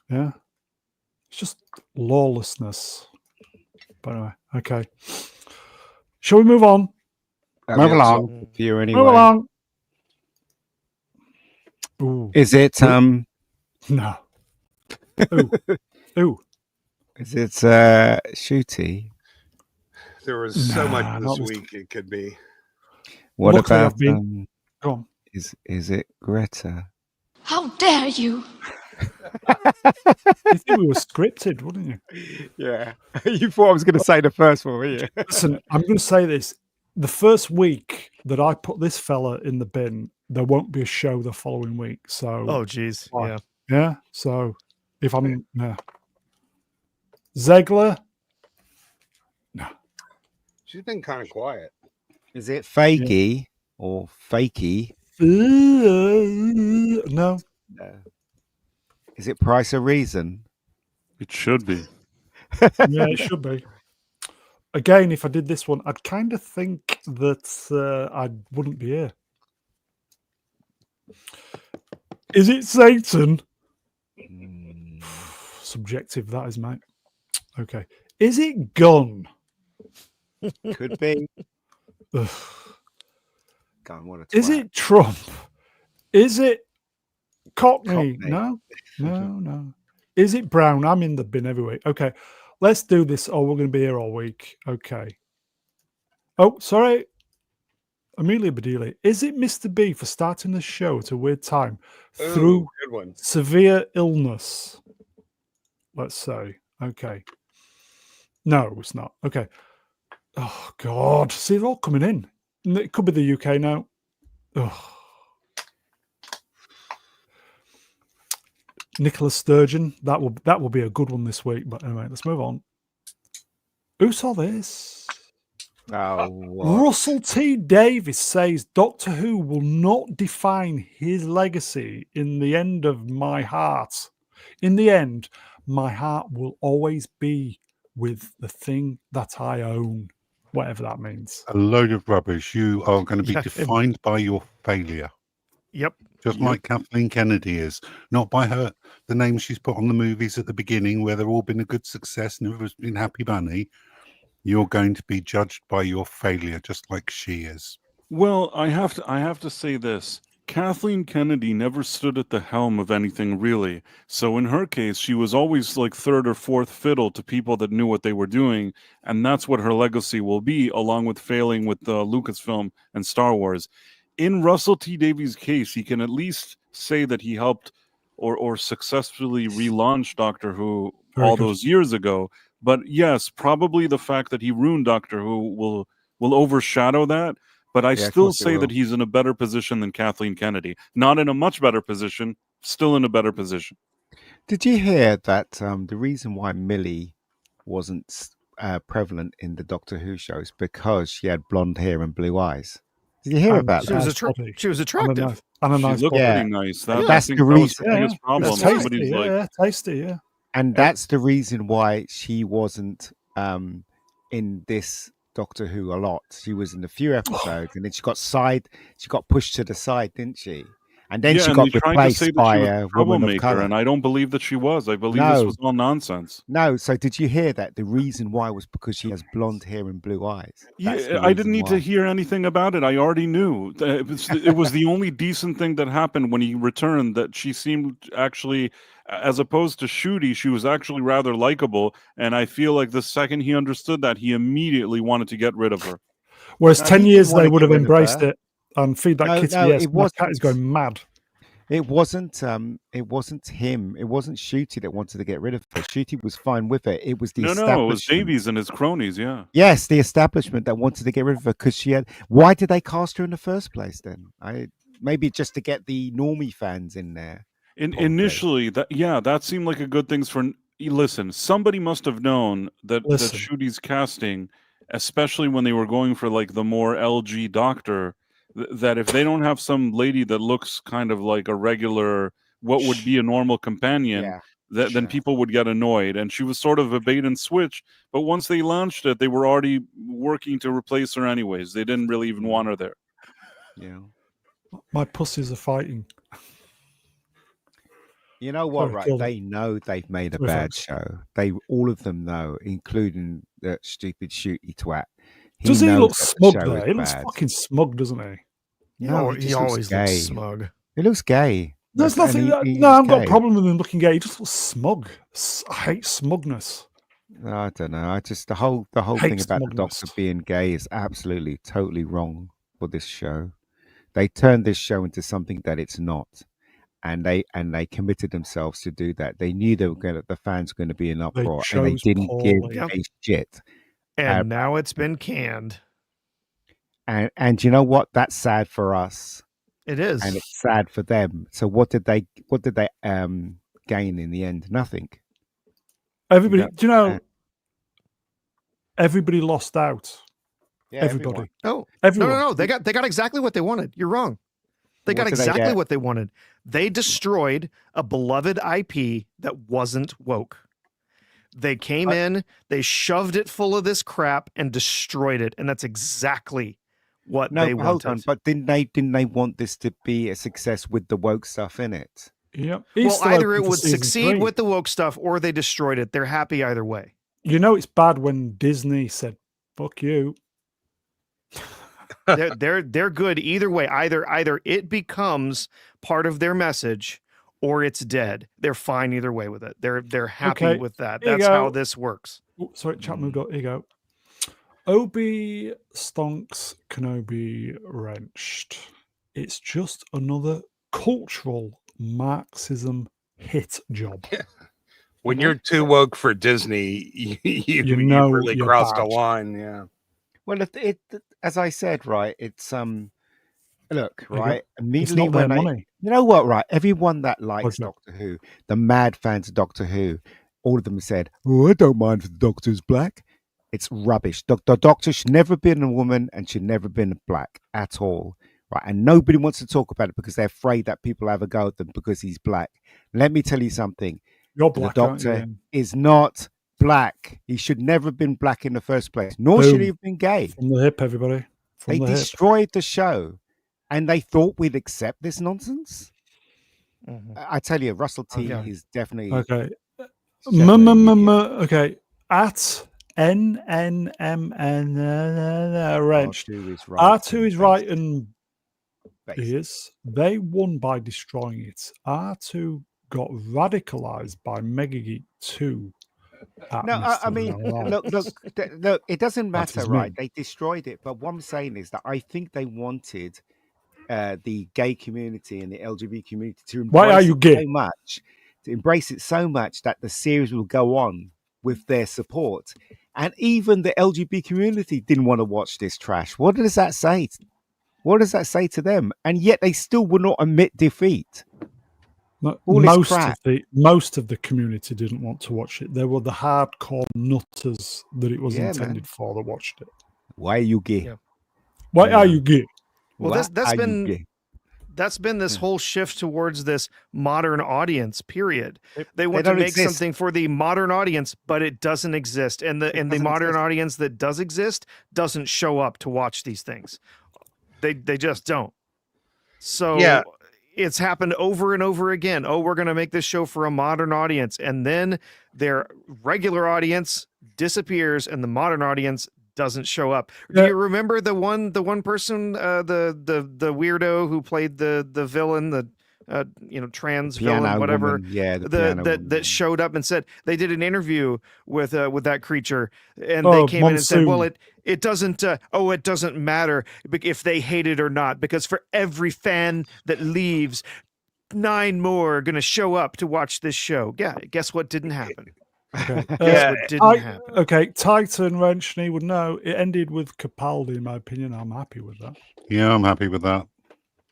Yeah. It's just lawlessness. But anyway, okay. Shall we move on? Move along for you anyway. Move along. Ooh, Is it no. Ooh. Ooh. is it shooty? There was so much Nah, this not this- week it could be. What Luckily, about I've been- Go on. is it Greta? How dare you! You think we were scripted, wouldn't you? Yeah. You thought I was going to say the first one, were you? Listen, I'm going to say this. The first week that I put this fella in the bin, there won't be a show the following week. So, Oh, geez. Why? Yeah. yeah. So, if I'm, yeah. Zegler, She's been kind of quiet. Is it fakey or fakey? no. Is it Price of Reason? It should be. Yeah, it should be. Again, if I did this one, I'd kind of think that I wouldn't be here. Is it Satan? Subjective, that is, mate. Okay. Is it Gun? Could be. Ugh. God, what a Is twat. it Trump? Is it Cockney? Cockney. No. Is it Brown? I'm in the bin every week. Okay. Let's do this, or we're going to be here all week. Okay. Oh, sorry. Amelia Badili. Is it Mr. B for starting the show at a weird time through Ooh, good one. severe illness? Let's say. Okay. No, it's not. Okay. Oh, God. See, they're all coming in. It could be the UK now. Oh. Nicola Sturgeon. That will be a good one this week. But anyway, let's move on. Who saw this? Oh, what? Russell T Davis says Doctor Who will not define his legacy in the end of my heart. In the end, my heart will always be with the thing that I own, whatever that means. A load of rubbish. You are going to be Yeah. defined by your failure, Yep. just Yep. like Kathleen Kennedy is, not by the name she's put on the movies at the beginning, where they've all been a good success and everyone's been happy bunny. You're going to be judged by your failure, just like she is. Well, I have to say this. Kathleen Kennedy never stood at the helm of anything really. So in her case, she was always like third or fourth fiddle to people that knew what they were doing, and that's what her legacy will be, along with failing with Lucasfilm and Star Wars. In Russell T Davies' case, he can at least say that he helped or successfully relaunch Doctor Who Very all good. those years ago. But yes, probably the fact that he ruined Doctor Who will overshadow that. But I Yeah, of still course it say will. that he's in a better position than Kathleen Kennedy. Not in a much better position, still in a better position. Did you hear that the reason why Millie wasn't prevalent in the Doctor Who shows because she had blonde hair and blue eyes? Did you hear And about She was, that? Nice body. she was And a attractive. nice, and a She nice looked body. Yeah. pretty nice. That, I That's think the that was reason. the Yeah, biggest problem. it's That's tasty. Somebody's Yeah, like, yeah, tasty. Yeah. And that's the reason why she wasn't in this Doctor Who a lot. She was in a few episodes, and then she got pushed to the side, didn't she? And then yeah, she and got they tried to say replaced that she by was a a woman of troublemaker, color. and I don't believe that she was. I believe this No, was all nonsense. no. So did you hear that? The reason why was because she has blonde hair and blue eyes. That's Yeah, the I didn't reason need to why. hear anything about it. I already knew. It was the only decent thing that happened when he returned, that she seemed actually, as opposed to Shooty, she was actually rather likable. And I feel like the second he understood that, he immediately wanted to get rid of her. Whereas No, 10 he didn't years want they to would get have rid of embraced her. it and feed that No, kitty. no, Yes, it my cat is wasn't. going mad. It wasn't. It wasn't him. It wasn't Shooty that wanted to get rid of her. Shooty was fine with it. It was the No, it was establishment. Davies and his cronies. Yeah. Yes, the establishment that wanted to get rid of her because she had. Why did they cast her in the first place? Then maybe just to get the normie fans in there. Probably. Initially, that seemed like a good thing for. Listen, somebody must have known that Listen. Shooty's casting, especially when they were going for like the more LG Doctor, that if they don't have some lady that looks kind of like a regular, what would be a normal companion, Yeah. then Sure. people would get annoyed. And she was sort of a bait and switch. But once they launched it, they were already working to replace her anyways. They didn't really even want her there. Yeah. My pussies are fighting. You know what? Sorry, Right? killed it. They know they've made a Sorry, bad folks. show. They all of them know, including the stupid Shooty twat. Does he knows look that the smug show there? is He looks bad. fucking smug, doesn't he? No, He just looks always gay. looks smug. He looks gay. There's That's- and nothing. he- No, he's I've got a gay. problem with him looking gay. He just looks smug. I hate smugness. I don't know. I just the whole thing Hate about the smugness. Doctor being gay is absolutely totally wrong for this show. They turned this show into something that it's not, and they committed themselves to do that. They knew the fans were going to be in uproar, and they chose didn't poorly. give a shit. And now it's been canned. And you know what? That's sad for us, It is. and it's sad for them. So what did they gain in the end? Nothing. Everybody, Yeah. do you know? Everybody lost out. Yeah, Everybody. No, Everyone. no. They got exactly what they wanted. You're wrong. They got What did they exactly get? what they wanted. They destroyed a beloved IP that wasn't woke. They came in, they shoved it full of this crap and destroyed it, and that's exactly what No, they but hold wanted. on. But didn't they want this to be a success with the woke stuff in it? Yep. Well, either it would succeed with the woke stuff or they destroyed it. They're happy either way. You know, it's bad when Disney said, "Fuck you." They're good either way. Either it becomes part of their message or it's dead. They're fine either way with it. They're happy Okay, with that. here you That's how go. this works. Oh, sorry, chat moved up. Here you go. Obi stonks Kenobi wrenched. It's just another cultural Marxism hit job. When you're too woke for Disney, you know really you're crossed a bad. line. Yeah. Well, it as I said, right? It's look, There you go. right. It's Immediately not their when money. you know what, right? Everyone that likes Okay. Doctor Who, the mad fans of Doctor Who, all of them said, "Oh, I don't mind if the Doctor's black." It's rubbish. The Doctor should never have been a woman and should never have been black at all. Right. And nobody wants to talk about it because they're afraid that people have a go at them because he's black. Let me tell you something. You're The black, aren't you, Doctor Ian? is not black. He should never have been black in the first place, nor should he Boom. have been gay. From the hip, everybody. From They the hip. destroyed the show and they thought we'd accept this nonsense. Mhm. I tell you, Russell T Okay. is definitely. Okay. definitely an idiot. Okay. At NNMN wrench. R2 is right. R2 is right and Basically. he is. They won by destroying it. R2 got radicalized by Mega Geek 2. at No, Mr. I mean, Round. look, it doesn't That's matter, his right? name. They destroyed it. But what I'm saying is that I think they wanted the gay community and the LGBT community to Why are embrace you it gay? so much, that the series will go on with their support. And even the LGBT community didn't want to watch this trash. What does that say? What does that say to them? And yet they still will not admit defeat. No, all this most of the community didn't want to watch it. There were the hardcore nutters that it was Yeah, intended man. for that watched it. Why are you gay? Yeah. Why Yeah. are you gay? Well, Why that's are you been gay? that's been this Yeah. whole shift towards this modern audience. Period. They want to don't make exist. something for the modern audience, but it doesn't exist, and the doesn't modern exist. audience that does exist doesn't show up to watch these things. They just don't. So Yeah. it's happened over and over again. Oh, we're going to make this show for a modern audience, and then their regular audience disappears, and the modern audience doesn't show up. Do Yeah. you remember the one person, the weirdo who played the villain, the trans villain, Piano whatever, woman. Yeah, the piano woman. that showed up and said they did an interview with that creature, and Oh, they came in and said, well, Monsoon. it doesn't it doesn't matter if they hate it or not, because for every fan that leaves, 9 more are going to show up to watch this show. Yeah, guess what didn't happen? Okay. Guess what didn't happen? Okay, Titan Wrench would know. It ended with Capaldi, in my opinion. I'm happy with that. Yeah, I'm happy with that.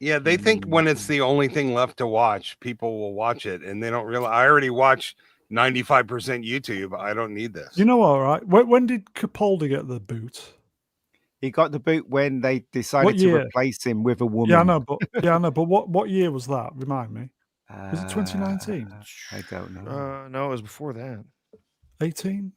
Yeah, they think when it's the only thing left to watch, people will watch it, and they don't realize. I already watch 95% YouTube. I don't need this. You know what, right? When did Capaldi get the boot? He got the boot when they decided What to year? replace him with a woman. Yeah, I know, but what year was that? Remind me. Was it 2019? I don't know. No, it was before that. 18?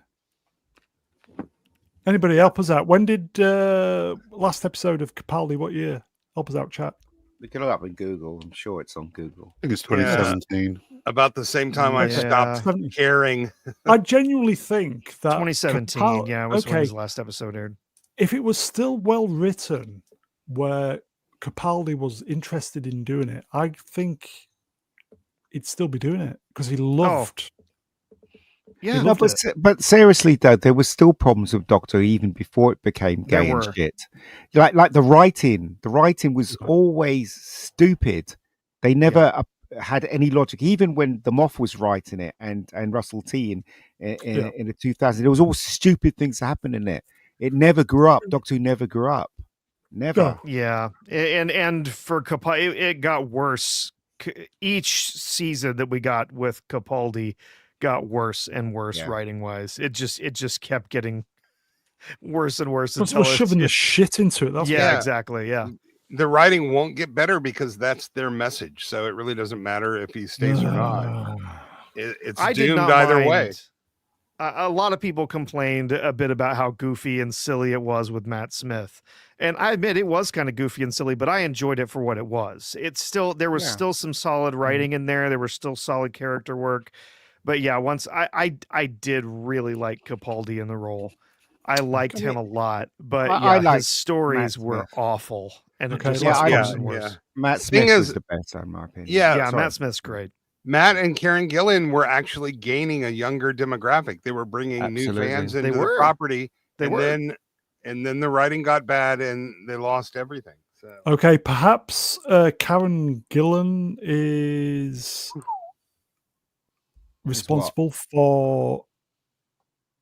Anybody help us out? When did last episode of Capaldi? What year? Help us out, chat. We can look up in Google. I'm sure it's on Google. I think it's 2017. About the same time I Yeah. stopped 70. caring. I genuinely think that 2017. Capal- was when okay, his last episode aired. if it was still well written, where Capaldi was interested in doing it, I think he'd still be doing it because he loved. Yeah, loved No, but seriously though, there was still problems with Doctor even before it became There gay and were. shit. Like the writing. The writing was always stupid. They never had any logic. Even when the Moth was writing it and Russell T in the 2000s, there was all stupid things happening in it. It never grew up. Doctor Who never grew up. Never. Yeah, and for Capaldi, it got worse. Each season that we got with Capaldi got worse and worse Yeah. writing wise. It just kept getting worse and worse Because until we're shoving the shit into it. That's yeah, Yeah. exactly. Yeah, The writing won't get better because that's their message. So it really doesn't matter if he stays or not. It's I did doomed not either mind. way. A lot of people complained a bit about how goofy and silly it was with Matt Smith. And I admit it was kind of goofy and silly, but I enjoyed it for what it was. It's still, there was Yeah. still some solid writing in there. There was still solid character work. But yeah, once I did really like Capaldi in the role. I liked him a lot, but I yeah, liked his stories Matt were Smith. awful. And it Okay, just yeah, got I worse like- and worse. Matt Thing Smith is- was the best, in my opinion. Yeah, Yeah, sorry. Matt Smith's great. Matt and Karen Gillan were actually gaining a younger demographic. They were bringing Absolutely. new fans They into the were. property, They and were. then the writing got bad, and they lost everything. So Okay, perhaps Karen Gillan is responsible for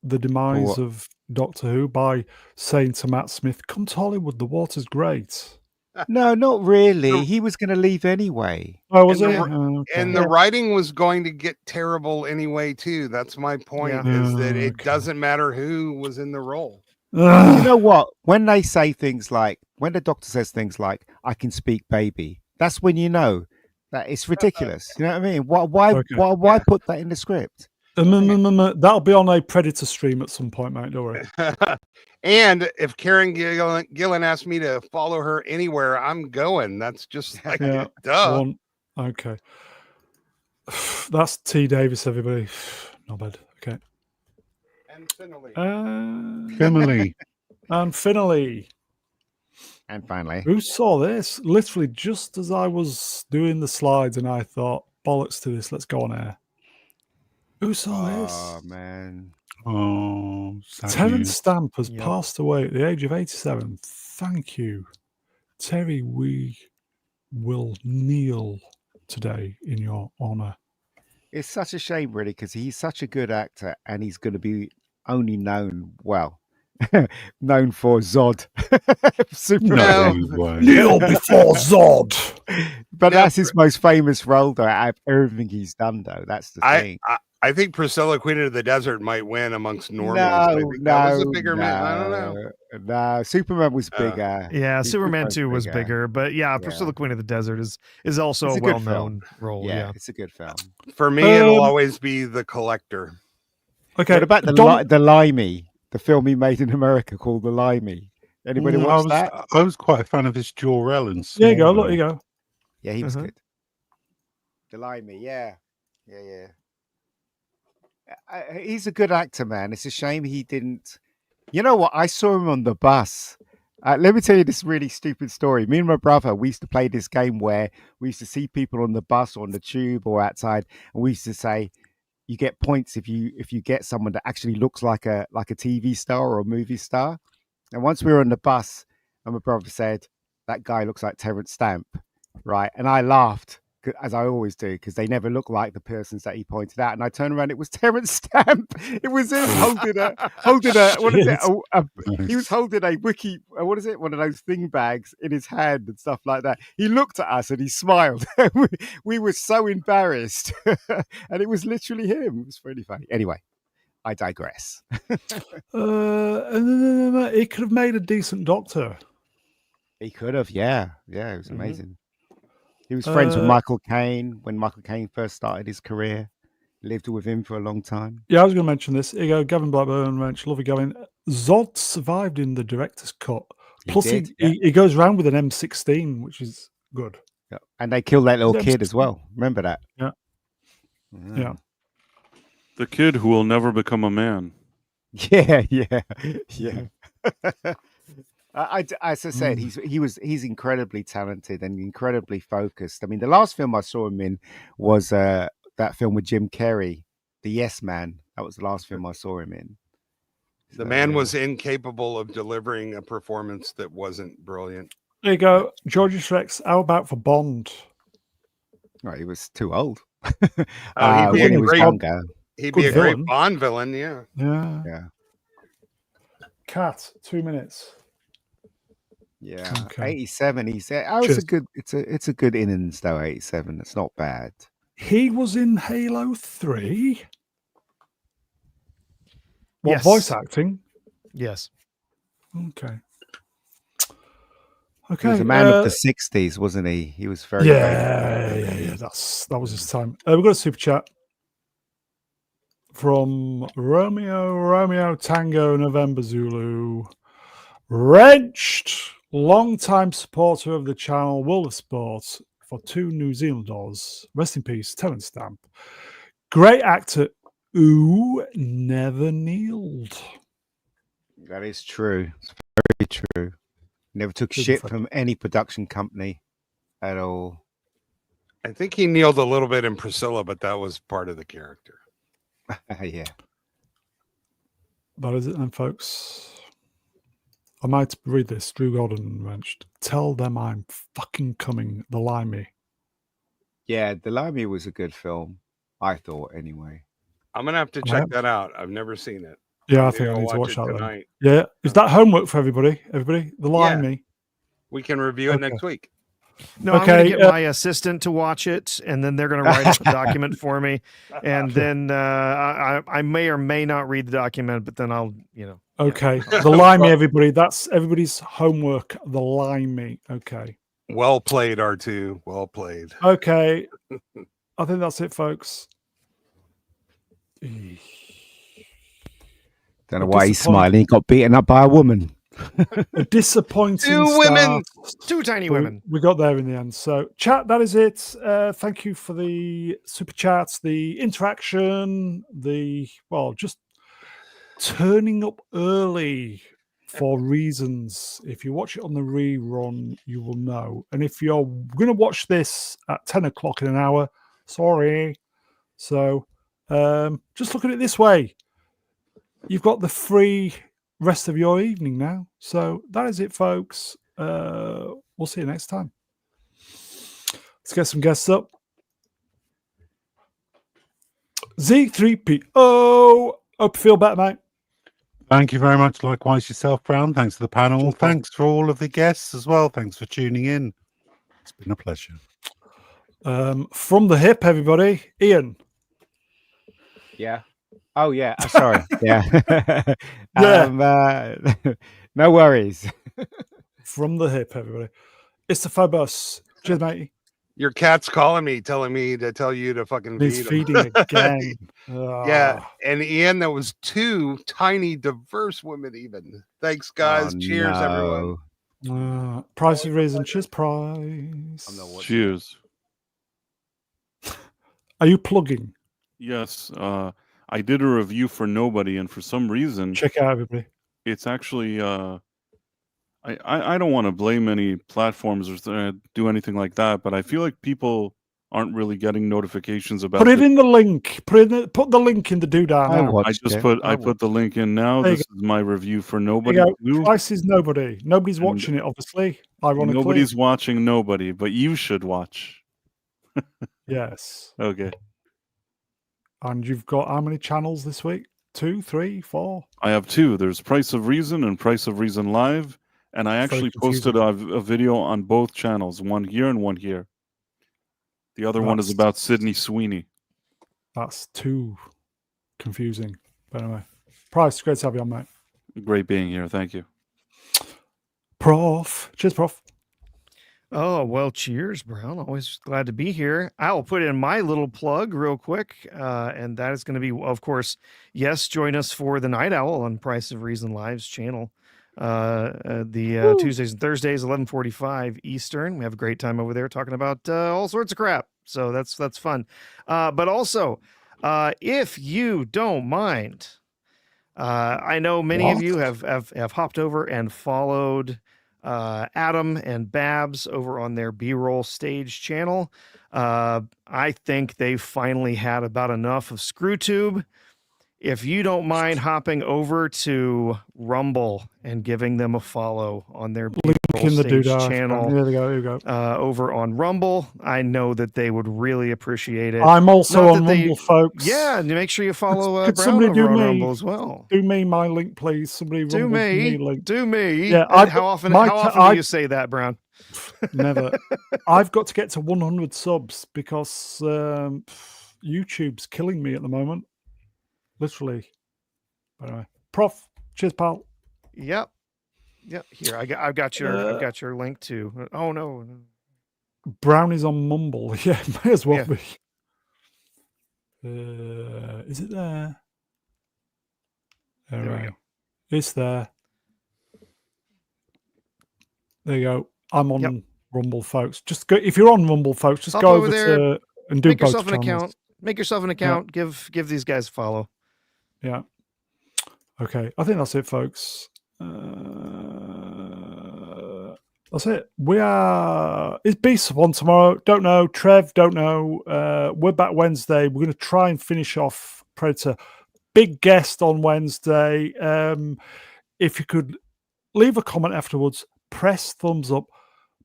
the demise what? of Doctor Who by saying to Matt Smith, "Come to Hollywood, the water's great." No, not really. He was going to leave anyway. Oh, was And it? the- Oh, okay. And the writing was going to get terrible anyway, too. That's my point, Yeah. is that it Okay. doesn't matter who was in the role. Ugh. You know what? When they say things like, when the doctor says things like, "I can speak, baby," that's when you know that it's ridiculous. You know what I mean? Why Okay. why put that in the script? That'll be on a Predator stream at some point, mate. Don't worry. And if Karen Gillan asked me to follow her anywhere, I'm going. That's just like, Yeah. duh. One. Okay. That's T. Davis, everybody. Not bad. Okay. And finally, Family. And finally, And finally, who saw this? Literally just as I was doing the slides, and I thought, bollocks to this, let's go on air. Who saw oh this? man, Oh, sad Terence news. Stamp has Yep. passed away at the age of 87. Thank you, Terry. We will kneel today in your honor. it's such a shame, really, because he's such a good actor, and he's going to be only known known for Zod, Superman. No way. Kneel before Zod. But Yeah, that's his most famous role, though. Out of everything he's done, though, that's the thing. I think Priscilla, Queen of the Desert, might win amongst normals. I think that was a bigger man. I don't know. No, Superman was bigger. Yeah, Superman Superman was 2 was bigger. bigger, but yeah, Priscilla Queen of the Desert is also It's a a good well-known role. Yeah, Yeah. it's a good film. For me, it'll Um, always be The Collector. Okay. What about the Limey, the film he made in America called The Limey? Anybody watch that? I was quite a fan of his Jor-El and There you go. Smallville. Look, you go. Yeah, he was Uh-huh. good. The Limey, yeah. He's a good actor, man. It's a shame he didn't. You know what? I saw him on the bus. Let me tell you this really stupid story. Me and my brother, we used to play this game where we used to see people on the bus or on the tube or outside, and we used to say, "You get points if you get someone that actually looks like a TV star or a movie star." And once we were on the bus, and my brother said, "That guy looks like Terence Stamp," right? And I laughed, as I always do, because they never look like the persons that he pointed out. And I turned around, it was Terence Stamp. It was him holding a what is it? He was holding a wiki, what is it? One of those thing bags in his hand and stuff like that. He looked at us and he smiled. we were so embarrassed, and it was literally him. It was really funny. Anyway, I digress. He could have made a decent Doctor. He could have, yeah, it was Mhm. amazing. He was friends with Uh, Michael Caine when Michael Caine first started his career. Lived with him for a long time. Yeah, I was going to mention this. Here you go. Gavin Blackburn mentioned, love you, Gavin. Zod survived in the director's cut. He Plus, did, he goes around with an M16, which is good. Yeah. And they killed that little Yeah, kid as well. Remember that? Yeah. Yeah. The kid who will never become a man. Yeah. As I said, he's incredibly talented and incredibly focused. I mean, the last film I saw him in was that film with Jim Carrey, The Yes Man. That was the last film I saw him in. The man was incapable of delivering a performance that wasn't brilliant. There you go. George Rex, how about for Bond? Right, he was too old. He'd be when a he was great- younger. He'd Good be a villain. great Bond villain, yeah. Yeah. Yeah. Cat, 2 minutes. Yeah, Okay. 87. He said, "Oh, it's Cheers. a good, it's a good innings though. 87. It's not bad." He was in Halo 3. What, Yes. voice acting? Yes. Okay. He Okay. was a man of the 60s, wasn't he? He was very Yeah. That was his time. We've got a super chat from Romeo Tango November Zulu. Wrenched, long-time supporter of the channel World of Sport for 2 New Zealand dollars. Rest in peace, Terence Stamp. Great actor who never kneeled. That is true. It's very true. Never took Good shit fuck. from any production company at all. I think he kneeled a little bit in Priscilla, but that was part of the character. Yeah. That is it then, folks. I might read this. Drew Gordon wrenched. Tell them I'm fucking coming. The Limey. Yeah, The Limey was a good film. I thought, anyway. I'm gonna have to check that out. I've never seen it. Yeah, I Maybe think I I'll need to watch it that then. tonight. Yeah. Is that homework for everybody? Everybody? The Yeah. Limey. We can review it Okay. next week. No, I'm going to Okay, get my assistant to watch it, and then they're going to write up a document for me, and then I may or may not read the document, but then I'll, Okay. The limey, everybody. That's everybody's homework. The limey. Okay. Well played, R2. Well played. Okay. I think that's it, folks. Don't know why he's smiling. He got beaten up by a woman. A disappointing Two women. start. two tiny women. We got there in the end. So, chat, that is it. Thank you for the super chats, the interaction, just turning up early for reasons. If you watch it on the rerun, you will know. And if you're going to watch this at 10 o'clock in an hour, sorry. So, just look at it this way. You've got the free rest of your evening now. So that is it, folks. We'll see you next time. Let's get some guests up. Z3PO. Hope you feel better, mate. Thank you very much. Likewise yourself, Brown. Thanks to the panel. Cheers, Paul. Thanks for all of the guests as well. Thanks for tuning in. It's been a pleasure. From the hip, everybody. Ian. Yeah. Oh yeah. Sorry. Yeah. Yeah. No worries. From the hip, everybody. It's the Phobos. Cheers, mate. Your cat's calling me, telling me to tell you to fucking He's feed him. feeding again. Yeah. And Ian, there was two tiny, diverse women even. Thanks, guys. Oh, Cheers, everyone. no. Price of reason. Cheers, price. Cheers. Are you plugging? Yes. I did a review for Nobody, and for some reason, Check it out, everybody. it's actually I don't want to blame any platforms or do anything like that, but I feel like people aren't really getting notifications about Put it it. in the link. Put the link in the doodad I now. watched it. I put the link in now. There you This is my review for There Nobody. you go. too. Price is nobody. Nobody's And watching it, obviously. Ironically. Nobody's watching Nobody, but you should watch. Yes. Okay. And you've got how many channels this week? 2, 3, 4? I have two. There's Price of Reason and Price of Reason Live. And I Very actually posted a video on both channels, one here and one here. The other one is That's- about Sydney Sweeney. That's too confusing. But anyway. Price, great to have you on, mate. Great being here. Thank you. Prof. Cheers, Prof. Oh, well, cheers, Brown. Always glad to be here. I'll put in my little plug real quick. And that is going to be, of course, yes, join us for the Night Owl on Price of Reason Live's channel. Tuesdays and Thursdays, 11:45 Eastern. We have a great time over there talking about all sorts of crap. So that's fun. But also, if you don't mind, I know many of you have hopped over and followed Adam and Babs over on their B-roll stage channel. I think they've finally had about enough of ScrewTube. If you don't mind hopping over to Rumble and giving them a follow on their Link B-roll in the stage doodad. channel Here we go. Here we go. over on Rumble, I know that they would really appreciate it. I'm also Not on that they- Rumble, folks. Yeah, and make sure you follow Could Brown somebody over do on me? Rumble as well. Do me my link, please. Somebody Do Rumble me, link. do me. Yeah, And I've how got often? my How t- often I- do you say that, Brown? Never. I've got to get to 100 subs because YouTube's killing me at the moment. Literally. But anyway, Prof. Cheers, pal. Yep. Here, I've got your link too. Oh no. Brown is on Mumble. Yeah, may as well Yeah. be. Is it there? There we Alright. go. It's there. There you go. I'm on Yep. Rumble, folks. Just go if you're on Rumble, folks. Just Hop go over over there, to and do Make both yourself an channels. account. Make yourself an account. Give these guys a follow. Yeah. Okay. I think that's it, folks. That's it. We are. Is Beast on tomorrow? Don't know. Trev, don't know. We're back Wednesday. We're going to try and finish off Predator. Big guest on Wednesday. If you could leave a comment afterwards, press thumbs up.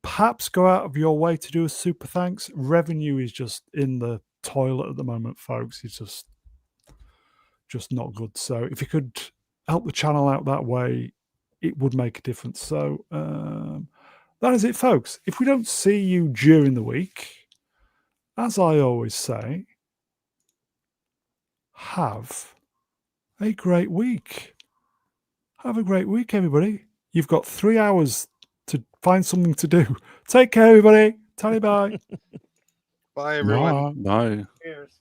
Perhaps go out of your way to do a super thanks. Revenue is just in the toilet at the moment, folks. It's just not good. So if you could help the channel out that way, it would make a difference. So that is it, folks. If we don't see you during the week, as I always say, have a great week. Have a great week, everybody. You've got 3 hours to find something to do. Take care, everybody. Tally bye. Bye, everyone. Bye. Cheers.